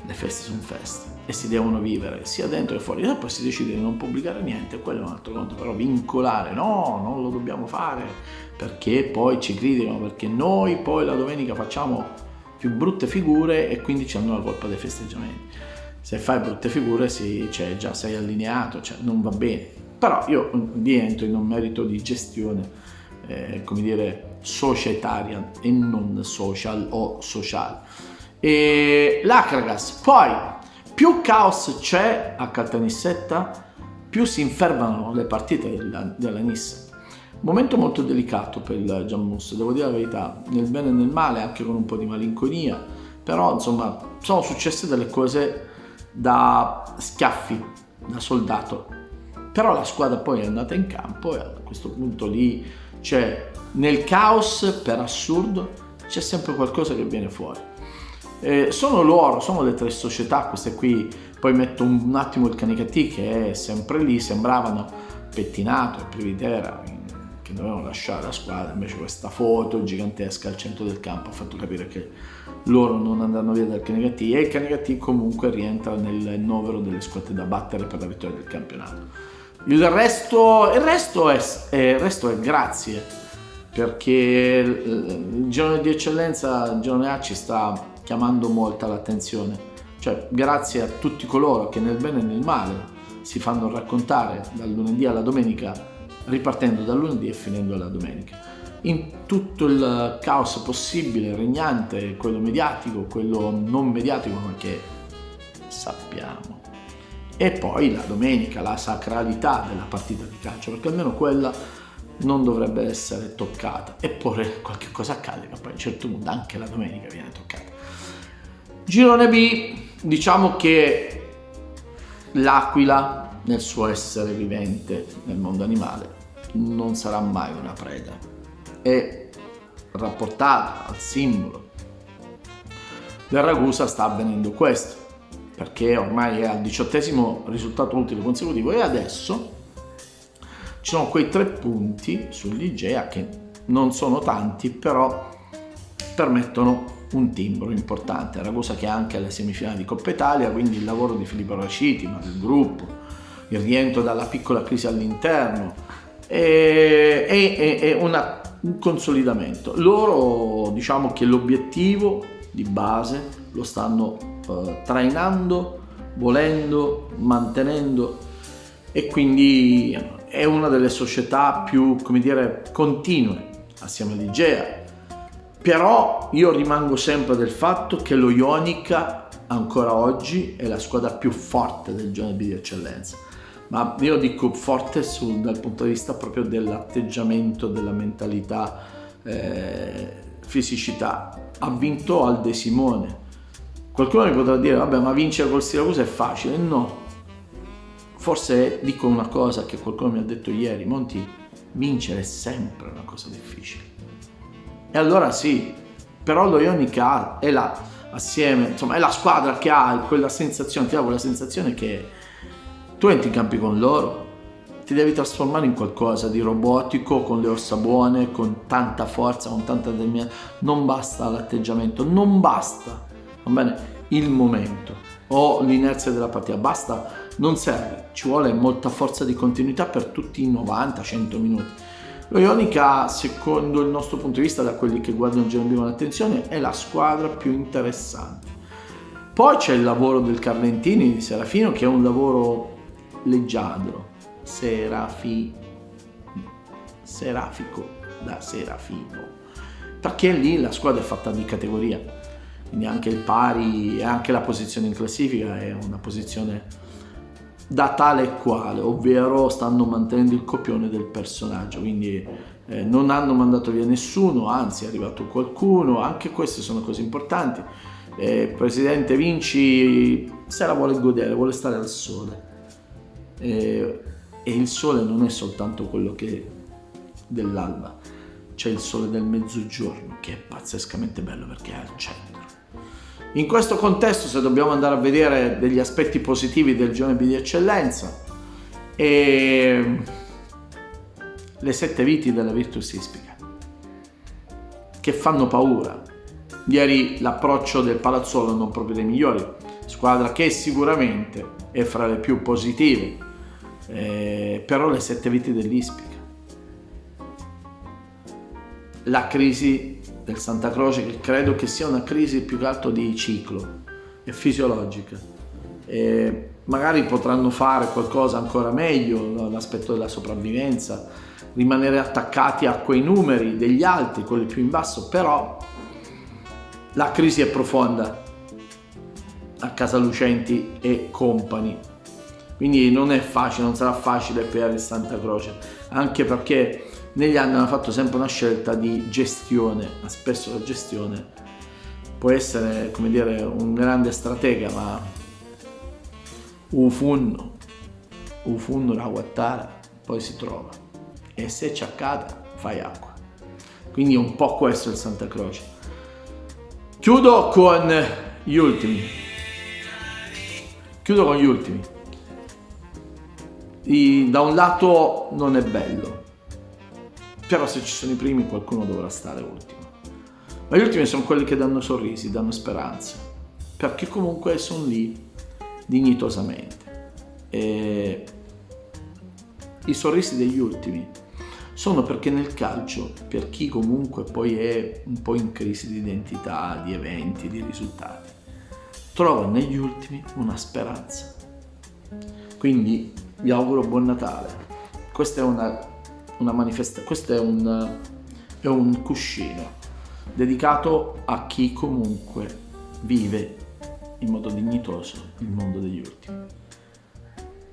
le feste sono feste e si devono vivere sia dentro che fuori, e poi si decide di non pubblicare niente, quello è un altro conto, però vincolare no, non lo dobbiamo fare perché poi ci criticano, perché noi poi la domenica facciamo più brutte figure e quindi ci hanno la colpa dei festeggiamenti. Se fai brutte figure già sei allineato, non va bene. Però io rientro in un merito di gestione come dire societaria e non social o sociale. E l'Akragas, poi più caos c'è a Caltanissetta, più si infermano le partite della Nissa. Momento molto delicato per il Jammus, devo dire la verità, nel bene e nel male, anche con un po' di malinconia, però insomma sono successe delle cose da schiaffi, da soldato. Però la squadra poi è andata in campo e a questo punto lì c'è, nel caos per assurdo, c'è sempre qualcosa che viene fuori. Sono le 3 società, queste qui, poi metto un attimo il Canicattì che è sempre lì, sembravano pettinato e Privitera che dovevano lasciare la squadra, invece questa foto gigantesca al centro del campo ha fatto capire che loro non andranno via dal Canicattì, e il Canicattì comunque rientra nel novero delle squadre da battere per la vittoria del campionato. Il resto è grazie, perché il girone di eccellenza, il girone A, ci sta chiamando molta l'attenzione, cioè grazie a tutti coloro che nel bene e nel male si fanno raccontare dal lunedì alla domenica, ripartendo dal lunedì e finendo alla domenica, in tutto il caos possibile, regnante, quello mediatico, quello non mediatico, ma che sappiamo. E poi la domenica, la sacralità della partita di calcio, perché almeno quella non dovrebbe essere toccata, eppure qualche cosa accade che poi a un certo punto anche la domenica viene toccata. Girone B, diciamo che l'Aquila nel suo essere vivente nel mondo animale non sarà mai una preda, è rapportata al simbolo del Ragusa, sta avvenendo questo perché ormai è al 18° risultato utile consecutivo, e adesso ci sono quei 3 punti sull'Igea che non sono tanti, però permettono un timbro importante. Ragusa che è anche alle semifinali di Coppa Italia, quindi il lavoro di Filippo Raciti, ma del gruppo, il rientro dalla piccola crisi all'interno, è un consolidamento. Loro, diciamo che l'obiettivo di base lo stanno trainando, volendo, mantenendo, e quindi è una delle società più, come dire, continue assieme all'Igea. Però io rimango sempre del fatto che lo Ionica ancora oggi è la squadra più forte del girone B di eccellenza, ma io dico forte dal punto di vista proprio dell'atteggiamento, della mentalità, fisicità. Ha vinto al De Simone. Qualcuno mi potrà dire, vabbè, ma vincere col Siracusa è facile. No, forse dico una cosa che qualcuno mi ha detto ieri: Monti, vincere è sempre una cosa difficile. E allora sì, però lo Ionica è assieme, insomma, è la squadra che ha quella sensazione, ti dà quella sensazione che tu entri in campi con loro, ti devi trasformare in qualcosa di robotico, con le ossa buone, con tanta forza, con tanta determinazione. Non basta l'atteggiamento, non basta, va bene, il momento o l'inerzia della partita, basta, non serve, ci vuole molta forza di continuità per tutti i 90-100 minuti. Lo Ionica, secondo il nostro punto di vista, da quelli che guardano il girone B con attenzione, è la squadra più interessante. Poi c'è il lavoro del Carlentini, di Serafino, che è un lavoro leggiadro, serafico, da Serafino, perché lì la squadra è fatta di categoria, quindi anche il pari e anche la posizione in classifica è una posizione da tale e quale, ovvero stanno mantenendo il copione del personaggio, quindi non hanno mandato via nessuno, anzi è arrivato qualcuno. Anche queste sono cose importanti. Presidente Vinci se la vuole godere, vuole stare al sole, e il sole non è soltanto quello che dell'alba, c'è il sole del mezzogiorno che è pazzescamente bello perché è al centro. In questo contesto, se dobbiamo andare a vedere degli aspetti positivi del girone B di eccellenza, le 7 viti della Virtus Ispica, che fanno paura. Ieri l'approccio del Palazzolo non proprio dei migliori, squadra che sicuramente è fra le più positive, però le 7 viti dell'Ispica. La crisi del Santa Croce, che credo che sia una crisi più che altro di ciclo, è fisiologica, magari potranno fare qualcosa ancora meglio, l'aspetto della sopravvivenza, rimanere attaccati a quei numeri degli altri, quelli più in basso, però la crisi è profonda a Casalucenti e compagni, quindi non è facile, non sarà facile per il Santa Croce, anche perché negli anni hanno fatto sempre una scelta di gestione, ma spesso la gestione può essere, come dire, un grande stratega, ma ufunno la guattara poi si trova, e se c'è accada fai acqua. Quindi è un po' questo il Santa Croce. Chiudo con gli ultimi. Da un lato non è bello, però se ci sono i primi qualcuno dovrà stare ultimo, ma gli ultimi sono quelli che danno sorrisi, danno speranza, perché comunque sono lì dignitosamente, e i sorrisi degli ultimi sono perché nel calcio, per chi comunque poi è un po' in crisi di identità, di eventi, di risultati, trova negli ultimi una speranza. Quindi vi auguro buon Natale. Questa è una manifestazione, questo è un cuscino dedicato a chi comunque vive in modo dignitoso il mondo degli ultimi.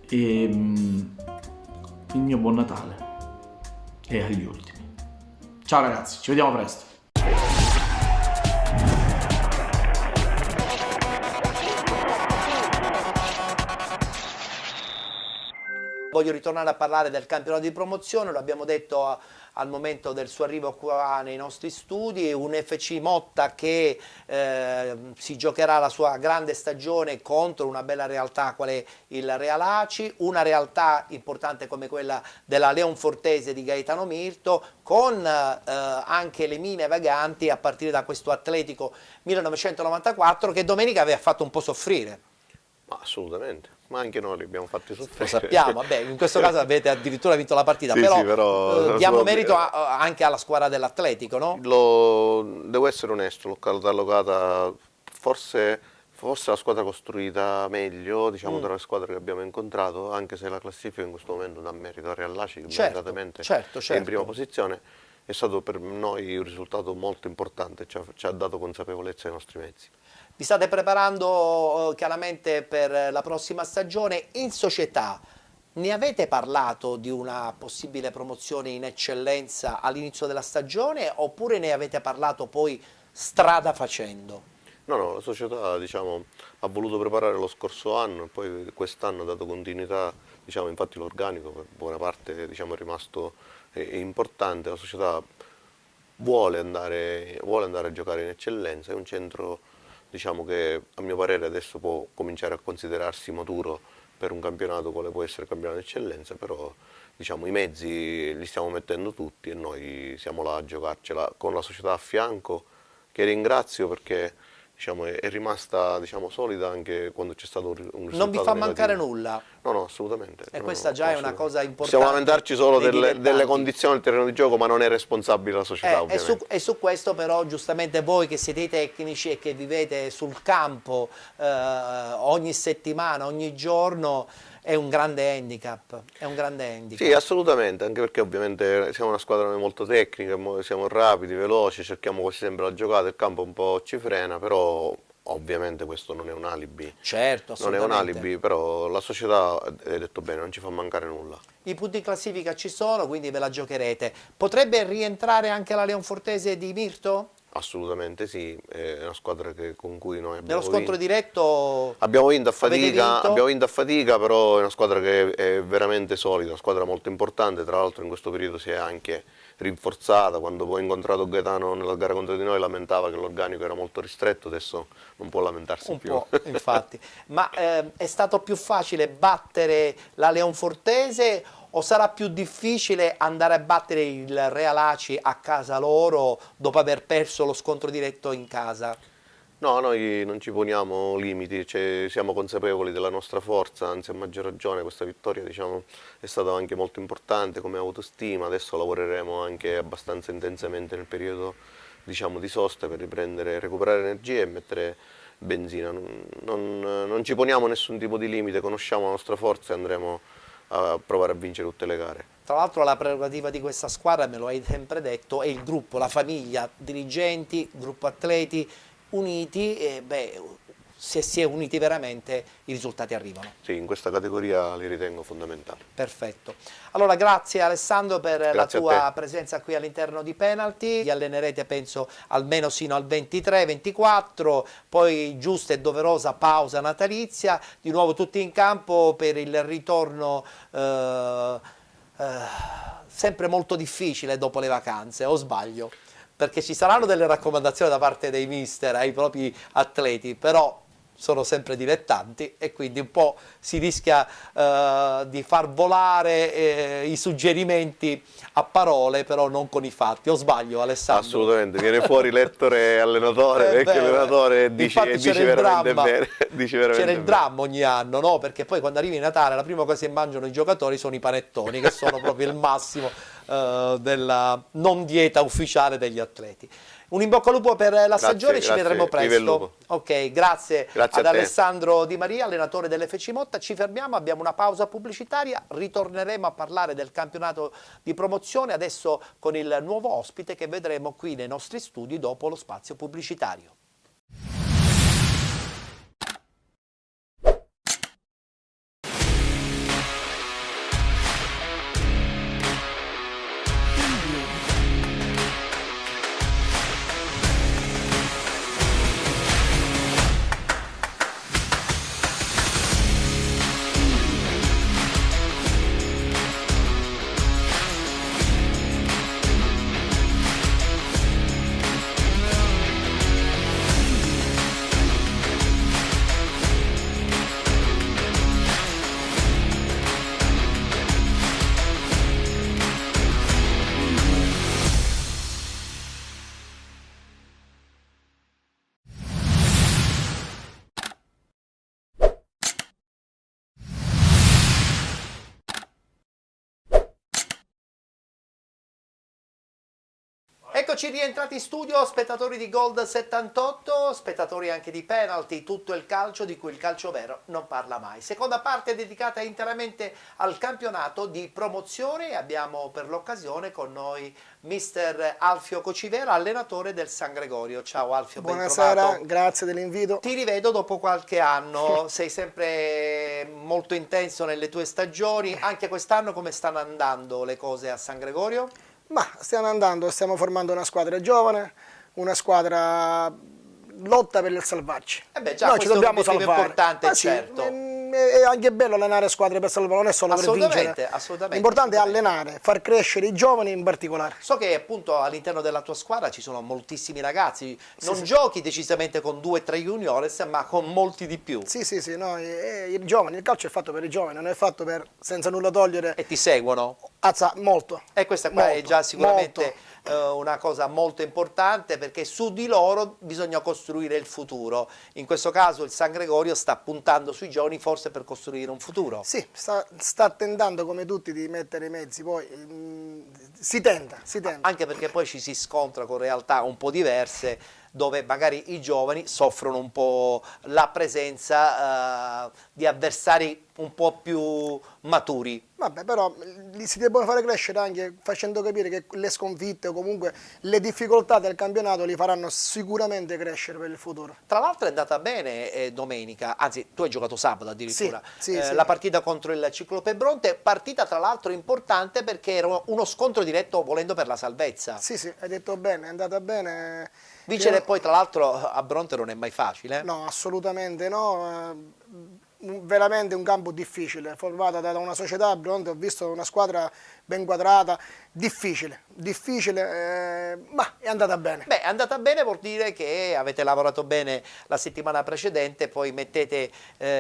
E il mio buon Natale è agli ultimi. Ciao ragazzi, ci vediamo presto. Voglio ritornare a parlare del campionato di promozione, lo abbiamo detto al momento del suo arrivo qua nei nostri studi, un FC Motta che si giocherà la sua grande stagione contro una bella realtà qual è il Real Aci, una realtà importante come quella della Leonfortese di Gaetano Mirto, con anche le mine vaganti a partire da questo Atletico 1994 che domenica aveva fatto un po' soffrire. Ma assolutamente. ma anche noi li abbiamo fatti soffrire. Lo sappiamo, vabbè, in questo caso avete addirittura vinto la partita, Sì, però, sì, però diamo merito anche alla squadra dell'Atletico, no? Devo essere onesto, l'ho catalogata forse la squadra costruita meglio, diciamo, tra le squadre che abbiamo incontrato, anche se la classifica in questo momento dà merito a Real Laci, che meritatamente è in prima posizione. È stato per noi un risultato molto importante, ci ha dato consapevolezza ai nostri mezzi. Vi state preparando chiaramente per la prossima stagione. In società ne avete parlato di una possibile promozione in eccellenza all'inizio della stagione, oppure ne avete parlato poi strada facendo? No, la società, diciamo, ha voluto preparare lo scorso anno e poi quest'anno ha dato continuità, diciamo, infatti l'organico per buona parte, diciamo, è rimasto importante. La società vuole andare a giocare in eccellenza, è un centro, diciamo, che a mio parere adesso può cominciare a considerarsi maturo per un campionato quale può essere il campionato di eccellenza, però, diciamo, i mezzi li stiamo mettendo tutti e noi siamo là a giocarcela con la società a fianco, che ringrazio perché, diciamo, è rimasta, diciamo, solida anche quando c'è stato un risultato Non vi fa negativo. mancare nulla? No, assolutamente. E questa già è una cosa importante. Possiamo lamentarci solo delle condizioni del terreno di gioco, ma non è responsabile la società, ovviamente. E su questo però, giustamente, voi che siete i tecnici e che vivete sul campo ogni settimana, ogni giorno, è un grande handicap. Sì, assolutamente, anche perché ovviamente siamo una squadra molto tecnica, siamo rapidi, veloci, cerchiamo quasi sempre la giocata, il campo un po' ci frena, però ovviamente questo non è un alibi. Certo, assolutamente. Non è un alibi, però la società, hai detto bene, non ci fa mancare nulla. I punti in classifica ci sono, quindi ve la giocherete. Potrebbe rientrare anche la Leonfortese di Mirto? Assolutamente sì, è una squadra con cui noi abbiamo Nello scontro diretto abbiamo vinto a fatica, però è una squadra che è veramente solida, una squadra molto importante, tra l'altro in questo periodo si è anche rinforzata. Quando poi ho incontrato Gaetano nella gara contro di noi lamentava che l'organico era molto ristretto, adesso non può lamentarsi più. Un po', infatti. Ma è stato più facile battere la Leonfortese o sarà più difficile andare a battere il Real Aci a casa loro dopo aver perso lo scontro diretto in casa? No, noi non ci poniamo limiti, siamo consapevoli della nostra forza, anzi a maggior ragione questa vittoria, diciamo, è stata anche molto importante come autostima. Adesso lavoreremo anche abbastanza intensamente nel periodo, diciamo, di sosta per recuperare energie e mettere benzina. Non ci poniamo nessun tipo di limite, conosciamo la nostra forza e andremo a provare a vincere tutte le gare. Tra l'altro la prerogativa di questa squadra, me lo hai sempre detto, è il gruppo, la famiglia, dirigenti, gruppo atleti uniti, e se si è uniti veramente i risultati arrivano. Sì, in questa categoria li ritengo fondamentali. Perfetto. Allora grazie Alessandro per la tua presenza qui all'interno di Penalty. Vi allenerete penso almeno sino al 23-24, poi giusta e doverosa pausa natalizia, di nuovo tutti in campo per il ritorno sempre molto difficile dopo le vacanze, o sbaglio? Perché ci saranno delle raccomandazioni da parte dei mister ai propri atleti, però sono sempre dilettanti e quindi un po' si rischia di far volare i suggerimenti a parole, però non con i fatti. O sbaglio, Alessandro? Assolutamente, viene fuori lettore allenatore, vecchio allenatore, e dice veramente bene. C'era il dramma ogni anno, no? Perché poi quando arrivi Natale la prima cosa che mangiano i giocatori sono i panettoni, che sono proprio il massimo della non dieta ufficiale degli atleti. Un in bocca al lupo per la stagione, ci vedremo presto. Ok, grazie ad Alessandro Di Maria, allenatore dell'FC Motta. Ci fermiamo, abbiamo una pausa pubblicitaria, ritorneremo a parlare del campionato di promozione, adesso con il nuovo ospite che vedremo qui nei nostri studi dopo lo spazio pubblicitario. Eccoci rientrati in studio, spettatori di Gold 78, spettatori anche di Penalty, tutto il calcio di cui il calcio vero non parla mai. Seconda parte dedicata interamente al campionato di promozione e abbiamo per l'occasione con noi mister Alfio Cocivero, allenatore del San Gregorio. Ciao Alfio, ben buonasera, trovato. grazie dell'invito. Ti rivedo dopo qualche anno, sei sempre molto intenso nelle tue stagioni, anche quest'anno come stanno andando le cose a San Gregorio? Ma stiamo andando, stiamo formando una squadra giovane, una squadra lotta per il salvarci. Già, noi ci dobbiamo salvare. È importante, certo. È anche bello allenare squadre per salvare, non è solo per vincere. Assolutamente. L'importante è allenare, far crescere i giovani in particolare. So che appunto all'interno della tua squadra ci sono moltissimi ragazzi, non giochi decisamente con 2 o 3 juniores, ma con molti di più. Sì, i giovani, il calcio è fatto per i giovani, non è fatto per, senza nulla togliere. E ti seguono? Molto. E questa qua è già sicuramente una cosa molto importante, perché su di loro bisogna costruire il futuro. In questo caso il San Gregorio sta puntando sui giovani forse per costruire un futuro. Sì, sta tentando come tutti di mettere i mezzi, poi si tenta. Anche perché poi ci si scontra con realtà un po' diverse, dove magari i giovani soffrono un po' la presenza di avversari un po' più maturi. Vabbè, però li si debbono fare crescere anche facendo capire che le sconfitte o comunque le difficoltà del campionato li faranno sicuramente crescere per il futuro. Tra l'altro è andata bene domenica, anzi tu hai giocato sabato addirittura, sì. La partita contro il Ciclope Bronte, partita tra l'altro importante perché era uno scontro diretto volendo per la salvezza. Sì, hai detto bene, è andata bene. Vincere poi tra l'altro a Bronte non è mai facile. No, assolutamente no. Veramente un campo difficile, formata da una società. Bronte, ho visto una squadra ben quadrata, difficile, ma è andata bene. Beh, è andata bene, vuol dire che avete lavorato bene la settimana precedente, poi mettete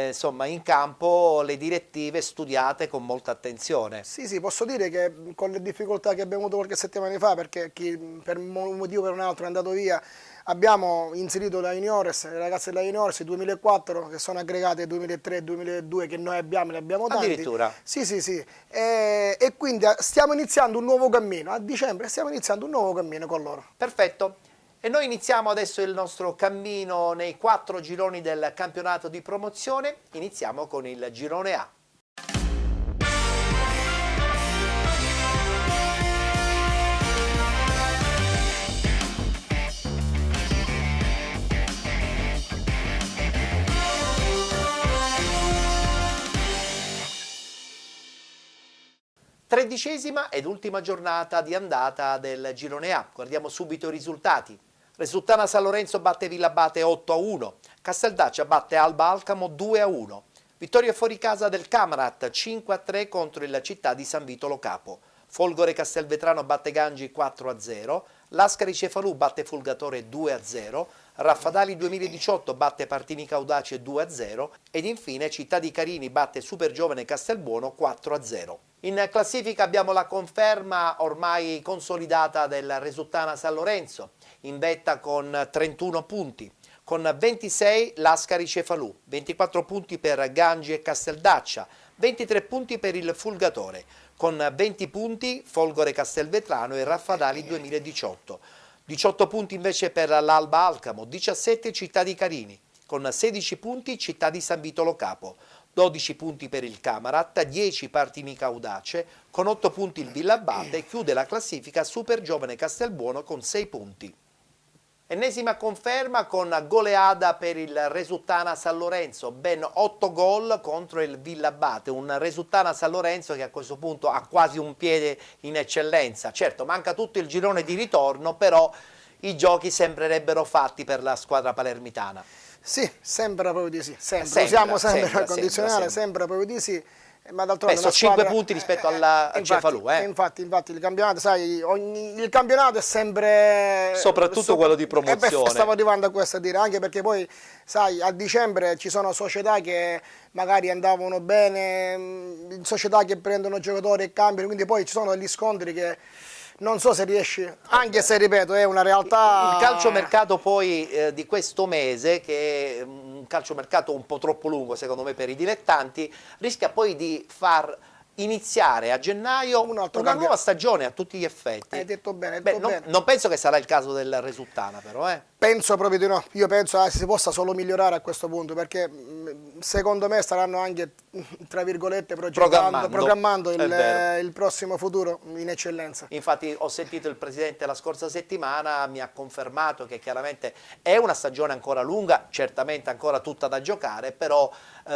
insomma in campo le direttive studiate con molta attenzione. Sì, posso dire che con le difficoltà che abbiamo avuto qualche settimana fa, perché chi per un motivo o per un altro è andato via, abbiamo inserito la Juniores, le ragazze della Juniores 2004 che sono aggregate 2003-2002 che noi abbiamo, ne abbiamo tanti. Addirittura? Sì. E quindi stiamo iniziando un nuovo cammino, a dicembre stiamo iniziando un nuovo cammino con loro. Perfetto. E noi iniziamo adesso il nostro cammino nei 4 gironi del campionato di promozione. Iniziamo con il girone A. Tredicesima ed ultima giornata di andata del girone A. Guardiamo subito i risultati. Resultana San Lorenzo batte Villabate 8-1, Casteldaccia batte Alba Alcamo 2-1, vittoria fuori casa del Camarat 5-3 contro il Città di San Vitolo Capo, Folgore Castelvetrano batte Gangi 4-0, Lascari Cefalù batte Fulgatore 2-0, Raffadali 2018 batte Partini Caudace 2-0 ed infine Città di Carini batte Supergiovane Castelbuono 4-0. In classifica abbiamo la conferma ormai consolidata del Resultana San Lorenzo, in vetta con 31 punti, con 26 Lascari Cefalù, 24 punti per Gangi e Casteldaccia, 23 punti per il Fulgatore, con 20 punti Folgore Castelvetrano e Raffadali 2018, 18 punti invece per l'Alba Alcamo, 17 Città di Carini, con 16 punti Città di San Vitolo Capo, 12 punti per il Camarat, 10 Partini Caudace, con 8 punti il Villabate e chiude la classifica Supergiovane Castelbuono con 6 punti. Ennesima conferma con goleada per il Resultana San Lorenzo, ben 8 gol contro il Villabate, un Resultana San Lorenzo che a questo punto ha quasi un piede in eccellenza. Certo, manca tutto il girone di ritorno, però i giochi sembrerebbero fatti per la squadra palermitana. Sì, sembra proprio di sì, usiamo sempre al condizionale, sembra proprio di sì. Ma d'altronde sono 5 punti rispetto al Cefalù. Infatti il campionato, sai, il campionato è sempre... Soprattutto quello di promozione. Stavo arrivando a questo a dire, anche perché poi, sai, a dicembre ci sono società che magari andavano bene, società che prendono giocatori e cambiano, quindi poi ci sono degli scontri che... Non so se riesci, anche se ripeto è una realtà... Il calciomercato poi di questo mese, che è un calciomercato un po' troppo lungo secondo me per i dilettanti, rischia poi di far iniziare a gennaio una nuova stagione a tutti gli effetti. Hai detto bene, non penso che sarà il caso del Resultana, però. Penso proprio di no. Io penso si possa solo migliorare a questo punto, perché secondo me staranno anche, tra virgolette, programmando il prossimo futuro in eccellenza. Infatti ho sentito il presidente la scorsa settimana, mi ha confermato che chiaramente è una stagione ancora lunga, certamente ancora tutta da giocare, però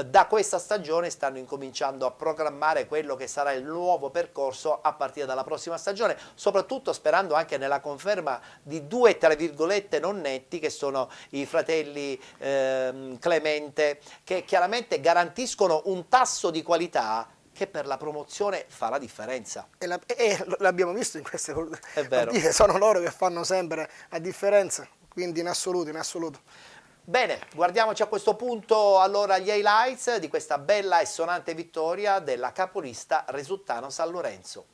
da questa stagione stanno incominciando a programmare quello che sarà il nuovo percorso a partire dalla prossima stagione, soprattutto sperando anche nella conferma di due, tra virgolette, non netti, che sono i fratelli Clemente, che chiaramente garantiscono un tasso di qualità che per la promozione fa la differenza. E l'abbiamo visto in queste vero. partite, sono loro che fanno sempre la differenza, quindi in assoluto, in assoluto. Bene, guardiamoci a questo punto allora gli highlights di questa bella e sonante vittoria della capolista Resultano San Lorenzo.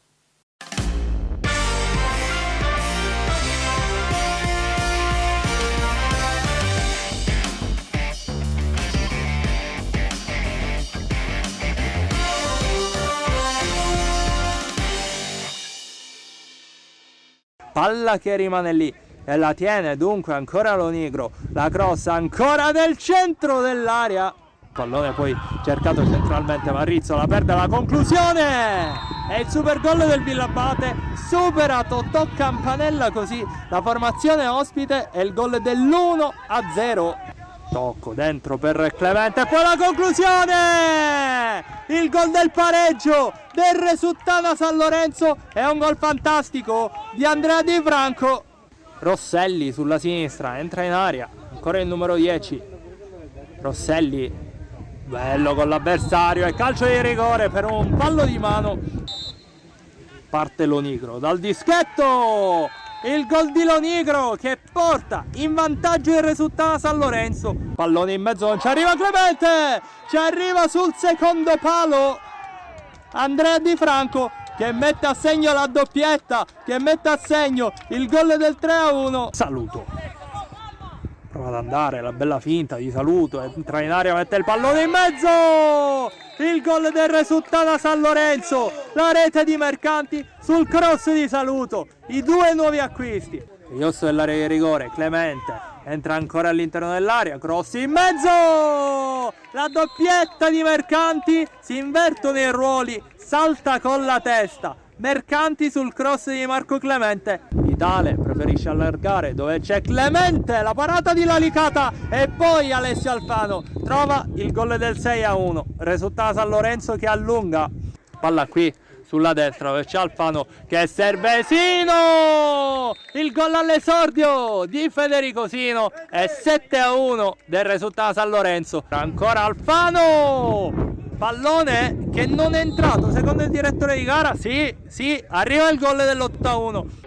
Palla che rimane lì e la tiene dunque ancora Lonigro, la cross ancora nel centro dell'area, pallone poi cercato centralmente, Marrizzo la perde, la conclusione e il super gol del Villabate, supera Totò Campanella, così la formazione ospite e il gol dell'1-0. Tocco dentro per Clemente, poi la conclusione, il gol del pareggio del Resultana San Lorenzo, è un gol fantastico di Andrea Di Franco. Rosselli sulla sinistra, entra in aria, ancora il numero 10, Rosselli, bello con l'avversario e calcio di rigore per un fallo di mano. Parte Lonigro dal dischetto, il gol di Lonigro che porta in vantaggio il Resultana San Lorenzo. Pallone in mezzo, non ci arriva Clemente, ci arriva sul secondo palo Andrea Di Franco, che mette a segno la doppietta, che mette a segno il gol del 3-1. Saluto prova ad andare, la bella finta di Saluto, entra in aria, mette il pallone in mezzo, il gol del Resultana San Lorenzo, la rete di Mercanti sul cross di Saluto, i due nuovi acquisti. Iosso dell'area di rigore, Clemente entra ancora all'interno dell'area, cross in mezzo, la doppietta di Mercanti, si invertono i ruoli, salta con la testa Mercanti sul cross di Marco Clemente. Vitale preferisce allargare dove c'è Clemente, la parata di Lalicata e poi Alessio Alfano trova il gol del 6-1. Resultata San Lorenzo che allunga, palla qui sulla destra dove c'è Alfano che serve Sino, il gol all'esordio di Federico Sino, è 7-1 del Resultata San Lorenzo. Ancora Alfano, pallone che non è entrato secondo il direttore di gara, sì, arriva il gol dell'8-1.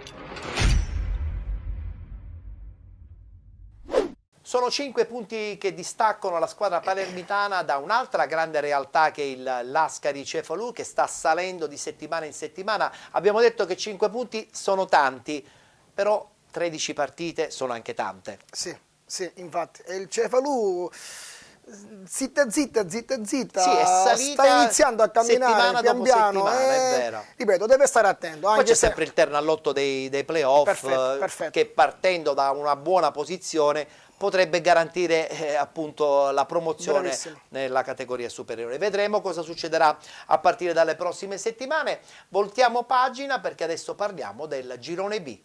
Sono 5 punti che distaccano la squadra palermitana da un'altra grande realtà che è il Lascari Cefalù, che sta salendo di settimana in settimana. Abbiamo detto che 5 punti sono tanti, però 13 partite sono anche tante. Sì, infatti. E il Cefalù zitta, sì, è salita, sta iniziando a camminare pian piano, è vero. Ripeto, deve stare attento. Poi c'è sempre il terno al lotto dei playoff, perfetto. Che partendo da una buona posizione potrebbe garantire appunto la promozione Bravissimo. nella categoria superiore. Vedremo cosa succederà a partire dalle prossime settimane. Voltiamo pagina perché adesso parliamo del girone B.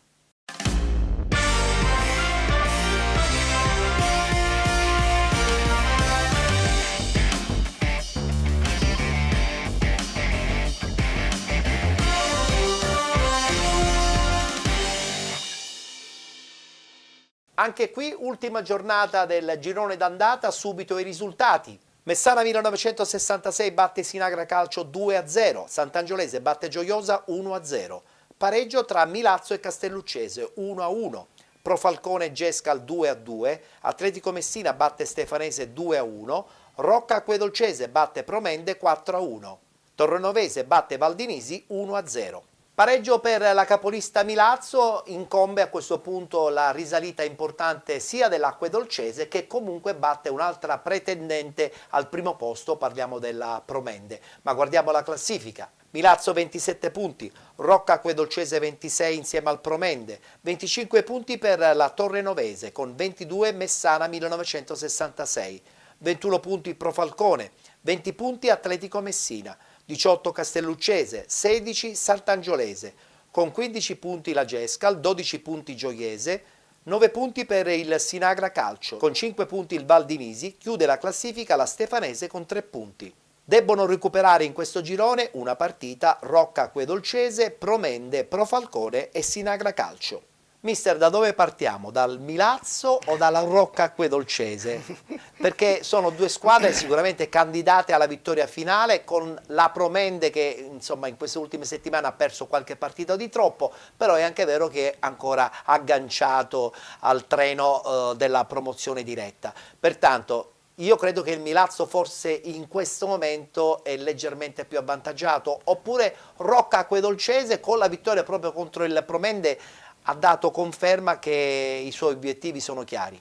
Anche qui ultima giornata del girone d'andata, subito i risultati. Messana 1966 batte Sinagra Calcio 2-0, Sant'Angiolese batte Gioiosa 1-0, pareggio tra Milazzo e Castelluccese 1-1, Profalcone Gescal 2-2, Atletico Messina batte Stefanese 2-1, Rocca Acquedolcese batte Promende 4-1, Torrenovese batte Valdinisi 1-0. Pareggio per la capolista Milazzo, incombe a questo punto la risalita importante sia dell'Acquedolcese che comunque batte un'altra pretendente al primo posto, parliamo della Promende. Ma guardiamo la classifica. Milazzo 27 punti, Rocca Acquedolcese 26 insieme al Promende, 25 punti per la Torrenovese con 22 Messana 1966, 21 punti Pro Falcone, 20 punti Atletico Messina, 18 Castelluccese, 16 Sant'Angiolese, con 15 punti la Gescal, 12 punti Gioiese, 9 punti per il Sinagra Calcio, con 5 punti il Val di Nisi, chiude la classifica la Stefanese con 3 punti. Debbono recuperare in questo girone una partita Rocca Acquedolcese, Promende, Pro Falcone e Sinagra Calcio. Mister, da dove partiamo? Dal Milazzo o dalla Rocca Acquedolcese? Perché sono due squadre sicuramente candidate alla vittoria finale, con la Promende che insomma in queste ultime settimane ha perso qualche partita di troppo, però è anche vero che è ancora agganciato al treno della promozione diretta. Pertanto io credo che il Milazzo forse in questo momento è leggermente più avvantaggiato, oppure Rocca Acquedolcese con la vittoria proprio contro il Promende ha dato conferma che i suoi obiettivi sono chiari.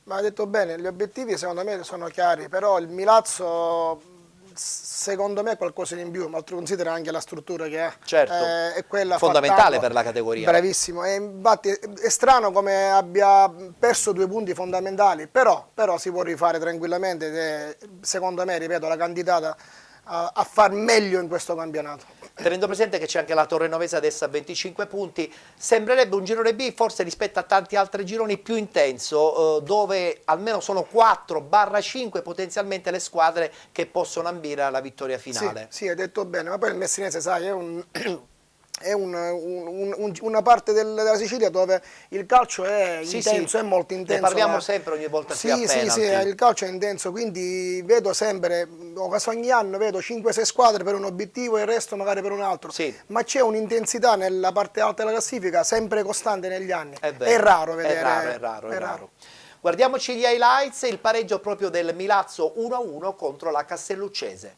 Ma ha detto bene, gli obiettivi secondo me sono chiari, però il Milazzo secondo me è qualcosa in più, ma considera anche la struttura che ha. Certo, è quella fondamentale per la categoria. Bravissimo, e infatti è strano come abbia perso 2 punti fondamentali, però si può rifare tranquillamente ed è, secondo me, ripeto, la candidata a far meglio in questo campionato. Tenendo presente che c'è anche la Torrenovese adesso a 25 punti, sembrerebbe un girone B forse rispetto a tanti altri gironi più intenso, dove almeno sono 4-5 potenzialmente le squadre che possono ambire alla vittoria finale. Sì, hai detto bene, ma poi il Messinese, sai, è una parte della Sicilia dove il calcio è intenso, è molto intenso. Ne parliamo sempre ogni volta sì, il calcio è intenso, quindi vedo sempre, ogni anno vedo 5-6 squadre per un obiettivo e il resto magari per un altro. Ma c'è un'intensità nella parte alta della classifica sempre costante negli anni. È raro vedere. È raro. Guardiamoci gli highlights, il pareggio proprio del Milazzo 1-1 contro la Castelluccese.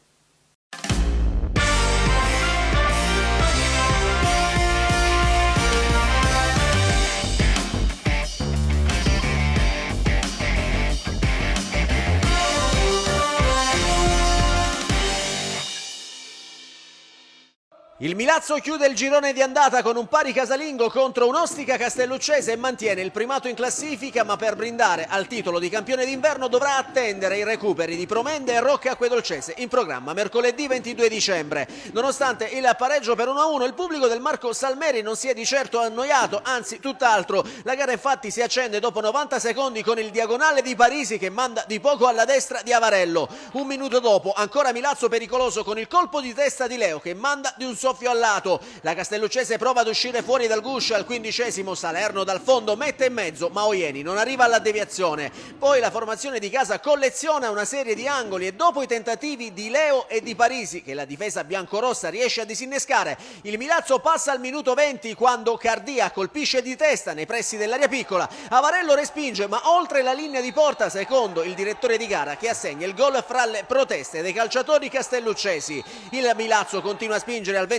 Il Milazzo chiude il girone di andata con un pari casalingo contro un'Ostica Castelluccese e mantiene il primato in classifica, ma per brindare al titolo di campione d'inverno dovrà attendere i recuperi di Promende e Rocca Acquedolcese in programma mercoledì 22 dicembre. Nonostante il pareggio per 1-1, il pubblico del Marco Salmeri non si è di certo annoiato, anzi tutt'altro. La gara infatti si accende dopo 90 secondi con il diagonale di Parisi che manda di poco alla destra di Avarello. Un minuto dopo ancora Milazzo pericoloso con il colpo di testa di Leo che manda di un soffio al lato. La Castelluccese prova ad uscire fuori dal guscio al 15°, Salerno dal fondo mette in mezzo, ma Oieni non arriva alla deviazione. Poi la formazione di casa colleziona una serie di angoli e dopo i tentativi di Leo e di Parisi, che la difesa biancorossa riesce a disinnescare, il Milazzo passa al minuto 20 quando Cardia colpisce di testa nei pressi dell'area piccola. Avarello respinge, ma oltre la linea di porta, secondo il direttore di gara, che assegna il gol fra le proteste dei calciatori castelluccesi. Il Milazzo continua a spingere al 22°,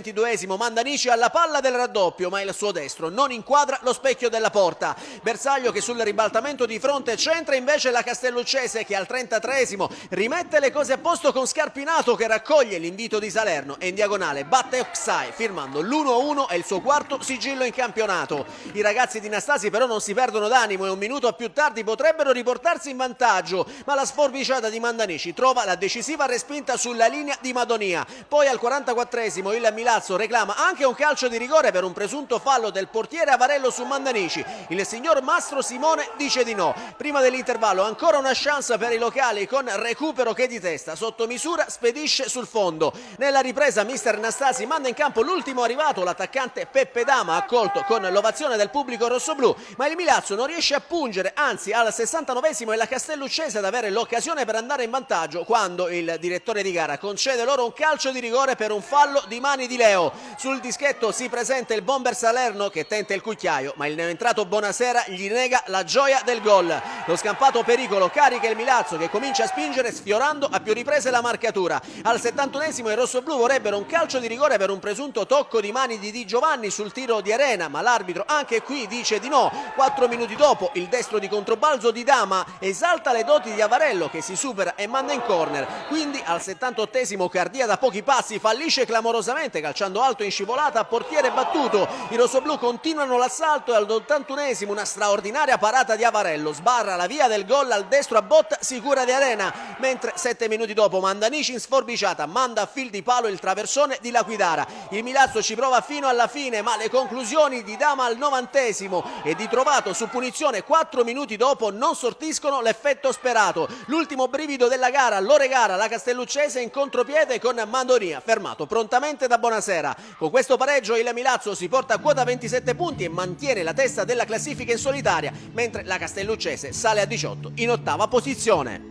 Mandanici alla palla del raddoppio, ma il suo destro non inquadra lo specchio della porta. Bersaglio che sul ribaltamento di fronte centra invece la Castelluccese, che al 33° rimette le cose a posto con Scarpinato che raccoglie l'invito di Salerno e in diagonale batte Oxai firmando l'1-1 e il suo quarto sigillo in campionato. I ragazzi di Nastasi però non si perdono d'animo e un minuto più tardi potrebbero riportarsi in vantaggio, ma la sforbiciata di Mandanici trova la decisiva respinta sulla linea di Madonia. Poi al 44° il Milazzo reclama anche un calcio di rigore per un presunto fallo del portiere Avarello su Mandanici. Il signor Mastro Simone dice di no. Prima dell'intervallo ancora una chance per i locali con recupero che di testa sotto misura spedisce sul fondo. Nella ripresa mister Nastasi manda in campo l'ultimo arrivato, l'attaccante Peppe Dama, accolto con l'ovazione del pubblico rossoblù, ma il Milazzo non riesce a pungere, anzi al 69° è la Castelluccese ad avere l'occasione per andare in vantaggio quando il direttore di gara concede loro un calcio di rigore per un fallo di mani di Leo. Sul dischetto si presenta il bomber Salerno che tenta il cucchiaio, ma il neoentrato Bonasera gli nega la gioia del gol. Lo scampato pericolo carica il Milazzo che comincia a spingere sfiorando a più riprese la marcatura. Al 71° i rossoblù vorrebbero un calcio di rigore per un presunto tocco di mani di Di Giovanni sul tiro di Arena, ma l'arbitro anche qui dice di no. 4 minuti dopo il destro di controbalzo di Dama esalta le doti di Avarello che si supera e manda in corner. Quindi al 78° Cardia da pochi passi fallisce clamorosamente calciando alto in scivolata, portiere battuto. I rossoblù continuano l'assalto e all'81esimo una straordinaria parata di Avarello sbarra la via del gol al destro a botta sicura di Arena, mentre 7 minuti dopo Mandanici in sforbiciata manda a fil di palo il traversone di Laquidara. Il Milazzo ci prova fino alla fine, ma le conclusioni di Dama al 90esimo e di Trovato su punizione 4 minuti dopo non sortiscono l'effetto sperato. L'ultimo brivido della gara lo regala la Castelluccese in contropiede con Mandonia, fermato prontamente da Bonasera. Con questo pareggio il Milazzo si porta a quota 27 punti e mantiene la testa della classifica in solitaria, mentre la Castelluccese sale a 18 in 8ª posizione.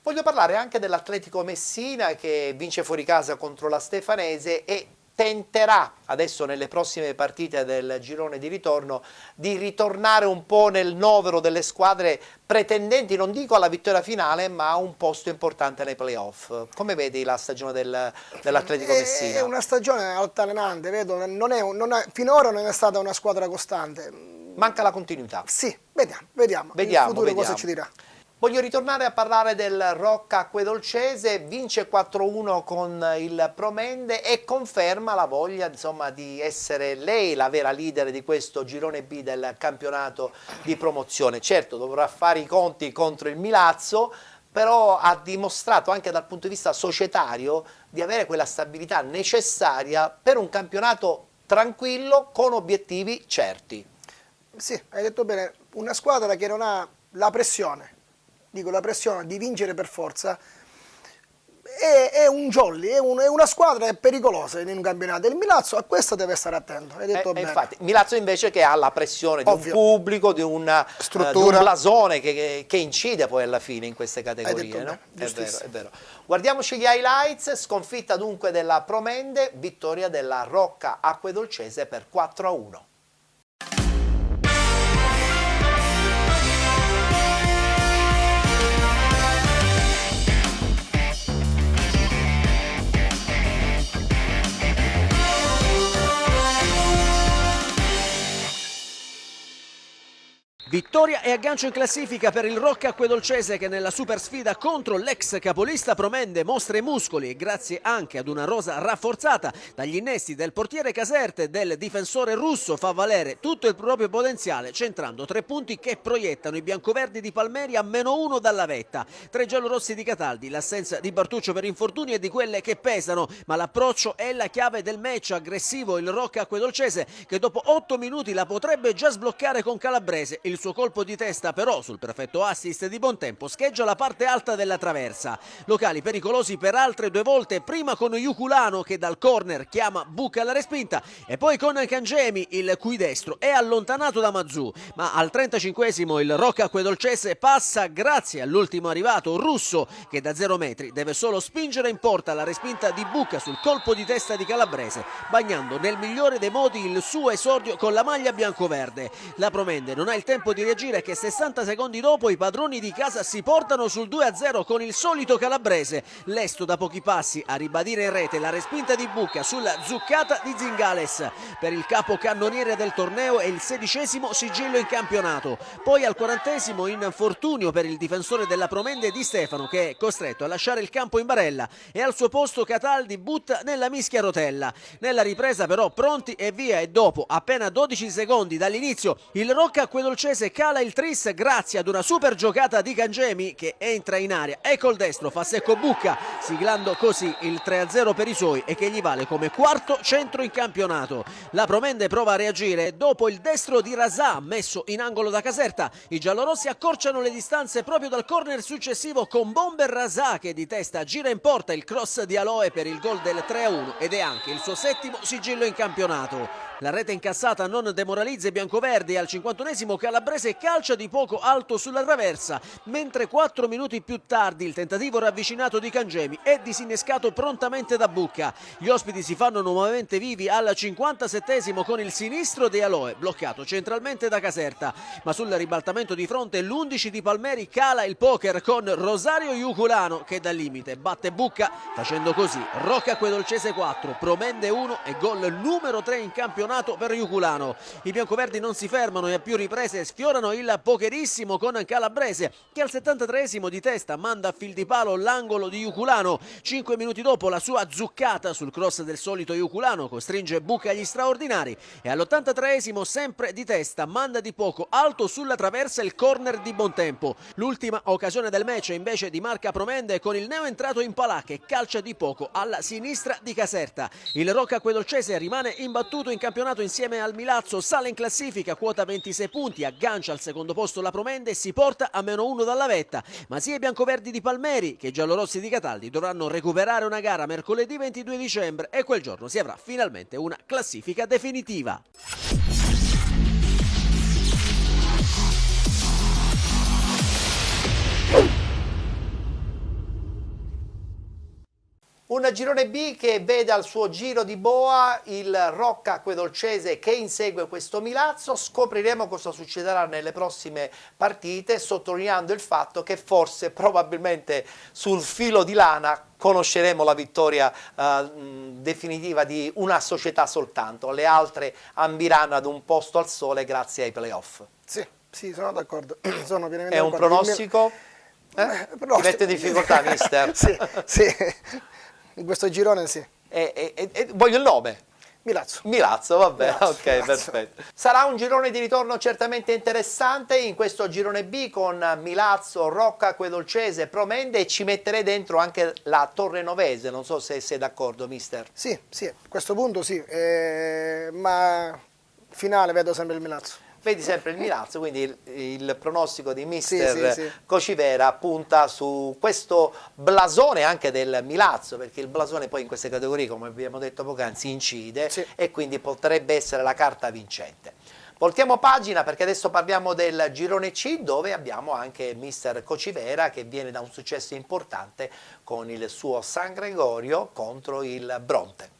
Voglio parlare anche dell'Atletico Messina che vince fuori casa contro la Stefanese e tenterà adesso nelle prossime partite del girone di ritorno di ritornare un po' nel novero delle squadre pretendenti, non dico alla vittoria finale, ma a un posto importante nei playoff. Come vedi la stagione dell'Atletico Messina? È una stagione altalenante, vedo, finora non è stata una squadra costante. Manca la continuità. Sì, vediamo. Il futuro cosa ci dirà. Voglio ritornare a parlare del Rocca Acquedolcese, vince 4-1 con il Promende e conferma la voglia, insomma, di essere lei la vera leader di questo girone B del campionato di promozione. Certo, dovrà fare i conti contro il Milazzo, però ha dimostrato anche dal punto di vista societario di avere quella stabilità necessaria per un campionato tranquillo con obiettivi certi. Sì, hai detto bene, una squadra che non ha la pressione. Dico la pressione di vincere per forza, è un jolly, è una squadra pericolosa in un campionato. Il Milazzo a questo deve stare attento, hai detto bene. Infatti, Milazzo invece che ha la pressione di un pubblico, di una struttura, di un blasone che incide poi alla fine in queste categorie. No? È vero. Guardiamoci gli highlights, sconfitta dunque della Promende, vittoria della Rocca Acquedolcese per 4-1. Vittoria e aggancio in classifica per il Rocca Acquedolcese che nella super sfida contro l'ex capolista Promende mostra i muscoli e grazie anche ad una rosa rafforzata dagli innesti del portiere Caserte e del difensore russo fa valere tutto il proprio potenziale centrando 3 punti che proiettano i biancoverdi di Palmeri a -1 dalla vetta. 3 giallorossi di Cataldi, l'assenza di Bartuccio per infortuni e di quelle che pesano, ma l'approccio è la chiave del match. Aggressivo il Rocca Acquedolcese che dopo 8 minuti la potrebbe già sbloccare con Calabrese. Il suo colpo di testa però sul perfetto assist di Bontempo scheggia la parte alta della traversa. Locali pericolosi per altre 2 volte, prima con Iuculano che dal corner chiama Bucca alla respinta e poi con Cangemi il cui destro è allontanato da Mazzu, ma al 35esimo il Rocca Acquedolcese passa grazie all'ultimo arrivato Russo che da 0 metri deve solo spingere in porta la respinta di Bucca sul colpo di testa di Calabrese, bagnando nel migliore dei modi il suo esordio con la maglia biancoverde. La Promende non ha il tempo di reagire che 60 secondi dopo i padroni di casa si portano sul 2-0 con il solito Calabrese, lesto da pochi passi a ribadire in rete la respinta di Bucca sulla zuccata di Zingales. Per il capocannoniere del torneo è il 16esimo sigillo in campionato. Poi al 40esimo infortunio per il difensore della Promende Di Stefano che è costretto a lasciare il campo in barella e al suo posto Cataldi butta nella mischia rotella. Nella ripresa però pronti e via e dopo appena 12 secondi dall'inizio il Rocca Acquedolcese cala il tris grazie ad una super giocata di Cangemi che entra in area e col destro fa secco Bucca, siglando così il 3-0 per i suoi e che gli vale come 4º centro in campionato. La Promende prova a reagire dopo il destro di Razà messo in angolo da Caserta. I giallorossi accorciano le distanze proprio dal corner successivo con Bomber Razà che di testa gira in porta il cross di Aloe per il gol del 3-1 ed è anche il suo 7º sigillo in campionato. La rete incassata non demoralizza i biancoverdi e al 51esimo Calabrese calcia di poco alto sulla traversa, mentre 4 minuti più tardi il tentativo ravvicinato di Cangemi è disinnescato prontamente da Bucca. Gli ospiti si fanno nuovamente vivi al 57esimo con il sinistro di Aloe, bloccato centralmente da Caserta, ma sul ribaltamento di fronte l'11 di Palmeri cala il poker con Rosario Iuculano che dal limite batte Bucca, facendo così Rocca Acquedolcese 4, Promende 1 e gol numero 3 in campionato campionato per Iuculano. I biancoverdi non si fermano e a più riprese sfiorano il pokerissimo con Calabrese, che al 73esimo di testa manda a fil di palo l'angolo di Iuculano. 5 minuti dopo la sua zuccata sul cross del solito Iuculano costringe Bucca agli straordinari e all'83esimo sempre di testa manda di poco alto sulla traversa il corner di Bontempo. L'ultima occasione del match invece di Marca Promende con il neo entrato in palà che calcia di poco alla sinistra di Caserta. Il Rocca Acquedolcese rimane imbattuto in campionato insieme al Milazzo, sale in classifica, quota 26 punti, aggancia al secondo posto la Promende e si porta a -1 dalla vetta. Ma sia i biancoverdi di Palmeri che i giallorossi di Cataldi dovranno recuperare una gara mercoledì 22 dicembre e quel giorno si avrà finalmente una classifica definitiva. Un girone B che vede al suo giro di boa il Rocca Acquedolcese che insegue questo Milazzo. Scopriremo cosa succederà nelle prossime partite, sottolineando il fatto che forse, probabilmente sul filo di lana, conosceremo la vittoria definitiva di una società soltanto. Le altre ambiranno ad un posto al sole grazie ai playoff. Sì, sono d'accordo. Sono pienamente È un d'accordo. pronostico? Ti mette in difficoltà, mister? Sì. In questo girone sì. Voglio il nome. Milazzo. Milazzo, vabbè, Milazzo, ok, Milazzo. perfetto. Sarà un girone di ritorno certamente interessante in questo girone B con Milazzo, Rocca Acquedolcese, Promende, e ci metterei dentro anche la Torrenovese, non so se sei d'accordo, mister. Sì, a questo punto sì, ma finale vedo sempre il Milazzo. Vedi sempre il Milazzo, quindi il pronostico di mister Sì. Cocivera punta su questo blasone anche del Milazzo, perché il blasone poi in queste categorie, come abbiamo detto poc'anzi, incide e quindi potrebbe essere la carta vincente. Voltiamo pagina perché adesso parliamo del girone C, dove abbiamo anche mister Cocivera che viene da un successo importante con il suo San Gregorio contro il Bronte.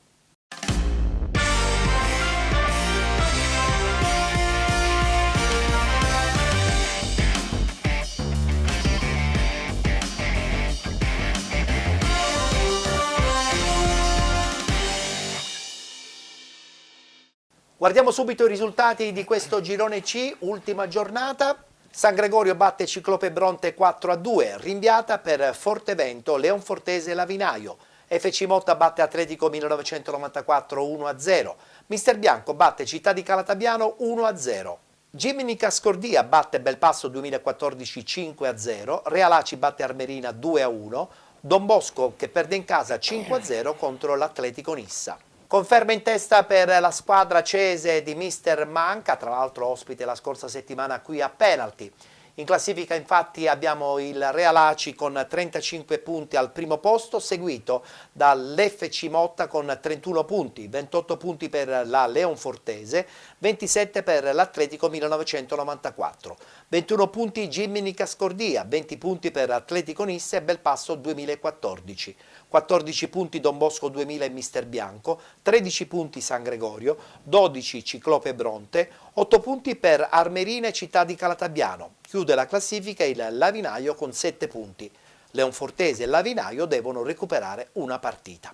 Guardiamo subito i risultati di questo girone C, ultima giornata. San Gregorio batte Ciclope Bronte 4-2, rinviata per Fortevento, Leonfortese Lavinaio. FC Motta batte Atletico 1994 1-0. Mister Bianco batte Città di Calatabiano 1-0. Gimini Cascordia batte Belpasso 2014 5-0. Realaci batte Armerina 2-1. Don Bosco che perde in casa 5-0 contro l'Atletico Nissa. Conferma in testa per la squadra cese di mister Manca, tra l'altro ospite la scorsa settimana qui a penalty. In classifica infatti abbiamo il Realaci con 35 punti al primo posto, seguito dall'FC Motta con 31 punti, 28 punti per la Leonfortese, 27 per l'Atletico 1994, 21 punti Gimini Cascordia, 20 punti per Atletico Nissa e Belpasso 2014. 14 punti Don Bosco 2000 e Mister Bianco, 13 punti San Gregorio, 12 Ciclope Bronte, 8 punti per Armerina e Città di Calatabiano. Chiude la classifica il Lavinaio con 7 punti. Leonfortese e Lavinaio devono recuperare una partita.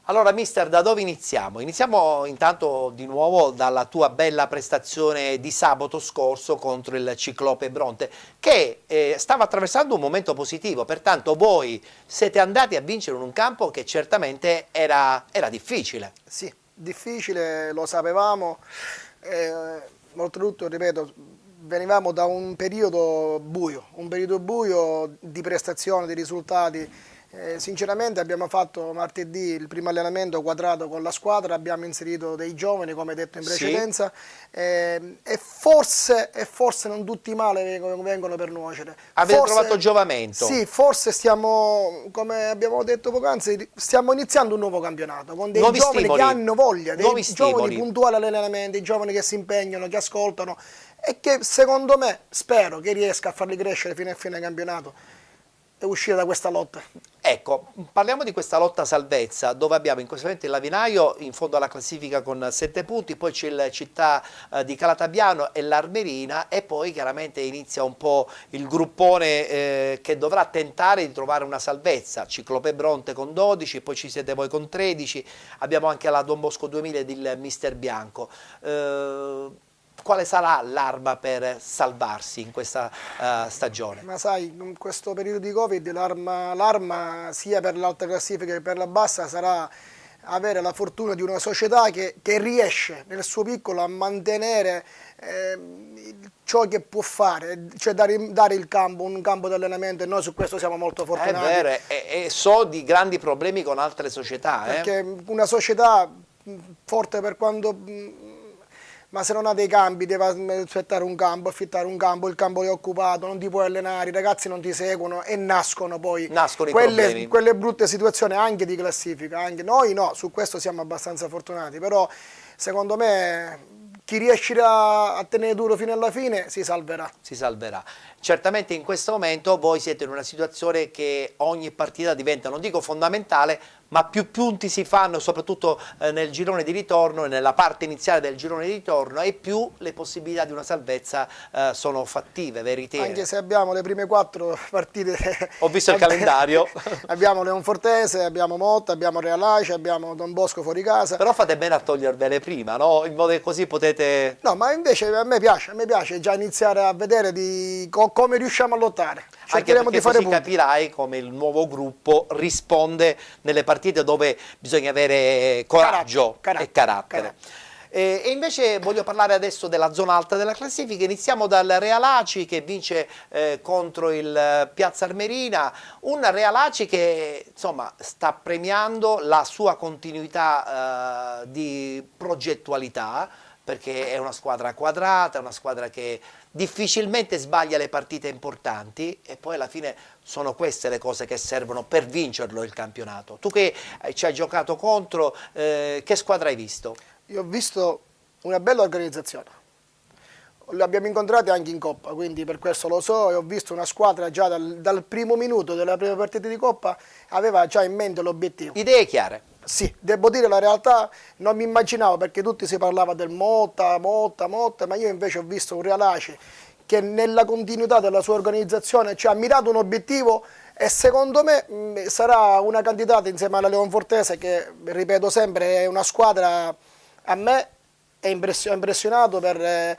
Allora mister, da dove iniziamo? Iniziamo intanto di nuovo dalla tua bella prestazione di sabato scorso contro il Ciclope Bronte, che stava attraversando un momento positivo, pertanto voi siete andati a vincere in un campo che certamente era difficile. Sì, difficile, lo sapevamo, oltretutto, ripeto, venivamo da un periodo buio di prestazioni, di risultati. Sinceramente abbiamo fatto martedì il primo allenamento quadrato con la squadra, abbiamo inserito dei giovani come detto in precedenza e forse non tutti male vengono per nuocere. Avete trovato giovamento? Sì, forse stiamo, come abbiamo detto poc'anzi, stiamo iniziando un nuovo campionato con dei nuovi giovani stimoli, che hanno voglia, dei giovani stimoli, puntuali all'allenamento, dei giovani che si impegnano, che ascoltano e che secondo me, spero che riesca a farli crescere fino a fine campionato e uscire da questa lotta. Ecco, parliamo di questa lotta salvezza, dove abbiamo in questo momento il Lavinaio in fondo alla classifica con 7 punti, poi c'è il Città di Calatabiano e l'Armerina, e poi chiaramente inizia un po' il gruppone che dovrà tentare di trovare una salvezza. Ciclope Bronte con 12, poi ci siete voi con 13, abbiamo anche la Don Bosco 2000 ed il Mister Bianco. Quale sarà l'arma per salvarsi in questa stagione? Ma sai, in questo periodo di Covid l'arma sia per l'alta classifica che per la bassa sarà avere la fortuna di una società che riesce nel suo piccolo a mantenere ciò che può fare, cioè dare il campo, un campo di allenamento, e noi su questo siamo molto fortunati. È vero, e so di grandi problemi con altre società. Perché una società forte per quanto... ma se non ha dei campi, deve aspettare un campo, affittare un campo, il campo è occupato, non ti puoi allenare, i ragazzi non ti seguono e nascono poi quelle brutte situazioni anche di classifica. Anche noi no, su questo siamo abbastanza fortunati, però secondo me chi riuscirà a tenere duro fino alla fine si salverà. Si salverà. Certamente in questo momento voi siete in una situazione che ogni partita diventa, non dico fondamentale, ma più punti si fanno, soprattutto nel girone di ritorno e nella parte iniziale del girone di ritorno, e più le possibilità di una salvezza sono fattive, veritiere. Anche se abbiamo le prime 4 partite. Ho visto il calendario. Abbiamo Leonfortese, abbiamo Motta, abbiamo Realace, abbiamo Don Bosco fuori casa. Però fate bene a togliervele prima, no? In modo che così potete... No, ma invece a me piace già iniziare a vedere come riusciamo a lottare. Cercheremo di fare punti. Capirai come il nuovo gruppo risponde nelle partite dove bisogna avere coraggio e carattere. E invece voglio parlare adesso della zona alta della classifica. Iniziamo dal Realaci che vince contro il Piazza Armerina, un Realaci che insomma sta premiando la sua continuità di progettualità, perché è una squadra quadrata, è una squadra che difficilmente sbaglia le partite importanti, e poi alla fine sono queste le cose che servono per vincerlo il campionato. Tu che ci hai giocato contro, che squadra hai visto? Io ho visto una bella organizzazione, l'abbiamo incontrati anche in Coppa, quindi per questo lo so, e ho visto una squadra già dal primo minuto della prima partita di Coppa aveva già in mente l'obiettivo. Idee chiare. Sì, devo dire la realtà, non mi immaginavo, perché tutti si parlava del Motta, ma io invece ho visto un Realace che nella continuità della sua organizzazione ci ha mirato un obiettivo, e secondo me sarà una candidata insieme alla Leonfortese, che ripeto sempre è una squadra, a me è impressionato per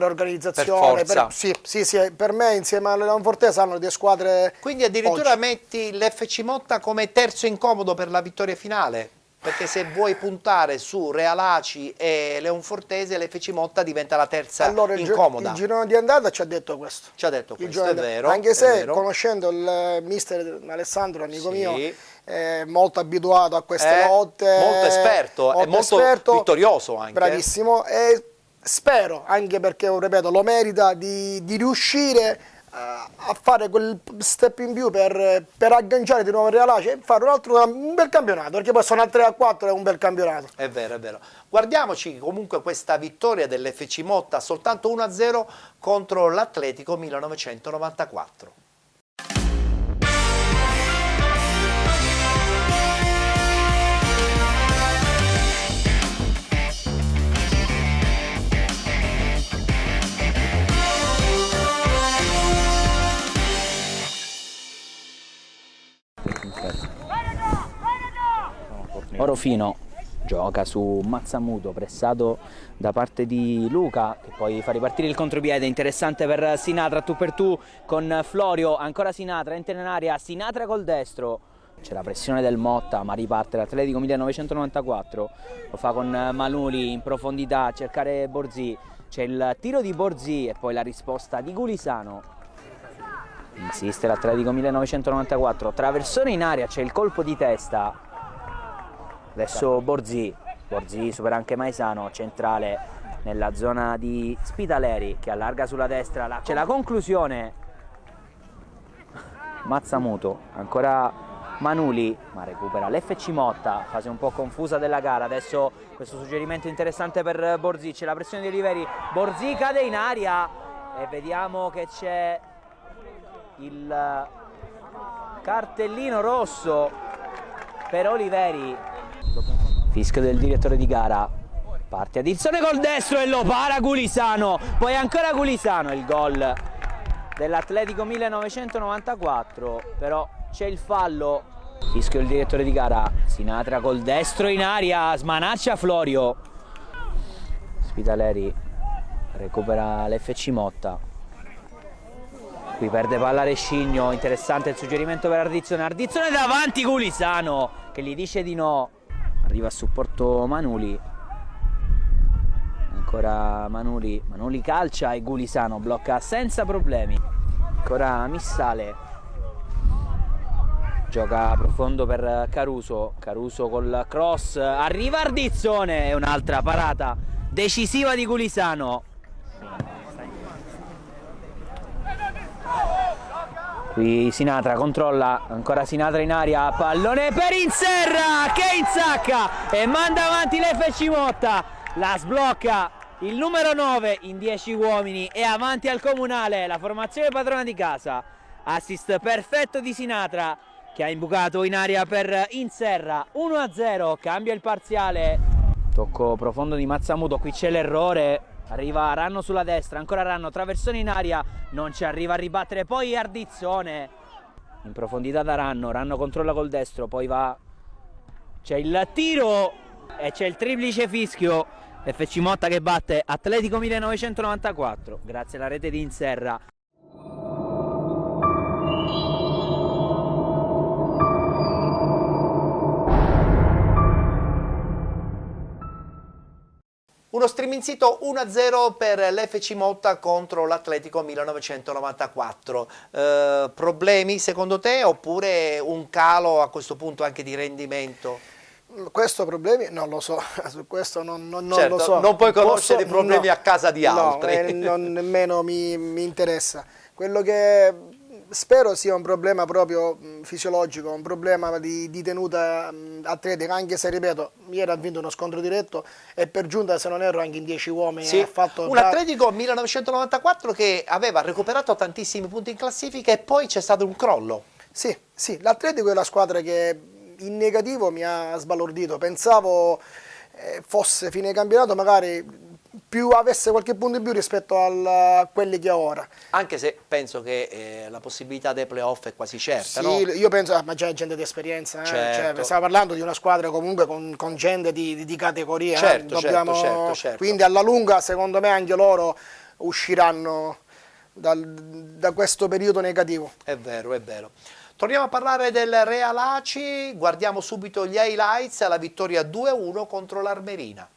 organizzazione, per me insieme alla Leonfortese hanno delle squadre. Quindi addirittura metti l'FC Motta come terzo incomodo per la vittoria finale, perché se vuoi puntare su Realaci e Leonfortese, l'FC Motta diventa la terza incomoda. Il girone di andata ci ha detto questo. Ci ha detto questo, è vero. Anche se conoscendo il mister Alessandro, amico mio, è molto abituato a queste lotte. Molto esperto, è molto vittorioso anche. Bravissimo, e spero, anche perché, ripeto, lo merita, di riuscire a fare quel step in più per agganciare di nuovo il Realace e fare un bel campionato, perché poi sono al 3-4, è un bel campionato. È vero, è vero. Guardiamoci comunque questa vittoria dell'FC Motta, soltanto 1-0 contro l'Atletico 1994. Orofino gioca su Mazzamuto, pressato da parte di Luca, che poi fa ripartire il contropiede interessante per Sinatra, tu per tu con Florio, ancora Sinatra, entra in area, Sinatra col destro, c'è la pressione del Motta ma riparte l'Atletico 1994, lo fa con Manuli in profondità a cercare Borzì, c'è il tiro di Borzì e poi la risposta di Gulisano. Insiste l'Atletico 1994, traversone in area, c'è il colpo di testa. Adesso Borzì supera anche Maisano, centrale nella zona di Spitaleri che allarga sulla destra, c'è la conclusione. Mazzamuto, ancora Manuli, ma recupera l'FC Motta, fase un po' confusa della gara. Adesso questo suggerimento interessante per Borzì, c'è la pressione di Oliveri, Borzì cade in aria e vediamo che c'è cartellino rosso per Oliveri. Fischio del direttore di gara. Parte Adilson col destro e lo para Gulisano. Poi ancora Gulisano, il gol dell'Atletico 1994. Però c'è il fallo. Fischio il direttore di gara. Sinatra col destro in aria, smanaccia Florio. Spitaleri recupera l'FC Motta. Qui perde palla Rescigno. Interessante il suggerimento per Ardizzone. Ardizzone davanti, Gulisano che gli dice di no. Arriva a supporto Manuli. Ancora Manuli. Manuli calcia e Gulisano blocca senza problemi. Ancora Missale. Gioca profondo per Caruso. Caruso col cross. Arriva Ardizzone e un'altra parata decisiva di Gulisano. Qui Sinatra controlla, ancora Sinatra in aria, pallone per Inserra che insacca e manda avanti l'FC Motta, la sblocca il numero 9 in 10 uomini e avanti al Comunale, la formazione padrona di casa. Assist perfetto di Sinatra che ha imbucato in aria per Inserra. 1-0, cambia il parziale. Tocco profondo di Mazzamuto, qui c'è l'errore. Arriva Ranno sulla destra, ancora Ranno, traversone in aria, non ci arriva a ribattere, poi Ardizzone in profondità da Ranno, Ranno controlla col destro, poi va, c'è il tiro e c'è il triplice fischio, FC Motta che batte Atletico 1994 grazie alla rete di Inserra. Uno streaming sito 1-0 per l'FC Motta contro l'Atletico 1994. Problemi secondo te oppure un calo a questo punto anche di rendimento? Questo problemi non lo so, su questo non Certo, lo so. non puoi conoscere i problemi a casa di altri. No, nemmeno mi interessa. Quello che spero sia un problema proprio fisiologico, un problema di tenuta atletica, anche se, ripeto, ieri ha vinto uno scontro diretto e per giunta, se non erro, anche in 10 uomini. Sì, ha fatto un Atletico 1994 che aveva recuperato tantissimi punti in classifica e poi c'è stato un crollo. Sì, l'Atletico è la squadra che in negativo mi ha sbalordito. Pensavo fosse fine campionato magari avesse qualche punto in più rispetto a quelli che ha ora. Anche se penso che la possibilità dei playoff è quasi certa, sì, no? Io penso, ma già gente di esperienza, certo. Cioè, stiamo parlando di una squadra comunque con gente di categoria. Certo, certo. Quindi alla lunga, secondo me, anche loro usciranno da questo periodo negativo. È vero, è vero. Torniamo a parlare del Real Aci, guardiamo subito gli highlights, la vittoria 2-1 contro l'Armerina.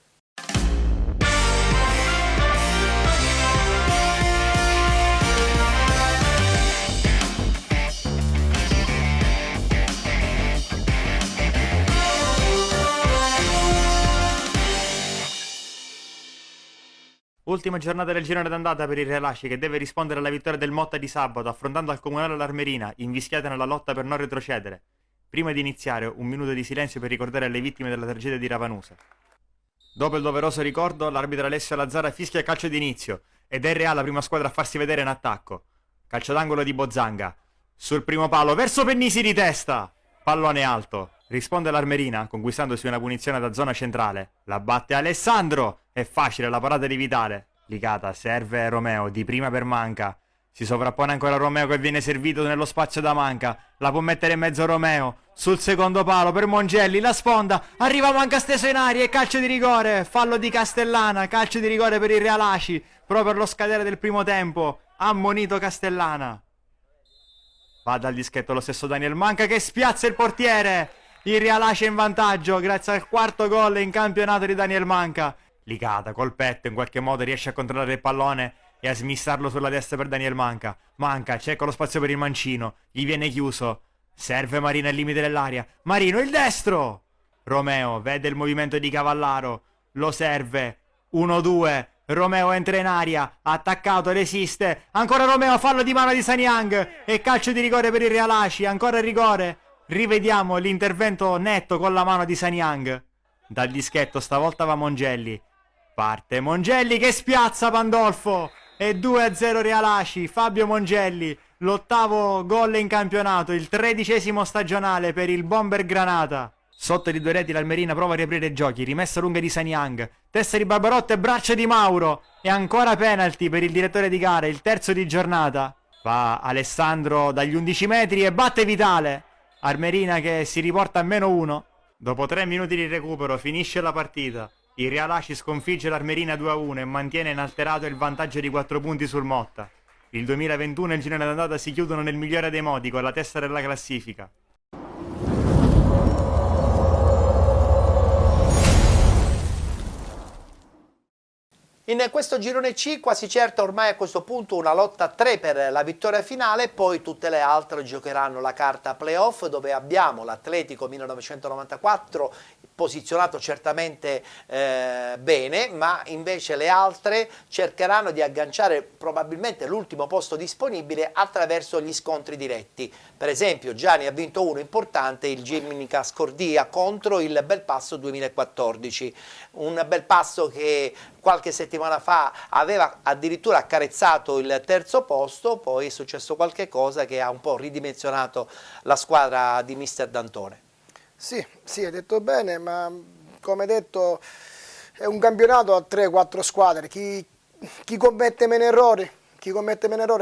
Ultima giornata del girone d'andata per il Real Aci che deve rispondere alla vittoria del Motta di sabato affrontando al Comunale l'Armerina, invischiata nella lotta per non retrocedere. Prima di iniziare, un minuto di silenzio per ricordare le vittime della tragedia di Ravanusa. Dopo il doveroso ricordo, l'arbitro Alessio Lazzara fischia il calcio d'inizio ed è il Real la prima squadra a farsi vedere in attacco. Calcio d'angolo di Bozzanga. Sul primo palo, verso Pennisi di testa! Pallone alto. Risponde l'Armerina, conquistandosi una punizione da zona centrale. La batte Alessandro! È facile la parata di Vitale. Licata, serve Romeo, di prima per Manca. Si sovrappone ancora Romeo che viene servito nello spazio da Manca. La può mettere in mezzo Romeo. Sul secondo palo per Mongelli, la sponda. Arriva Manca steso in aria e calcio di rigore. Fallo di Castellana, calcio di rigore per il Real Aci. Proprio per lo scadere del primo tempo. Ammonito Castellana. Va dal dischetto lo stesso Daniel Manca che spiazza il portiere. Il Real Aci è in vantaggio grazie al quarto gol in campionato di Daniel Manca. Licata col petto in qualche modo riesce a controllare il pallone e a smissarlo sulla destra per Daniel Manca. Manca, cerca lo spazio per il mancino, gli viene chiuso. Serve Marino al limite dell'area. Marino, il destro! Romeo vede il movimento di Cavallaro, lo serve. 1-2, Romeo entra in aria, attaccato, resiste. Ancora Romeo, fallo di mano di Sanyang e calcio di rigore per il Real Aci, ancora il rigore. Rivediamo l'intervento netto con la mano di Sanyang. Dal dischetto stavolta va Mongelli. Parte Mongelli che spiazza Pandolfo e 2-0 Real Aci. Fabio Mongelli l'8º gol in campionato, il 13° stagionale per il Bomber Granata. Sotto di 2 reti l'Almerina prova a riaprire i giochi, rimessa lunga di Sanyang, testa di Barbarotta e braccia di Mauro, e ancora penalty per il direttore di gara, il 3° di giornata. Va Alessandro dagli 11 metri e batte Vitale. Armerina che si riporta a -1. Dopo 3 minuti di recupero finisce la partita. Il Real Aci sconfigge l'Armerina 2-1 e mantiene inalterato il vantaggio di 4 punti sul Motta. Il 2021 e il girone d'andata si chiudono nel migliore dei modi, con la testa della classifica. In questo girone C quasi certa ormai a questo punto una lotta a 3 per la vittoria finale, poi tutte le altre giocheranno la carta playoff, dove abbiamo l'Atletico 1994 posizionato certamente bene, ma invece le altre cercheranno di agganciare probabilmente l'ultimo posto disponibile attraverso gli scontri diretti. Per esempio Gianni ha vinto uno importante, il Gimnica Scordia contro il Belpasso 2014, un Belpasso che qualche settimana fa aveva addirittura accarezzato il 3° posto, poi è successo qualche cosa che ha un po' ridimensionato la squadra di mister D'Antone. Sì, hai detto bene, ma come detto è un campionato a 3-4 squadre, chi commette meno errori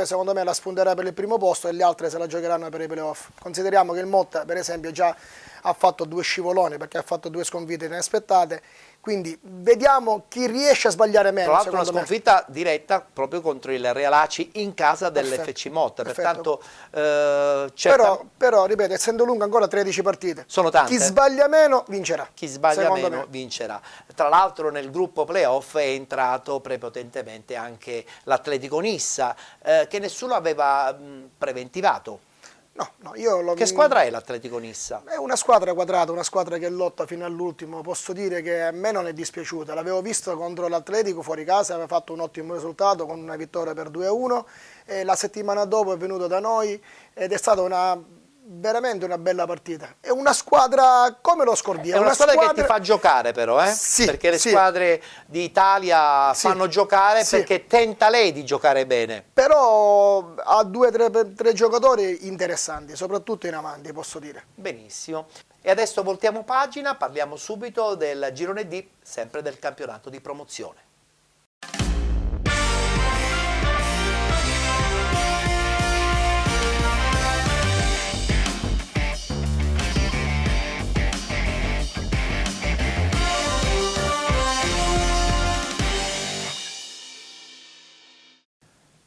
secondo me la spunterà per il primo posto e le altre se la giocheranno per i playoff. Consideriamo che il Motta per esempio già ha fatto 2 scivoloni perché ha fatto 2 sconfitte inaspettate, quindi vediamo chi riesce a sbagliare meno. Tra l'altro una sconfitta diretta proprio contro il Real Aci in casa dell'FC Motta, pertanto però ripeto, essendo lunga ancora 13 partite, sono tante. Chi sbaglia meno vincerà. Chi sbaglia meno vincerà. Tra l'altro nel gruppo playoff è entrato prepotentemente anche l'Atletico Nissa, che nessuno aveva preventivato. No, che squadra è l'Atletico Nissa? È una squadra quadrata, una squadra che lotta fino all'ultimo. Posso dire che a me non è dispiaciuta. L'avevo visto contro l'Atletico fuori casa, aveva fatto un ottimo risultato con una vittoria per 2-1 e la settimana dopo è venuto da noi ed è stata veramente una bella partita. È una squadra come lo Scordia. È una squadra che ti fa giocare però, Sì, perché le squadre d'Italia fanno giocare perché tenta lei di giocare bene. Però ha 2-3 giocatori interessanti, soprattutto in avanti, posso dire. Benissimo. E adesso voltiamo pagina, parliamo subito del girone D, sempre del campionato di promozione.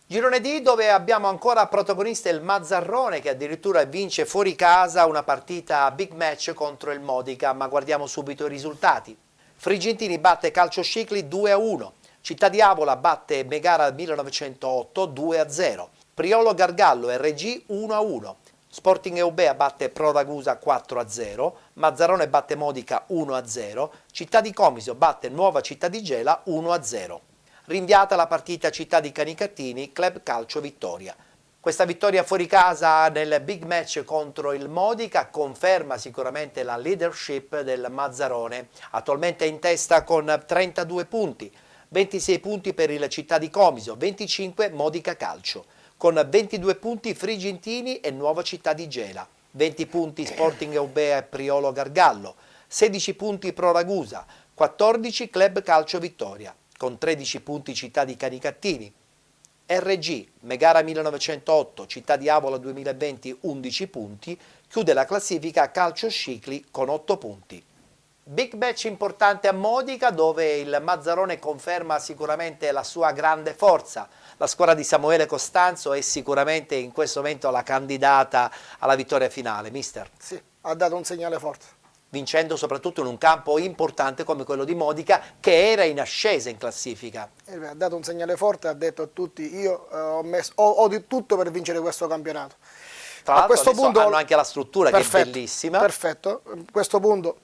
Girone D dove abbiamo ancora protagonista il Mazzarrone che addirittura vince fuori casa una partita big match contro il Modica, ma guardiamo subito i risultati. Frigentini batte Calcio Scicli 2-1, Città di Avola batte Megara 1908 2-0, Priolo Gargallo RG 1-1, Sporting Eubea batte Pro Ragusa 4-0, Mazzarone batte Modica 1-0, Città di Comiso batte Nuova Città di Gela 1-0. Rinviata la partita Città di Canicattini, Club Calcio Vittoria. Questa vittoria fuori casa nel big match contro il Modica conferma sicuramente la leadership del Mazzarone, attualmente in testa con 32 punti, 26 punti per il Città di Comiso, 25 Modica Calcio, con 22 punti Frigentini e Nuova Città di Gela, 20 punti Sporting Eubea e Priolo Gargallo, 16 punti Pro Ragusa, 14 Club Calcio Vittoria, con 13 punti Città di Canicattini, RG, Megara 1908, Città di Avola 2020 11 punti, chiude la classifica Calcio Scicli con 8 punti. Big match importante a Modica dove il Mazzarone conferma sicuramente la sua grande forza. La squadra di Samuele Costanzo è sicuramente in questo momento la candidata alla vittoria finale, mister. Sì, ha dato un segnale forte. Vincendo soprattutto in un campo importante come quello di Modica che era in ascesa in classifica. Ha dato un segnale forte, ha detto a tutti io ho di tutto per vincere questo campionato. Tra l'altro hanno anche la struttura che è bellissima. Perfetto, a questo punto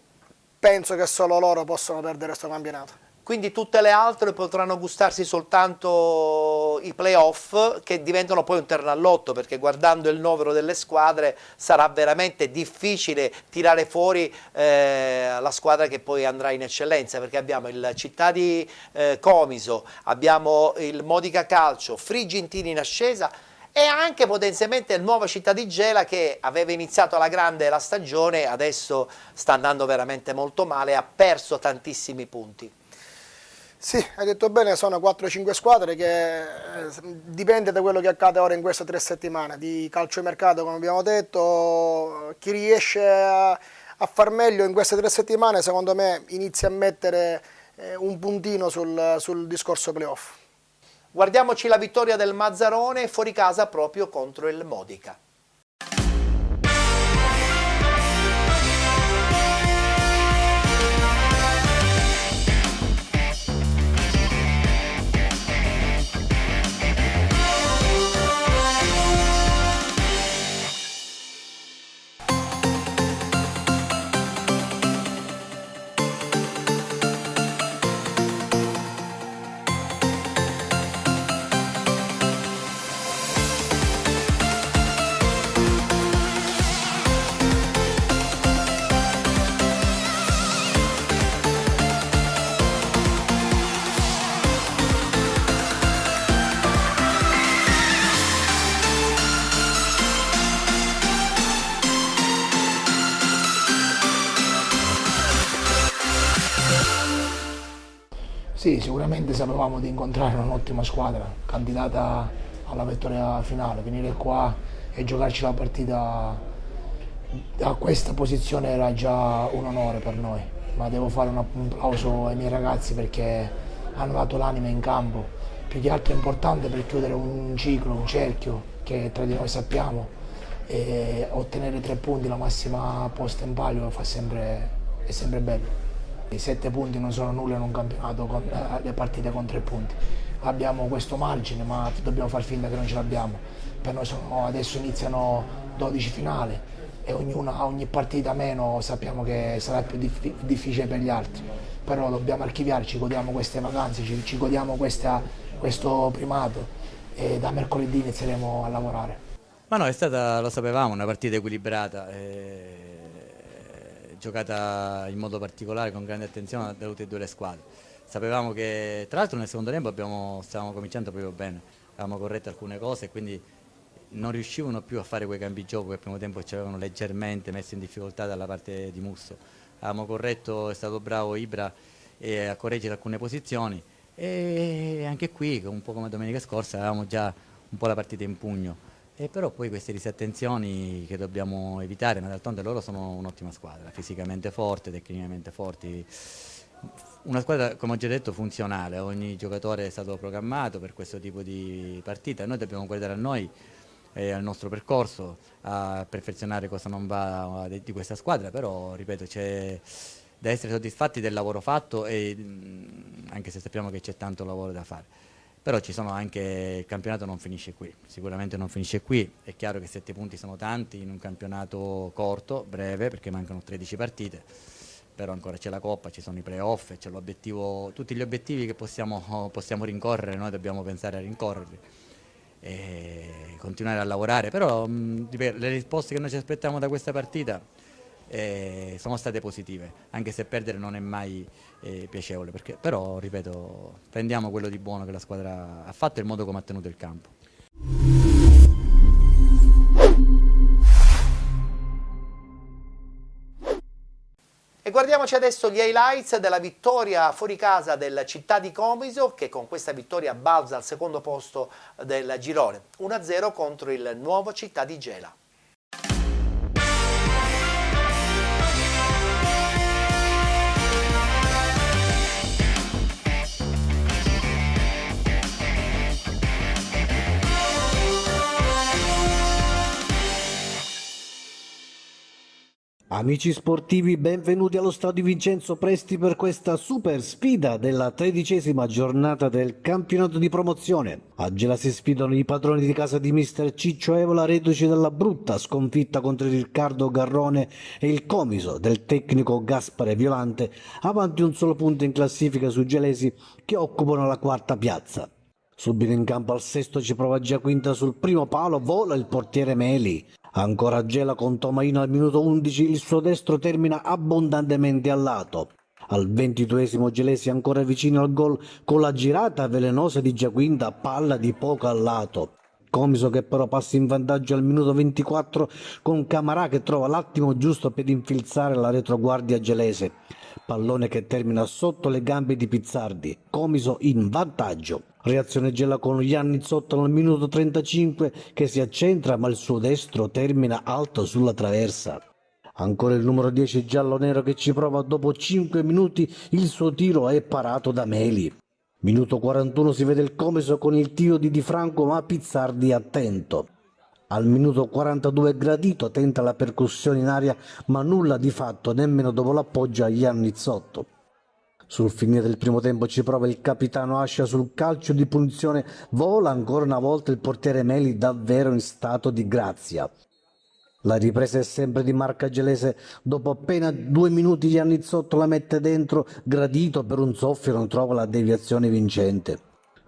penso che solo loro possono perdere questo campionato. Quindi tutte le altre potranno gustarsi soltanto i playoff che diventano poi un terno all'otto, perché guardando il novero delle squadre sarà veramente difficile tirare fuori la squadra che poi andrà in eccellenza, perché abbiamo il Città di Comiso, abbiamo il Modica Calcio, Frigentini in ascesa e anche potenzialmente il nuovo Città di Gela, che aveva iniziato alla grande la stagione, adesso sta andando veramente molto male, ha perso tantissimi punti. Sì, hai detto bene, sono 4-5 squadre che dipende da quello che accade ora in queste 3 settimane di calciomercato, come abbiamo detto. Chi riesce a far meglio in queste 3 settimane, secondo me, inizia a mettere un puntino sul discorso playoff. Guardiamoci la vittoria del Mazzarone fuori casa proprio contro il Modica. Sì, sicuramente sapevamo di incontrare un'ottima squadra, candidata alla vittoria finale. Venire qua e giocarci la partita a questa posizione era già un onore per noi, ma devo fare un applauso ai miei ragazzi perché hanno dato l'anima in campo. Più che altro è importante per chiudere un ciclo, un cerchio che tra di noi sappiamo, e ottenere 3 punti, la massima posta in palio, è sempre bello. I 7 punti non sono nulla in un campionato con le partite con 3 punti. Abbiamo questo margine, ma dobbiamo far finta che non ce l'abbiamo. Per noi adesso iniziano 12 finali e ogni partita meno sappiamo che sarà più difficile per gli altri. Però dobbiamo archiviarci, godiamo queste vacanze, ci godiamo questo primato e da mercoledì inizieremo a lavorare. Ma no, è stata, lo sapevamo, una partita equilibrata. Giocata in modo particolare con grande attenzione da tutte e 2 le squadre. Sapevamo che, tra l'altro nel secondo tempo stavamo cominciando proprio bene, avevamo corretto alcune cose e quindi non riuscivano più a fare quei cambi gioco che al primo tempo ci avevano leggermente messo in difficoltà dalla parte di Musso. Avevamo corretto, è stato bravo Ibra a correggere alcune posizioni e anche qui, un po' come domenica scorsa, avevamo già un po' la partita in pugno. Però poi queste disattenzioni che dobbiamo evitare, ma d'altronde loro sono un'ottima squadra, fisicamente forte, tecnicamente forti, una squadra, come ho già detto, funzionale. Ogni giocatore è stato programmato per questo tipo di partita. Noi dobbiamo guardare a noi e al nostro percorso, a perfezionare cosa non va di questa squadra, però ripeto, c'è da essere soddisfatti del lavoro fatto, e anche se sappiamo che c'è tanto lavoro da fare. Però ci sono anche, il campionato non finisce qui, sicuramente non finisce qui. È chiaro che 7 punti sono tanti in un campionato corto, breve, perché mancano 13 partite, però ancora c'è la Coppa, ci sono i playoff, c'è l'obiettivo, tutti gli obiettivi che possiamo rincorrere, noi dobbiamo pensare a rincorrerli e continuare a lavorare. Però le risposte che noi ci aspettiamo da questa partita sono state positive, anche se perdere non è mai piacevole, però ripeto, prendiamo quello di buono che la squadra ha fatto e il modo come ha tenuto il campo. E guardiamoci adesso gli highlights della vittoria fuori casa del Città di Comiso, che con questa vittoria balza al secondo posto del girone, 1-0 contro il nuovo Città di Gela. Amici sportivi, benvenuti allo stadio Vincenzo Presti per questa super sfida della 13ª giornata del campionato di promozione. A Gela si sfidano i padroni di casa di mister Ciccio Evola, reduci dalla brutta sconfitta contro il Riccardo Garrone, e il Comiso del tecnico Gaspare Violante, avanti un solo punto in classifica sui gelesi che occupano la 4ª piazza. Subito in campo al sesto ci prova Giaquinta sul primo palo, vola il portiere Meli. Ancora Gela con Tomaino al minuto 11, il suo destro termina abbondantemente al lato. Al 22esimo Gelesi ancora vicino al gol con la girata velenosa di Giaquinta, palla di poco al lato. Comiso che però passa in vantaggio al minuto 24 con Camarà che trova l'attimo giusto per infilzare la retroguardia gelese. Pallone che termina sotto le gambe di Pizzardi. Comiso in vantaggio. Reazione gela con Iannizzotto al minuto 35 che si accentra ma il suo destro termina alto sulla traversa. Ancora il numero 10 giallo-nero che ci prova dopo 5 minuti, il suo tiro è parato da Meli. Minuto 41 si vede il Comiso con il tiro di Di Franco ma Pizzardi attento. Al minuto 42 Gradito tenta la percussione in aria ma nulla di fatto nemmeno dopo l'appoggio a Iannizzotto. Sul finire del primo tempo ci prova il capitano Ascia sul calcio di punizione, vola ancora una volta il portiere Meli davvero in stato di grazia. La ripresa è sempre di marca gelese, dopo appena 2 minuti Iannizzotto la mette dentro, Gradito per un soffio non trova la deviazione vincente.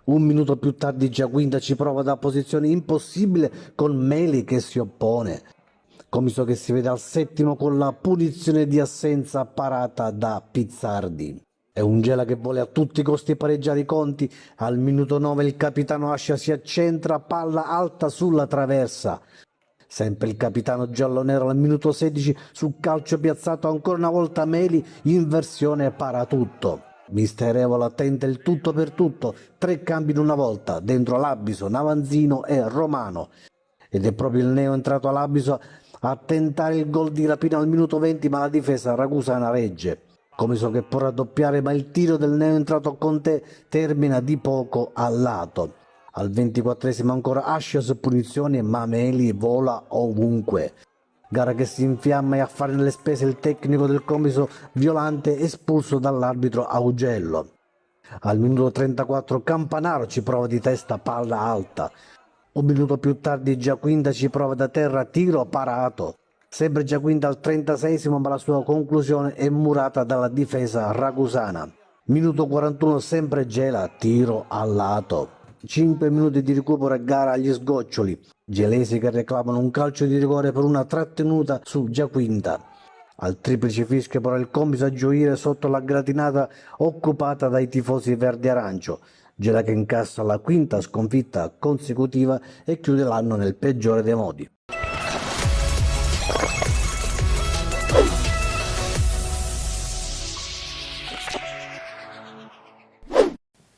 1 minuto più tardi Giaquinta ci prova da posizione impossibile con Meli che si oppone. Comiso che si vede al settimo con la punizione di assenza parata da Pizzardi. È un Gela che vuole a tutti i costi pareggiare i conti. Al minuto 9 il capitano Ascia si accentra, palla alta sulla traversa. Sempre il capitano giallo-nero al minuto 16 sul calcio piazzato ancora una volta Meli, inversione para tutto. Mister Evola tenta il tutto per tutto, 3 cambi in una volta, dentro l'Abiso, Navanzino e Romano. Ed è proprio il neo entrato all'Abiso a tentare il gol di rapina al minuto 20 ma la difesa ragusana regge. Comiso che può raddoppiare ma il tiro del neo entrato Conte termina di poco al lato. Al 24esimo ancora Ascia su punizioni ma Meli vola ovunque. Gara che si infiamma e a fare nelle spese il tecnico del Comiso Violante espulso dall'arbitro Augello. Al minuto 34 Campanaro ci prova di testa, palla alta. 1 minuto più tardi Giaquinta ci prova da terra, tiro parato. Sempre Giaquinta al 36esimo ma la sua conclusione è murata dalla difesa ragusana. Minuto 41 sempre Gela, tiro al lato. 5 minuti di recupero e gara agli sgoccioli. Gelesi che reclamano un calcio di rigore per una trattenuta su Giaquinta. Al triplice fischio però il Comiso a gioire sotto la gratinata occupata dai tifosi verde-arancio. Gela che incassa la 5ª sconfitta consecutiva e chiude l'anno nel peggiore dei modi.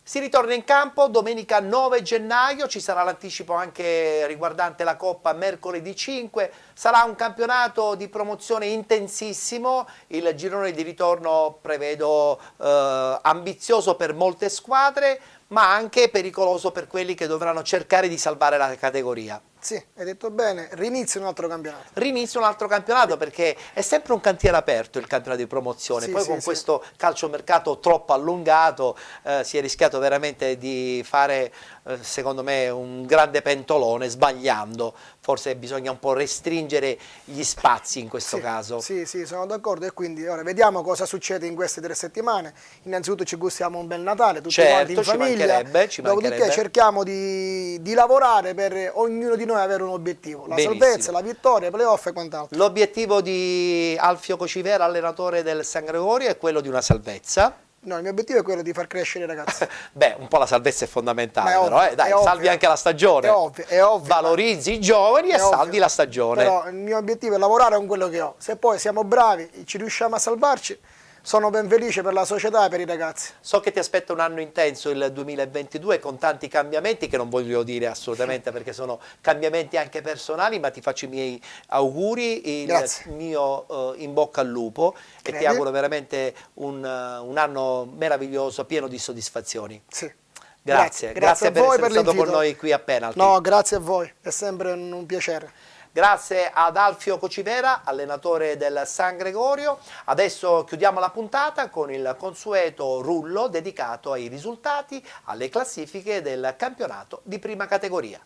Si ritorna in campo domenica 9 gennaio, ci sarà l'anticipo anche riguardante la Coppa mercoledì 5, sarà un campionato di promozione intensissimo, il girone di ritorno prevedo ambizioso per molte squadre, ma anche pericoloso per quelli che dovranno cercare di salvare la categoria. Sì, hai detto bene, rinizia un altro campionato. Rinizia un altro campionato perché è sempre un cantiere aperto il campionato di promozione, Sì, poi sì, con sì. questo calciomercato troppo allungato si è rischiato veramente di fare secondo me un grande pentolone sbagliando, forse bisogna un po' restringere gli spazi in questo caso. Sì, sì, sono d'accordo e quindi ora vediamo cosa succede in queste 3 settimane. Innanzitutto ci gustiamo un bel Natale, tutti quanti in famiglia, dopodiché cerchiamo di lavorare per ognuno di noi avere un obiettivo, la salvezza, la vittoria, playoff e quant'altro. L'obiettivo di Alfio Cocivera, allenatore del San Gregorio, è quello di una salvezza. No, il mio obiettivo è quello di far crescere i ragazzi. Beh, un po' la salvezza è fondamentale, Ma è però, ovvio, dai, è ovvio. salvi anche la stagione. È ovvio. Valorizzi i giovani e salvi la stagione. Però il mio obiettivo è lavorare con quello che ho. Se poi siamo bravi e ci riusciamo a salvarci, sono ben felice per la società e per i ragazzi. So che ti aspetta un anno intenso il 2022 con tanti cambiamenti che non voglio dire assolutamente perché sono cambiamenti anche personali, ma ti faccio i miei auguri, il mio in bocca al lupo e ti auguro veramente un anno meraviglioso, pieno di soddisfazioni. Sì. Grazie per essere stato con noi qui a Penalty. No, grazie a voi, è sempre un piacere. Grazie ad Alfio Cocivera, allenatore del San Gregorio. Adesso chiudiamo la puntata con il consueto rullo dedicato ai risultati, alle classifiche del campionato di prima categoria.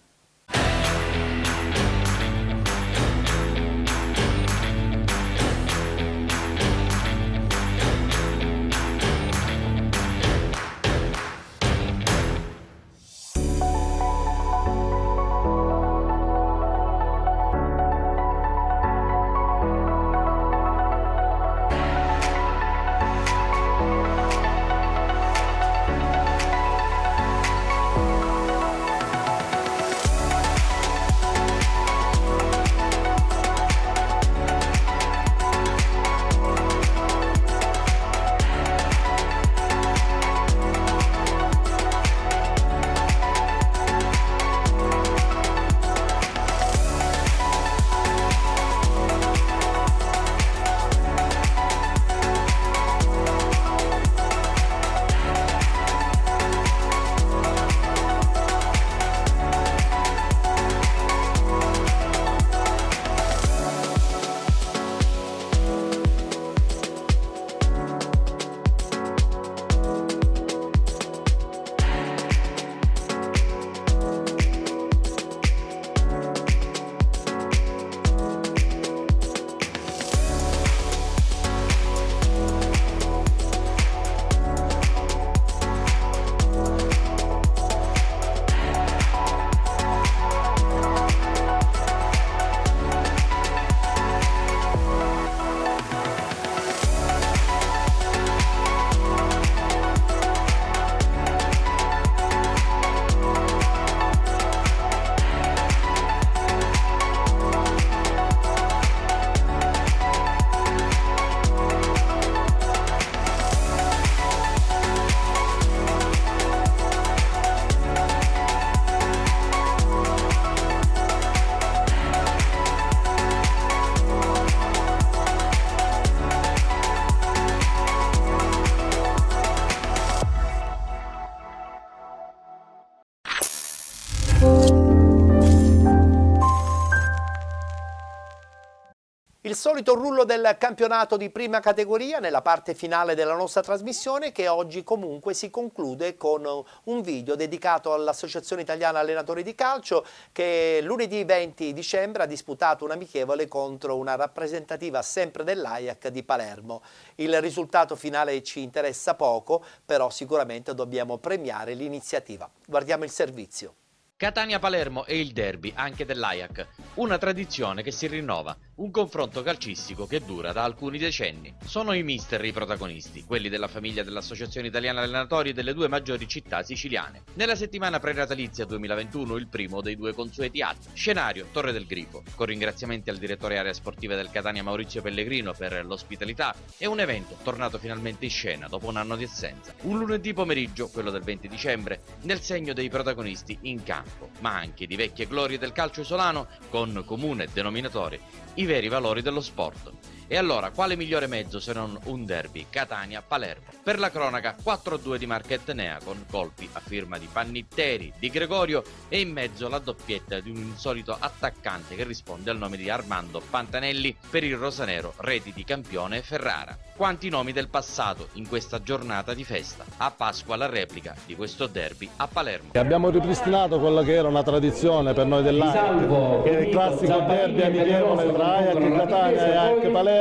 Il solito rullo del campionato di prima categoria nella parte finale della nostra trasmissione, che oggi comunque si conclude con un video dedicato all'Associazione Italiana Allenatori di Calcio, che lunedì 20 dicembre ha disputato un amichevole contro una rappresentativa sempre dell'Ajax di Palermo. Il risultato finale ci interessa poco, però sicuramente dobbiamo premiare l'iniziativa. Guardiamo il servizio. Catania-Palermo è il derby anche dell'Ajax, una tradizione che si rinnova, un confronto calcistico che dura da alcuni decenni. Sono i mister i protagonisti, quelli della famiglia dell'Associazione Italiana Allenatori delle due maggiori città siciliane. Nella settimana prenatalizia 2021 il primo dei due consueti atti. Scenario Torre del Grifo, con ringraziamenti al direttore area sportiva del Catania Maurizio Pellegrino per l'ospitalità e un evento tornato finalmente in scena dopo un anno di assenza. Un lunedì pomeriggio, quello del 20 dicembre, nel segno dei protagonisti in campo, ma anche di vecchie glorie del calcio isolano con comune denominatore i veri valori dello sport. E allora quale migliore mezzo se non un derby Catania-Palermo? Per la cronaca 4-2 di Marchettenea con colpi a firma di Pannitteri, di Gregorio e in mezzo la doppietta di un insolito attaccante che risponde al nome di Armando Pantanelli, per il rosanero reti di Campione e Ferrara. Quanti nomi del passato in questa giornata di festa. A Pasqua la replica di questo derby a Palermo. Abbiamo ripristinato quella che era una tradizione per noi dell'Ajax, che è il classico derby amichevole tra Ajax Catania e Ajax Palermo,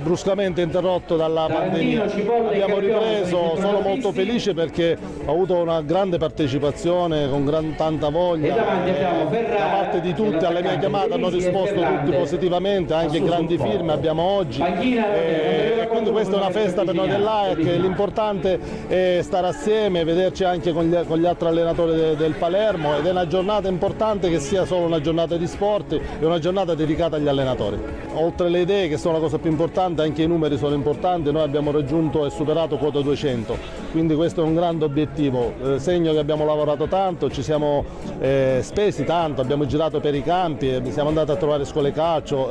bruscamente interrotto dalla pandemia. Abbiamo ripreso, sono molto felice perché ho avuto una grande partecipazione con tanta voglia da parte di tutti. Alle mie chiamate hanno risposto tutti positivamente, anche grandi firme abbiamo oggi. E quindi questa è una festa per noi dell'Ajax, l'importante è stare assieme, vederci anche con gli altri allenatori del Palermo, ed è una giornata importante che sia solo una giornata di sport, è una giornata dedicata agli allenatori. Oltre alle idee, che sono la cosa più importante, anche i numeri sono importanti. Noi abbiamo raggiunto e superato quota 200, quindi questo è un grande obiettivo, segno che abbiamo lavorato tanto, ci siamo spesi tanto, abbiamo girato per i campi, siamo andati a trovare scuole calcio,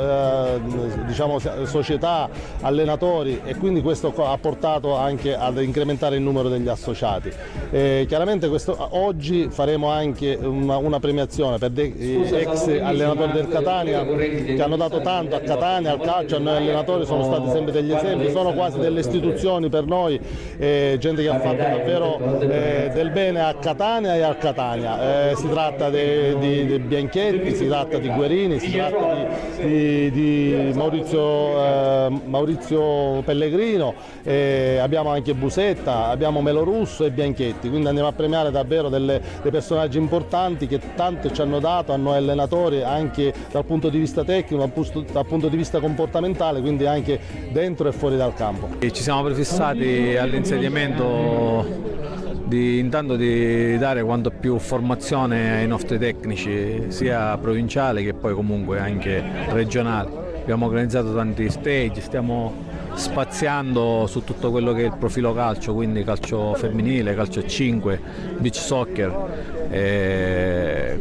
diciamo, società, allenatori, e quindi questo ha portato anche ad incrementare il numero degli associati. Chiaramente oggi faremo anche una premiazione per dei ex allenatori del Catania che hanno dato tanto a Catania, al calcio, a noi allenatori sono stati sempre degli esempi, sono quasi delle istituzioni per noi, gente che ha fatto davvero del bene a Catania e al Catania. Si tratta di Bianchetti, si tratta di Guerini, si tratta di Maurizio Pellegrino, abbiamo anche Busetta, abbiamo Melorusso e Bianchetti, quindi andiamo a premiare davvero dei personaggi importanti che tanto ci hanno dato a noi allenatori, anche dal punto di vista tecnico, dal punto di vista comportamentale, quindi anche dentro e fuori dal campo. Ci siamo prefissati all'insediamento intanto di dare quanto più formazione ai nostri tecnici, sia provinciali che poi comunque anche regionali. Abbiamo organizzato tanti stage, stiamo spaziando su tutto quello che è il profilo calcio, quindi calcio femminile, calcio a 5, beach soccer.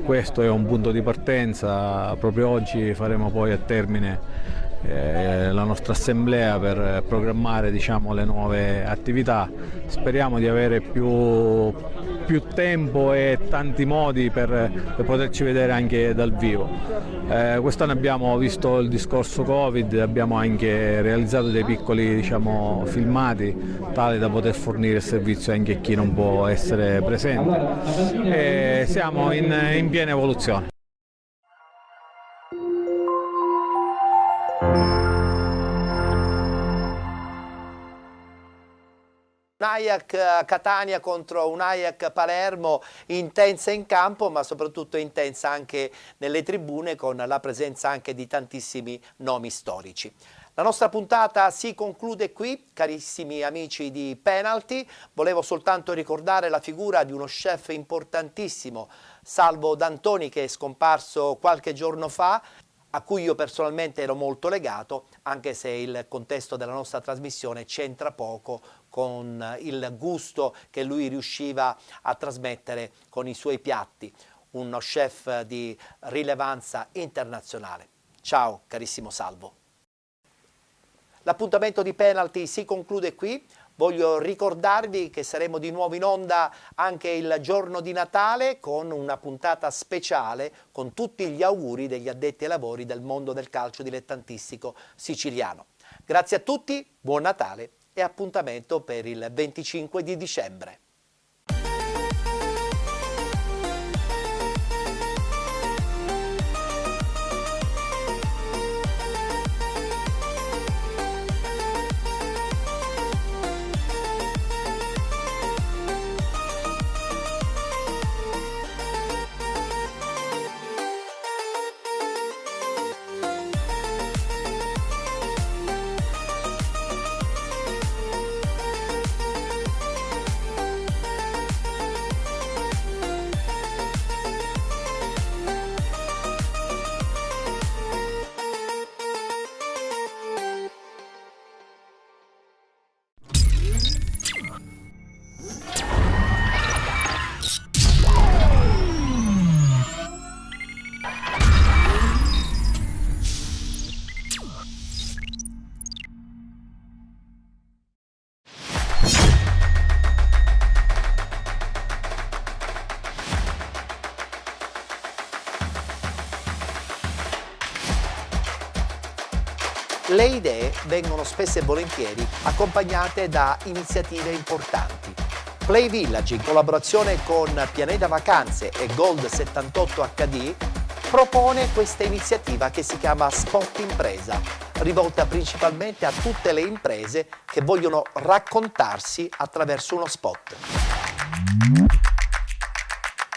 Questo è un punto di partenza. Proprio oggi faremo poi a termine la nostra assemblea per programmare, diciamo, le nuove attività. Speriamo di avere più tempo e tanti modi per poterci vedere anche dal vivo. Quest'anno abbiamo visto il discorso Covid, abbiamo anche realizzato dei piccoli, diciamo, filmati tali da poter fornire il servizio anche a chi non può essere presente. Siamo in piena evoluzione. Un Ajax Catania contro un Ajax Palermo intensa in campo, ma soprattutto intensa anche nelle tribune, con la presenza anche di tantissimi nomi storici. La nostra puntata si conclude qui, carissimi amici di Penalty. Volevo soltanto ricordare la figura di uno chef importantissimo, Salvo D'Antoni, che è scomparso qualche giorno fa, a cui io personalmente ero molto legato, anche se il contesto della nostra trasmissione c'entra poco con il gusto che lui riusciva a trasmettere con i suoi piatti. Uno chef di rilevanza internazionale. Ciao carissimo Salvo. L'appuntamento di Penalty si conclude qui. Voglio ricordarvi che saremo di nuovo in onda anche il giorno di Natale con una puntata speciale con tutti gli auguri degli addetti ai lavori del mondo del calcio dilettantistico siciliano. Grazie a tutti, buon Natale e appuntamento per il 25 di dicembre. Le idee vengono spesso e volentieri accompagnate da iniziative importanti. Play Village, in collaborazione con Pianeta Vacanze e Gold 78 HD, propone questa iniziativa che si chiama Spot Impresa, rivolta principalmente a tutte le imprese che vogliono raccontarsi attraverso uno spot.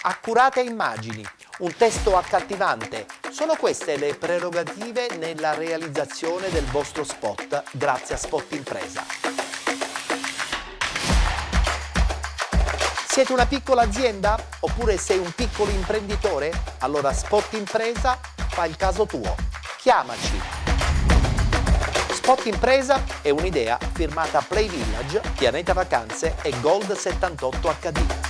Accurate immagini, un testo accattivante, sono queste le prerogative nella realizzazione del vostro spot grazie a Spot Impresa. Siete una piccola azienda? Oppure sei un piccolo imprenditore? Allora Spot Impresa fa il caso tuo. Chiamaci. Spot Impresa è un'idea firmata Play Village, Pianeta Vacanze e Gold 78 HD.